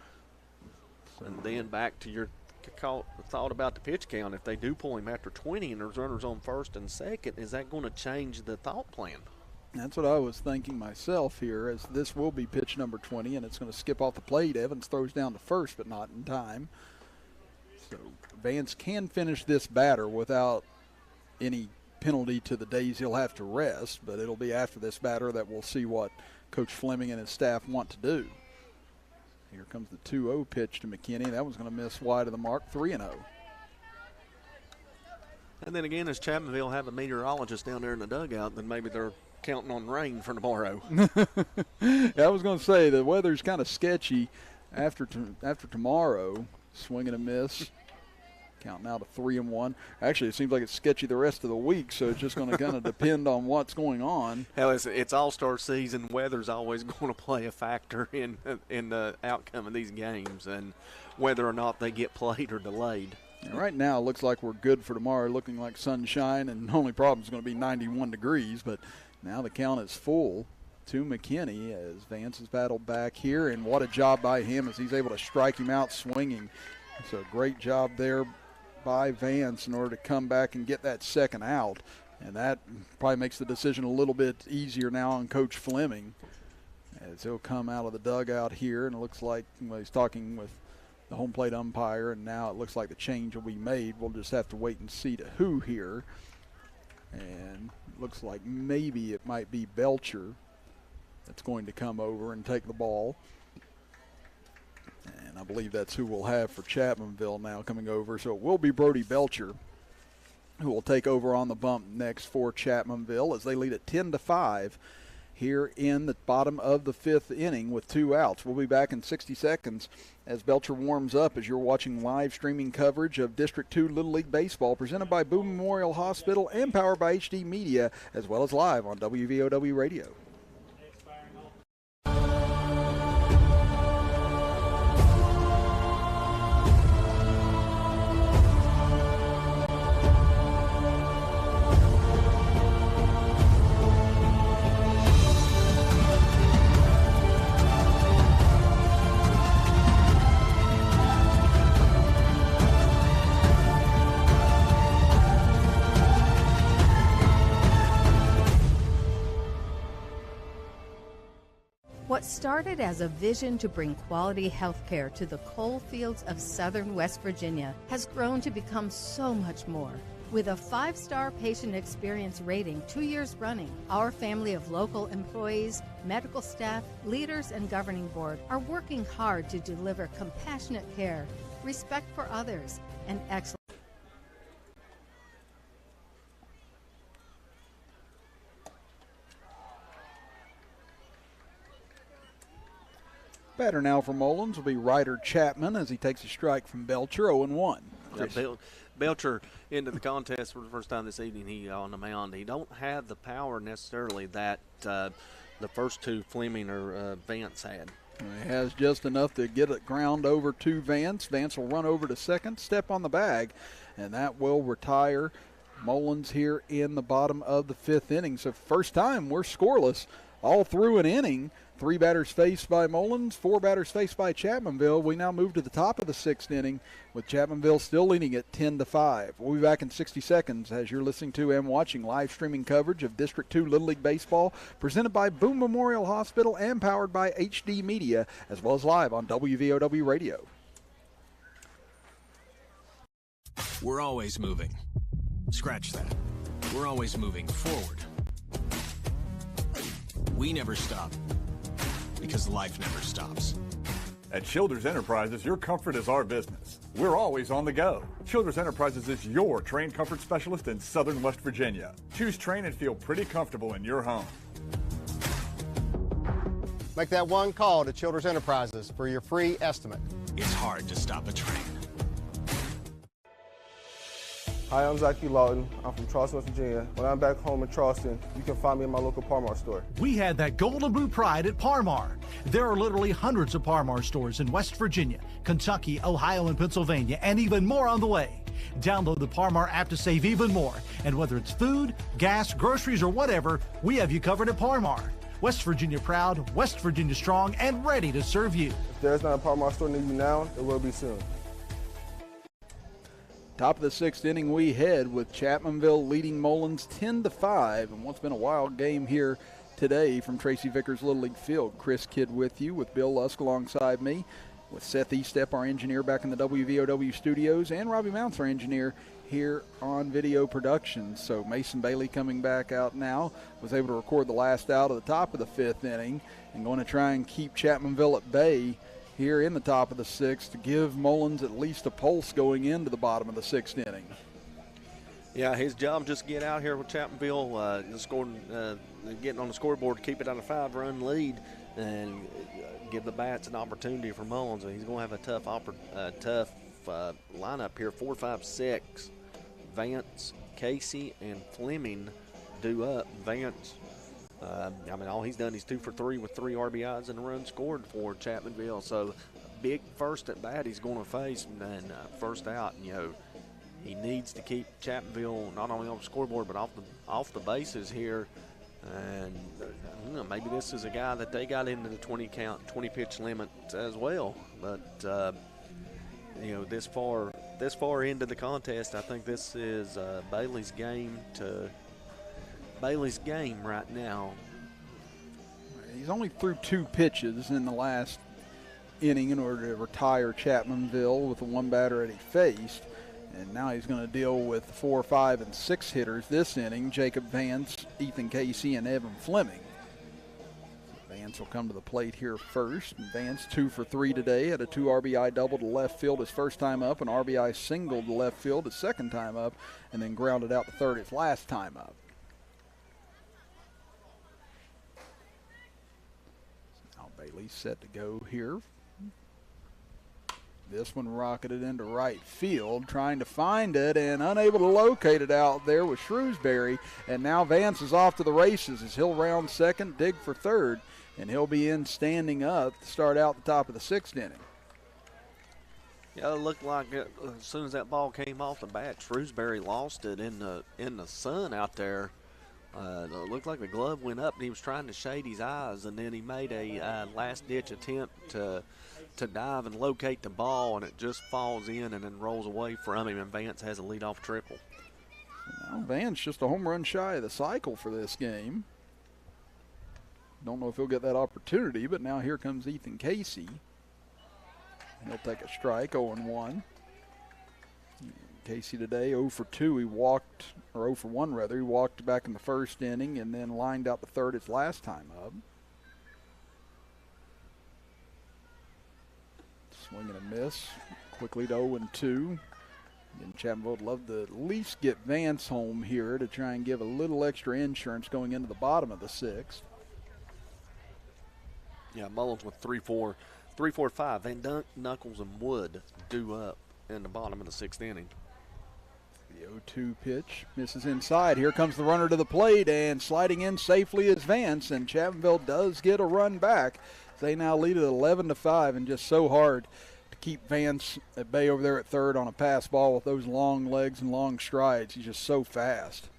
And then back to your thought about the pitch count. If they do pull him after 20 and there's runners on first and second, is that going to change the thought plan? That's what I was thinking myself here, as this will be pitch number 20, and it's going to skip off the plate. Evans throws down to first, but not in time. So Vance can finish this batter without any penalty to the days he'll have to rest, but it'll be after this batter that we'll see what Coach Fleming and his staff want to do. Here comes the 2-0 pitch to McKinney. That one's going to miss wide of the mark, 3-0. And then again, as Chapmanville have a meteorologist down there in the dugout, then maybe they're counting on rain for tomorrow. I was going to say the weather's kind of sketchy after tomorrow. Swing and a miss. Counting out to 3-1. Actually, it seems like it's sketchy the rest of the week, so it's just going to kind of depend on what's going on. Hell, it's All-Star season. Weather's always going to play a factor in the outcome of these games and whether or not they get played or delayed. And right now, it looks like we're good for tomorrow, looking like sunshine, and the only problem is going to be 91 degrees, but now the count is full to McKinney as Vance has battled back here, and what a job by him as he's able to strike him out swinging. So great job there by Vance in order to come back and get that second out, and that probably makes the decision a little bit easier now on Coach Fleming as he'll come out of the dugout here, and it looks like he's talking with the home plate umpire, and now it looks like the change will be made. We'll just have to wait and see to who here, and looks like maybe it might be Belcher that's going to come over and take the ball. And I believe that's who we'll have for Chapmanville now coming over. So it will be Brody Belcher who will take over on the bump next for Chapmanville as they lead at 10-5 here in the bottom of the fifth inning with 2 outs. We'll be back in 60 seconds as Belcher warms up as you're watching live streaming coverage of District 2 Little League Baseball presented by BOONE Memorial Hospital and powered by HD Media, as well as live on WVOW Radio. What started as a vision to bring quality health care to the coal fields of southern West Virginia has grown to become so much more. With a 5-star patient experience rating 2 years running, our family of local employees, medical staff, leaders, and governing board are working hard to deliver compassionate care, respect for others, and excellence. Batter now for Mullens will be Ryder Chapman as he takes a strike from Belcher, 0-1. Belcher into the contest for the first time this evening. He on the mound. He don't have the power necessarily that the first two Fleming or Vance had. He has just enough to get it ground over to Vance. Vance will run over to second, step on the bag, and that will retire Mullens here in the bottom of the fifth inning. So first time we're scoreless all through an inning. 3 batters faced by Mullens, 4 batters faced by Chapmanville. We now move to the top of the 6th inning with Chapmanville still leading at 10-5. We'll be back in 60 seconds as you're listening to and watching live streaming coverage of District 2 Little League Baseball presented by BOONE Memorial Hospital and powered by HD Media, as well as live on WVOW Radio. We're always moving. Scratch that. We're always moving forward. We never stop. Because life never stops. At Childers Enterprises, your comfort is our business. We're always on the go. Childers Enterprises is your train comfort specialist in Southern West Virginia. Choose train and feel pretty comfortable in your home. Make that one call to Childers Enterprises for your free estimate. It's hard to stop a train. Hi, I'm Zaki Lawton. I'm from Charleston, West Virginia. When I'm back home in Charleston, you can find me in my local Par-Mar store. We had that golden blue pride at Par-Mar. There are literally hundreds of Par-Mar stores in West Virginia, Kentucky, Ohio, and Pennsylvania, and even more on the way. Download the Par-Mar app to save even more. And whether it's food, gas, groceries, or whatever, we have you covered at Par-Mar. West Virginia proud, West Virginia strong, and ready to serve you. If there's not a Par Mar store near you now, it will be soon. Top of the sixth inning we head with Chapmanville leading Mullens 10-5 in what's been a wild game here today from Tracy Vickers Little League Field. Chris Kidd with you, with Bill Lusk alongside me, with Seth Estep, our engineer, back in the WVOW studios, and Robbie Mounts, our engineer, here on video production. So Mason Bailey coming back out now, was able to record the last out of the top of the fifth inning and going to try and keep Chapmanville at bay here in the top of the sixth to give Mullens at least a pulse going into the bottom of the sixth inning. Yeah, his job just get out here with Chapmanville, getting on the scoreboard to keep it on a 5-run lead and give the bats an opportunity for Mullens. He's going to have a tough lineup here. 4, 5, 6. Vance, Casey, and Fleming due up. Vance, all he's done is 2 for 3 with 3 RBIs and a run scored for Chapmanville. So big first at bat he's going to face, and first out. He needs to keep Chapmanville not only on the scoreboard but off the bases here. And maybe this is a guy that they got into the 20 pitch limit as well. But this far into the contest, I think this is Bailey's game right now. He's only threw 2 pitches in the last inning in order to retire Chapmanville with the 1 batter that he faced. And now he's going to deal with 4, 5, and 6 hitters this inning: Jacob Vance, Ethan Casey, and Evan Fleming. Vance will come to the plate here first. And Vance 2 for 3 today, had a 2 RBI double to left field his first time up, an RBI single to left field his second time up, and then grounded out to third his last time up. So now Bailey's set to go here. This one rocketed into right field, trying to find it and unable to locate it out there with Shrewsbury. And now Vance is off to the races as he'll round second, dig for third, and he'll be in standing up to start out the top of the sixth inning. Yeah, it looked like as soon as that ball came off the bat, Shrewsbury lost it in the sun out there. It looked like the glove went up and he was trying to shade his eyes, and then he made a last-ditch attempt to dive and locate the ball, and it just falls in and then rolls away from him, and Vance has a leadoff triple. Now Vance just a home run shy of the cycle for this game. Don't know if he'll get that opportunity, but now here comes Ethan Casey. He'll take a strike, 0-1. Casey today 0 for 2. He walked, or 0 for 1 rather. He walked back in the first inning and then lined out the third his last time up. Swing and a miss, quickly to 0-2. And Chapmanville would love to at least get Vance home here to try and give a little extra insurance going into the bottom of the sixth. Yeah, Mullens with 3-4, 5. Van Dunk, Knuckles, and Wood due up in the bottom of the sixth inning. The 0-2 pitch misses inside. Here comes the runner to the plate, and sliding in safely is Vance, and Chapmanville does get a run back. They now lead at 11-5, and just so hard to keep Vance at bay over there at third on a pass ball with those long legs and long strides. He's just so fast.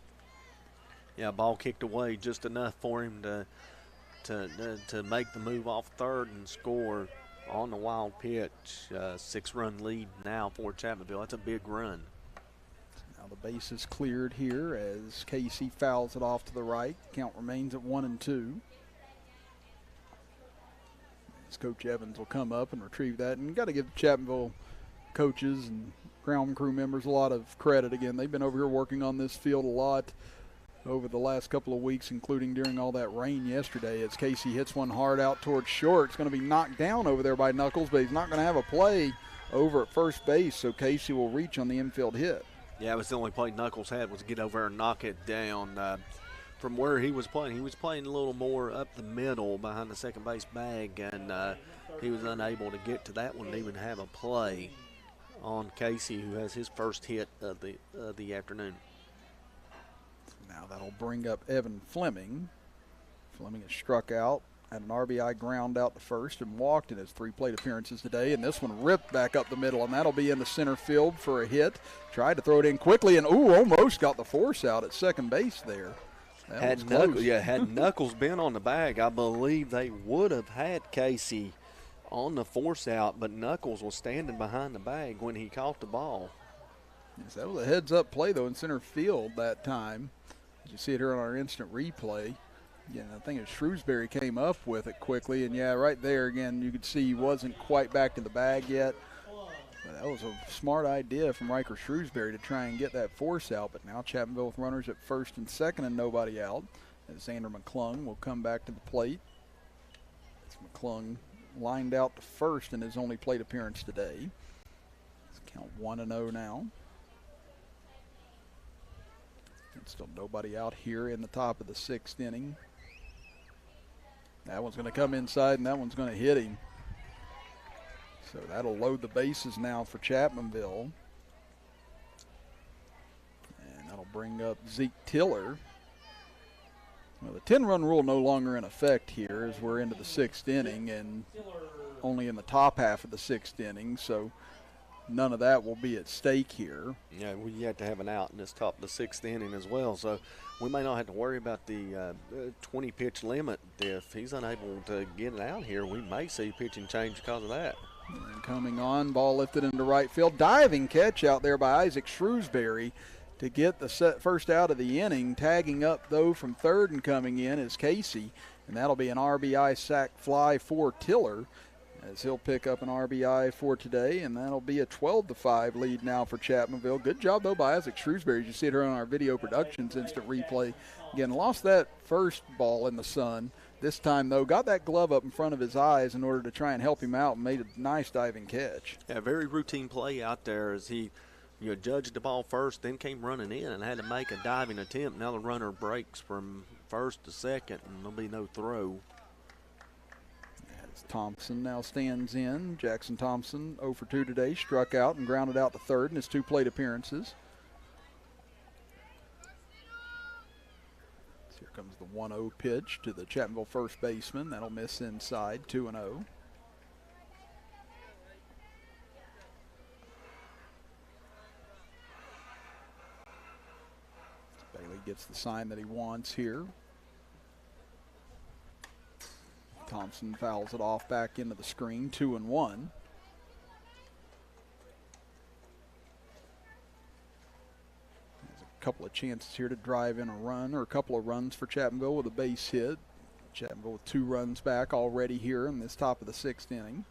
Yeah, ball kicked away just enough for him to make the move off third and score on the wild pitch. 6-run lead now for Chapmanville. That's a big run. Now the base is cleared here as Casey fouls it off to the right. Count remains at 1-2. Coach Evans will come up and retrieve that. And got to give Chapmanville coaches and ground crew members a lot of credit again. They've been over here working on this field a lot over the last couple of weeks, including during all that rain yesterday, as Casey hits one hard out towards short. It's going to be knocked down over there by Knuckles, but he's not going to have a play over at first base, so Casey will reach on the infield hit. Yeah, it was the only play Knuckles had was to get over and knock it down. From where he was playing a little more up the middle behind the second base bag, and he was unable to get to that one and even have a play on Casey, who has his first hit of the afternoon. Now that'll bring up Evan Fleming. Fleming has struck out, had an RBI ground out to first, and walked in his 3 plate appearances today, and this one ripped back up the middle, and that'll be into center field for a hit. Tried to throw it in quickly, and almost got the force out at second base there. Had Knuckles been on the bag, I believe they would have had Casey on the force out, but Knuckles was standing behind the bag when he caught the ball. Yes, that was a heads-up play, though, in center field that time. You see it here on our instant replay. Yeah, I think it was Shrewsbury came up with it quickly, and yeah, right there again, you could see he wasn't quite back to the bag yet. But that was a smart idea from Riker Shrewsbury to try and get that force out. But now Chapmanville with runners at first and second and nobody out. As Xander McClung will come back to the plate. It's McClung lined out to first in his only plate appearance today. Let's count 1-0 now. And still nobody out here in the top of the sixth inning. That one's going to come inside and that one's going to hit him. So that'll load the bases now for Chapmanville. And that'll bring up Zeke Tiller. Well, the 10-run rule no longer in effect here as we're into the sixth inning and only in the top half of the sixth inning. So none of that will be at stake here. Yeah, we have to have an out in this top of the sixth inning as well. So we may not have to worry about the 20-pitch limit. If he's unable to get it out here, we may see pitching change because of that. And coming on, ball lifted into right field. Diving catch out there by Isaac Shrewsbury to get the first out of the inning. Tagging up, though, from third and coming in is Casey. And that'll be an RBI sac fly for Tiller as he'll pick up an RBI for today. And that'll be a 12-5 lead now for Chapmanville. Good job, though, by Isaac Shrewsbury. As you see it here on our video productions instant replay. Again, lost that first ball in the sun. This time, though, got that glove up in front of his eyes in order to try and help him out and made a nice diving catch. Yeah, very routine play out there as he judged the ball first, then came running in and had to make a diving attempt. Now the runner breaks from first to second, and there'll be no throw. As Thompson now stands in. Jackson Thompson 0 for 2 today, struck out and grounded out to third in his 2 plate appearances. Here comes the 1-0 pitch to the Chapmanville first baseman. That'll miss inside, 2-0. Bailey gets the sign that he wants here. Thompson fouls it off back into the screen, 2-1. Couple of chances here to drive in a run or a couple of runs for Chapmanville with a base hit. Chapmanville with 2 runs back already here in this top of the sixth inning.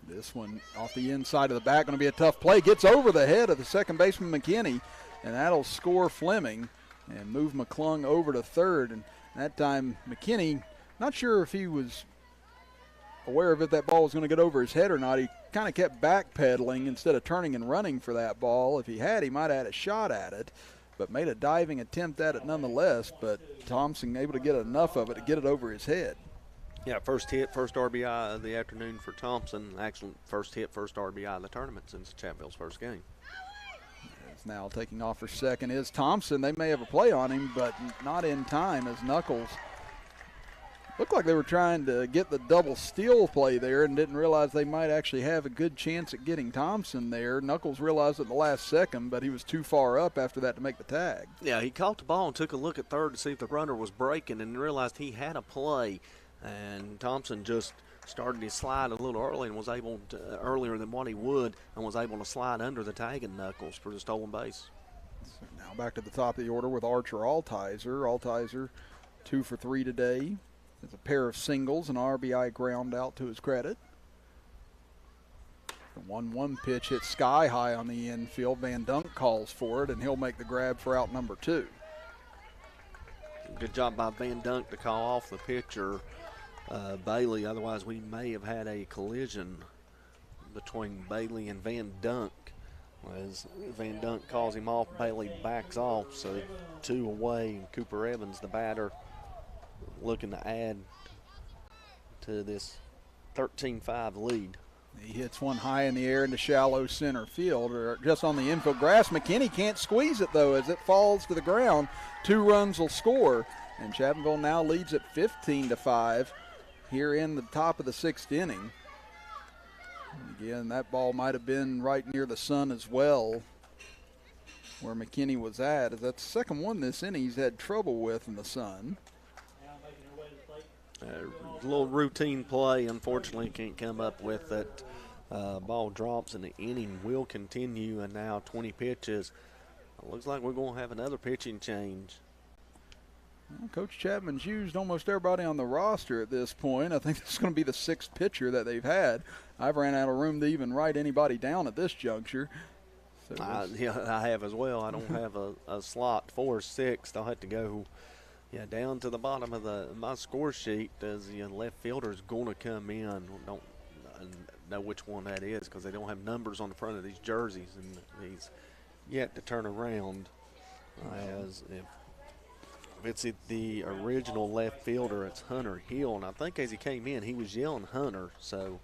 This one off the inside of the bat, going to be a tough play. Gets over the head of the second baseman McKinney, and that'll score Fleming and move McClung over to third. And that time McKinney, not sure if he was aware of it, that ball was going to get over his head or not. He kind of kept backpedaling instead of turning and running for that ball. If he had, he might have had a shot at it, but made a diving attempt at it nonetheless. But Thompson able to get enough of it to get it over his head. Yeah, first hit, first RBI of the afternoon for Thompson. Actually, first hit, first RBI of the tournament since Chapmanville's first game. As now taking off for second is Thompson. They may have a play on him, but not in time as Knuckles looked like they were trying to get the double steal play there and didn't realize they might actually have a good chance at getting Thompson there. Knuckles realized it in the last second, but he was too far up after that to make the tag. Yeah, he caught the ball and took a look at third to see if the runner was breaking and realized he had a play. And Thompson just started his slide a little early and was able to, earlier than what he would, and was able to slide under the tag and Knuckles for the stolen base. So now back to the top of the order with Archer Altizer. Altizer 2 for 3 today. There's a pair of singles, an RBI ground out to his credit. The 1-1 pitch hit sky high on the infield. Van Dunk calls for it, and he'll make the grab for out number 2. Good job by Van Dunk to call off the pitcher, Bailey. Otherwise, we may have had a collision between Bailey and Van Dunk. As Van Dunk calls him off, Bailey backs off, so 2 away. Cooper Evans, the batter, looking to add to this 13-5 lead. He hits one high in the air into shallow center field, or just on the infield grass. McKinney can't squeeze it, though, as it falls to the ground. 2 runs will score, and Chapmanville now leads at 15-5 here in the top of the 6th inning. And again, that ball might have been right near the sun as well. where McKinney was at. That's the second one this inning he's had trouble with in the sun. A little routine play, unfortunately, can't come up with it. Ball drops and the inning will continue, and now 20 pitches. Looks like we're going to have another pitching change. Well, Coach Chapman's used almost everybody on the roster at this point. I think this is going to be the sixth pitcher that they've had. I've ran out of room to even write anybody down at this juncture. So yeah, I have as well. I don't have a slot for sixth. I'll have to go down to the bottom of my score sheet as the left fielder is going to come in. Don't know which one that is because they don't have numbers on the front of these jerseys, and he's yet to turn around. As if it's the original left fielder, it's Hunter Hill, and I think as he came in, he was yelling Hunter, so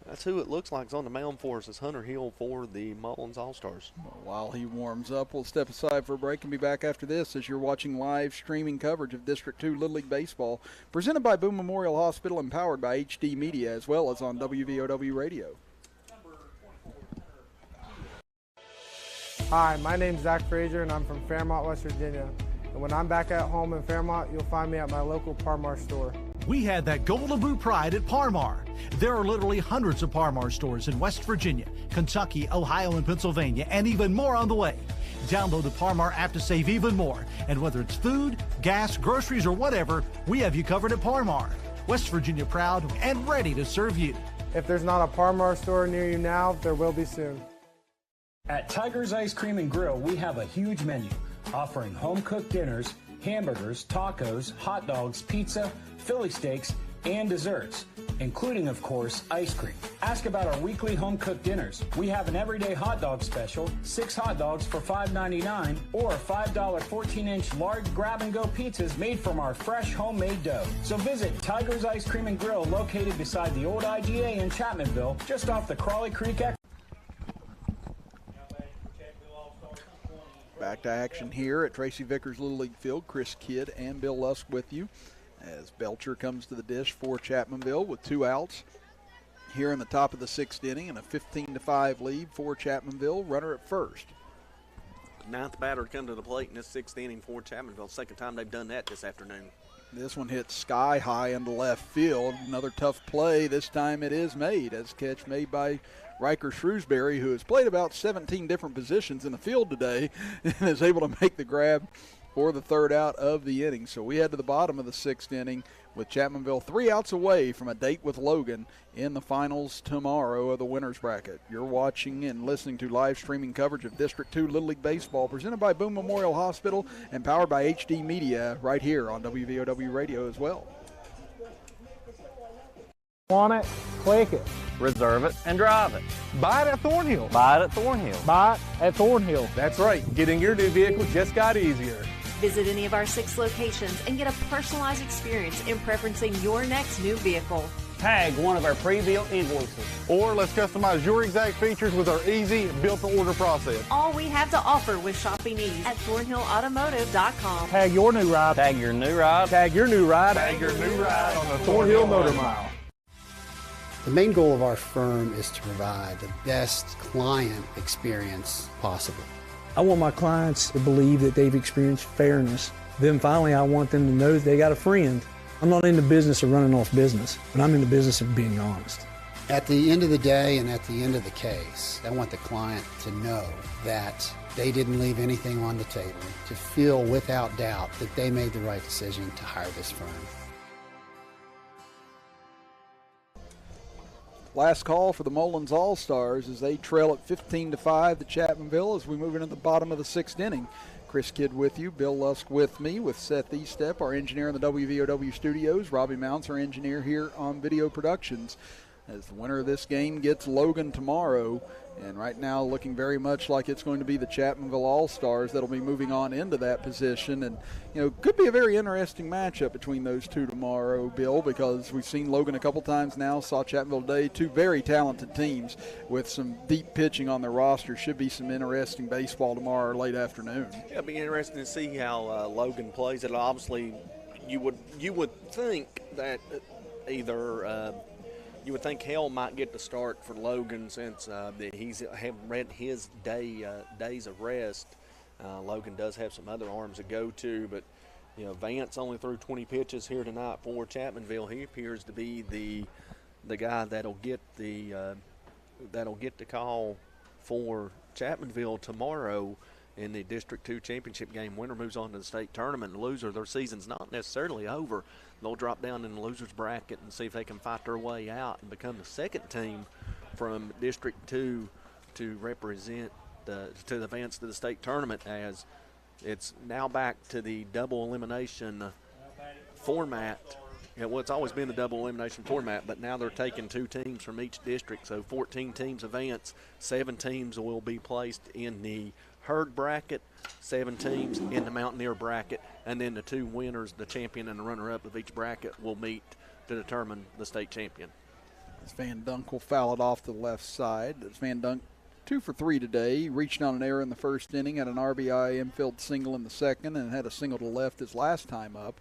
that's who it looks like is on the mound for us. Is Hunter Hill for the Mullens All-Stars. Well, while he warms up, we'll step aside for a break and be back after this as you're watching live streaming coverage of District 2 Little League Baseball, presented by BOONE Memorial Hospital and powered by HD Media, as well as on WVOW Radio. Hi, my name's Zach Frazier, and I'm from Fairmont, West Virginia. And when I'm back at home in Fairmont, you'll find me at my local Par-Mar store. We had that Golden Boot pride at Par-Mar. There are literally hundreds of Par-Mar stores in West Virginia, Kentucky, Ohio, and Pennsylvania, and even more on the way. Download the Par-Mar app to save even more. And whether it's food, gas, groceries, or whatever, we have you covered at Par-Mar. West Virginia proud and ready to serve you. If there's not a Par-Mar store near you now, there will be soon. At Tiger's Ice Cream and Grill, we have a huge menu offering home-cooked dinners, hamburgers, tacos, hot dogs, pizza, Philly steaks, and desserts, including, of course, ice cream. Ask about our weekly home-cooked dinners. We have an everyday hot dog special, 6 hot dogs for $5.99, or $5 14-inch large grab-and-go pizzas made from our fresh homemade dough. So visit Tiger's Ice Cream and Grill, located beside the old IGA in Chapmanville, just off the Crawley Creek exit. Back to action here at Tracy Vickers Little League Field. Chris Kidd and Bill Lusk with you as Belcher comes to the dish for Chapmanville with 2 outs here in the top of the 6th inning and a 15-5 lead for Chapmanville. Runner at first. 9th batter to come to the plate in this 6th inning for Chapmanville. Second time they've done that this afternoon. This one hits sky high into left field. Another tough play. This time it is made as catch made by Riker Shrewsbury, who has played about 17 different positions in the field today and is able to make the grab for the 3rd out of the inning. So we head to the bottom of the 6th inning with Chapmanville 3 outs away from a date with Logan in the finals tomorrow of the winners bracket. You're watching and listening to live streaming coverage of District 2 Little League Baseball presented by BOONE Memorial Hospital and powered by HD Media right here on WVOW Radio as well. Want it? Click it. Reserve it and drive it. Buy it at Thornhill. Buy it at Thornhill. Buy it at Thornhill. That's right. Getting your new vehicle just got easier. Visit any of our 6 locations and get a personalized experience in preferencing your next new vehicle. Tag one of our pre-built invoices. Or let's customize your exact features with our easy built-to-order process. All we have to offer with shopping ease at ThornhillAutomotive.com. Tag your new ride. Tag your new ride. Tag your new ride. Tag your new ride on the Thornhill Motor Mile. The main goal of our firm is to provide the best client experience possible. I want my clients to believe that they've experienced fairness. Then finally, I want them to know that they got a friend. I'm not in the business of running off business, but I'm in the business of being honest. At the end of the day and at the end of the case, I want the client to know that they didn't leave anything on the table, to feel without doubt that they made the right decision to hire this firm. Last call for the Mullens All-Stars as they trail at 15-5 to Chapmanville as we move into the bottom of the 6th inning. Chris Kidd with you, Bill Lusk with me, with Seth Estep, our engineer in the WVOW studios, Robbie Mounts, our engineer here on Video Productions. As the winner of this game gets Logan tomorrow, and right now looking very much like it's going to be the Chapmanville All-Stars that'll be moving on into that position. And, you know, could be a very interesting matchup between those two tomorrow, Bill, because we've seen Logan a couple times now, saw Chapmanville today, 2 very talented teams with some deep pitching on their roster. Should be some interesting baseball tomorrow or late afternoon. Yeah, it'll be interesting to see how Logan plays. It obviously, you would think that either You would think Hale might get the start for Logan since he's read his days of rest. Logan does have some other arms to go to, but Vance only threw 20 pitches here tonight for Chapmanville. He appears to be the guy that'll get the call for Chapmanville tomorrow in the District 2 championship game. Winner moves on to the state tournament. The loser, their season's not necessarily over. They'll drop down in the loser's bracket and see if they can fight their way out and become the second team from District 2 to represent to advance to the state tournament, as it's now back to the double elimination format. Well, it's always been the double elimination format, but now they're taking 2 teams from each district, so 14 teams advance. 7 teams will be placed in the herd bracket, 7 teams in the mountaineer bracket, and then the 2 winners, the champion and the runner-up of each bracket, will meet to determine the state champion. As Van Dunk will foul it off the left side. It's Van Dunk 2 for 3 today. He reached on an error in the first inning, had an RBI infield single in the second, and had a single to left his last time up.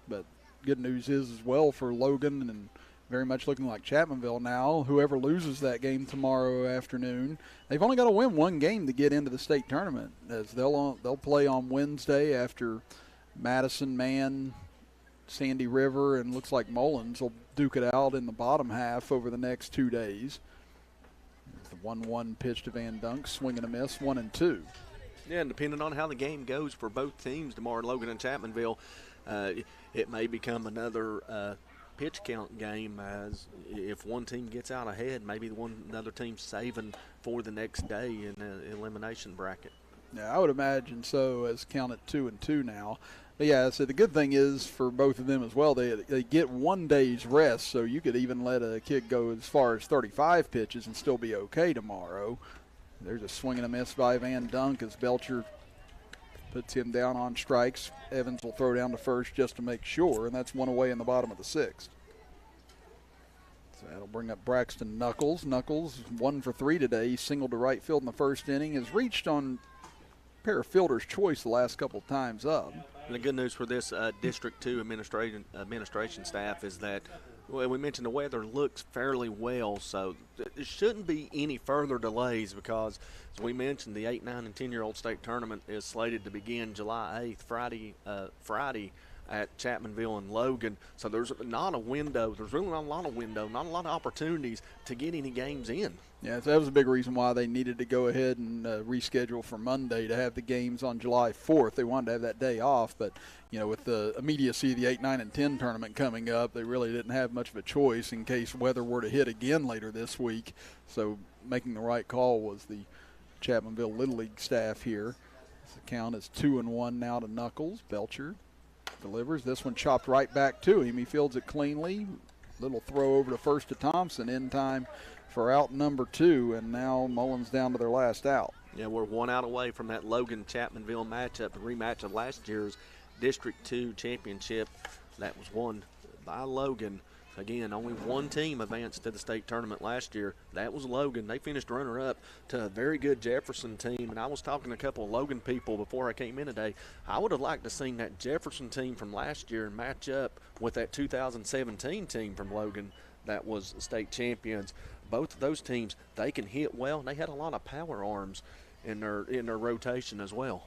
But good news is as well for Logan, and very much looking like Chapmanville now. Whoever loses that game tomorrow afternoon, they've only got to win 1 game to get into the state tournament, as they'll play on Wednesday after Madison, Mann, Sandy River, and looks like Mullens will duke it out in the bottom half over the next 2 days. The 1-1 pitch to Van Dunk, swing and a miss, 1-2. Yeah, and depending on how the game goes for both teams tomorrow, Logan and Chapmanville, it may become another pitch count game, as if one team gets out ahead, maybe another team's saving for the next day in the elimination bracket. Yeah, I would imagine so, as count at 2-2 now. But yeah, so the good thing is for both of them as well, they get 1 day's rest, so you could even let a kid go as far as 35 pitches and still be okay tomorrow. There's a swing and a miss by Van Dunk as Belcher puts him down on strikes. Evans will throw down to first just to make sure, and that's 1 away in the bottom of the 6th. So that'll bring up Braxton Knuckles. Knuckles 1 for 3 today. He singled to right field in the first inning. Has reached on pair of fielder's choice the last couple of times up. And the good news for this District 2 administration staff is that, well, we mentioned the weather looks fairly well, so there shouldn't be any further delays because, as we mentioned, the 8, 9, and 10-year-old state tournament is slated to begin July 8th, Friday at Chapmanville and Logan. So there's not a window. There's really not a lot of window, not a lot of opportunities to get any games in. Yeah, so that was a big reason why they needed to go ahead and reschedule for Monday to have the games on July 4th. They wanted to have that day off, but, with the immediacy of the 8, 9, and 10 tournament coming up, they really didn't have much of a choice in case weather were to hit again later this week. So making the right call was the Chapmanville Little League staff here. The count is 2-1 now to Knuckles. Belcher delivers. This one chopped right back to him. He fields it cleanly. Little throw over to first to Thompson in time for out number 2, and now Mullens down to their last out. Yeah, we're 1 out away from that Logan-Chapmanville matchup, the rematch of last year's District 2 championship that was won by Logan. Again, only 1 team advanced to the state tournament last year. That was Logan. They finished runner-up to a very good Jefferson team, and I was talking to a couple of Logan people before I came in today. I would have liked to seen that Jefferson team from last year match up with that 2017 team from Logan that was state champions. Both of those teams, they can hit well, and they had a lot of power arms in their rotation as well.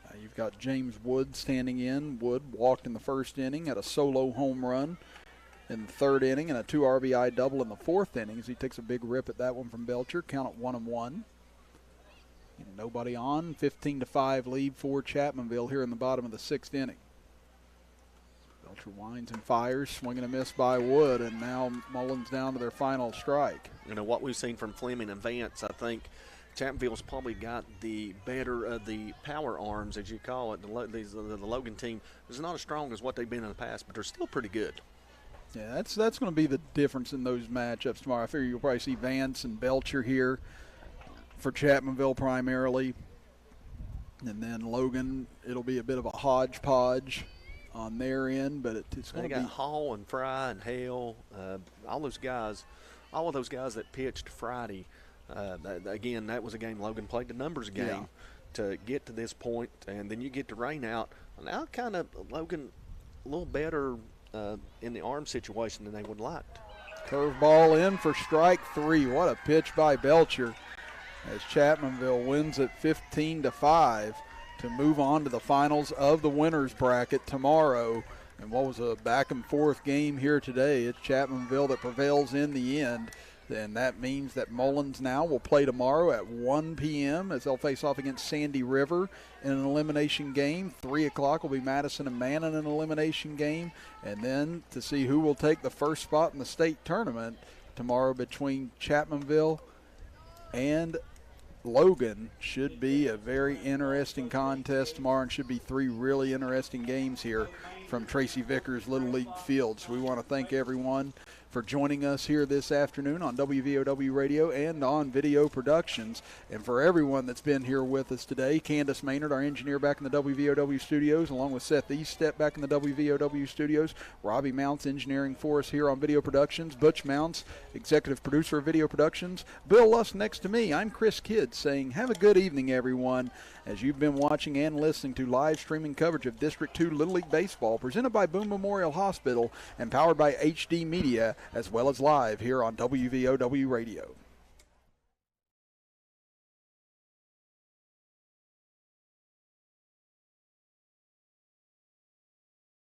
Now you've got James Wood standing in. Wood walked in the first inning, had a solo home run in the 3rd inning and a 2 RBI double in the 4th inning as he takes a big rip at that one from Belcher. Count at 1-1. Nobody on. 15-5 lead for Chapmanville here in the bottom of the 6th inning. Belcher winds and fires, swing and a miss by Wood, and now Mullens down to their final strike. What we've seen from Fleming and Vance, I think Chapmanville's probably got the better of the power arms, as you call it. The Logan team is not as strong as what they've been in the past, but they're still pretty good. Yeah, that's going to be the difference in those matchups tomorrow. I figure you'll probably see Vance and Belcher here for Chapmanville primarily. And then Logan, it'll be a bit of a hodgepodge on their end, but it's going to be. They got Hall and Fry and Hale, all of those guys that pitched Friday. Again, that was a game Logan played the numbers game to get to this point, and then you get to rain out. Now kind of Logan a little better in the arm situation than they would like Curveball in for strike 3. What a pitch by Belcher as Chapmanville wins it 15-5 to move on to the finals of the winners bracket tomorrow. And what was a back and forth game here today, it's Chapmanville that prevails in the end. And that means that Mullens now will play tomorrow at 1 p.m. as they'll face off against Sandy River in an elimination game. 3 o'clock will be Madison and Mannon in an elimination game. And then to see who will take the first spot in the state tournament tomorrow between Chapmanville and Logan should be a very interesting contest tomorrow, and should be 3 really interesting games here from Tracy Vickers Little League Field. So we want to thank everyone for joining us here this afternoon on WVOW Radio and on Video Productions. And for everyone that's been here with us today, Candace Maynard, our engineer back in the WVOW studios, along with Seth Eastep back in the WVOW studios, Robbie Mounts engineering for us here on Video Productions, Butch Mounts, executive producer of Video Productions, Bill Lusk next to me. I'm Chris Kidd saying have a good evening, everyone, as you've been watching and listening to live streaming coverage of District 2 Little League Baseball presented by Boone Memorial Hospital and powered by HD Media, as well as live here on WVOW Radio.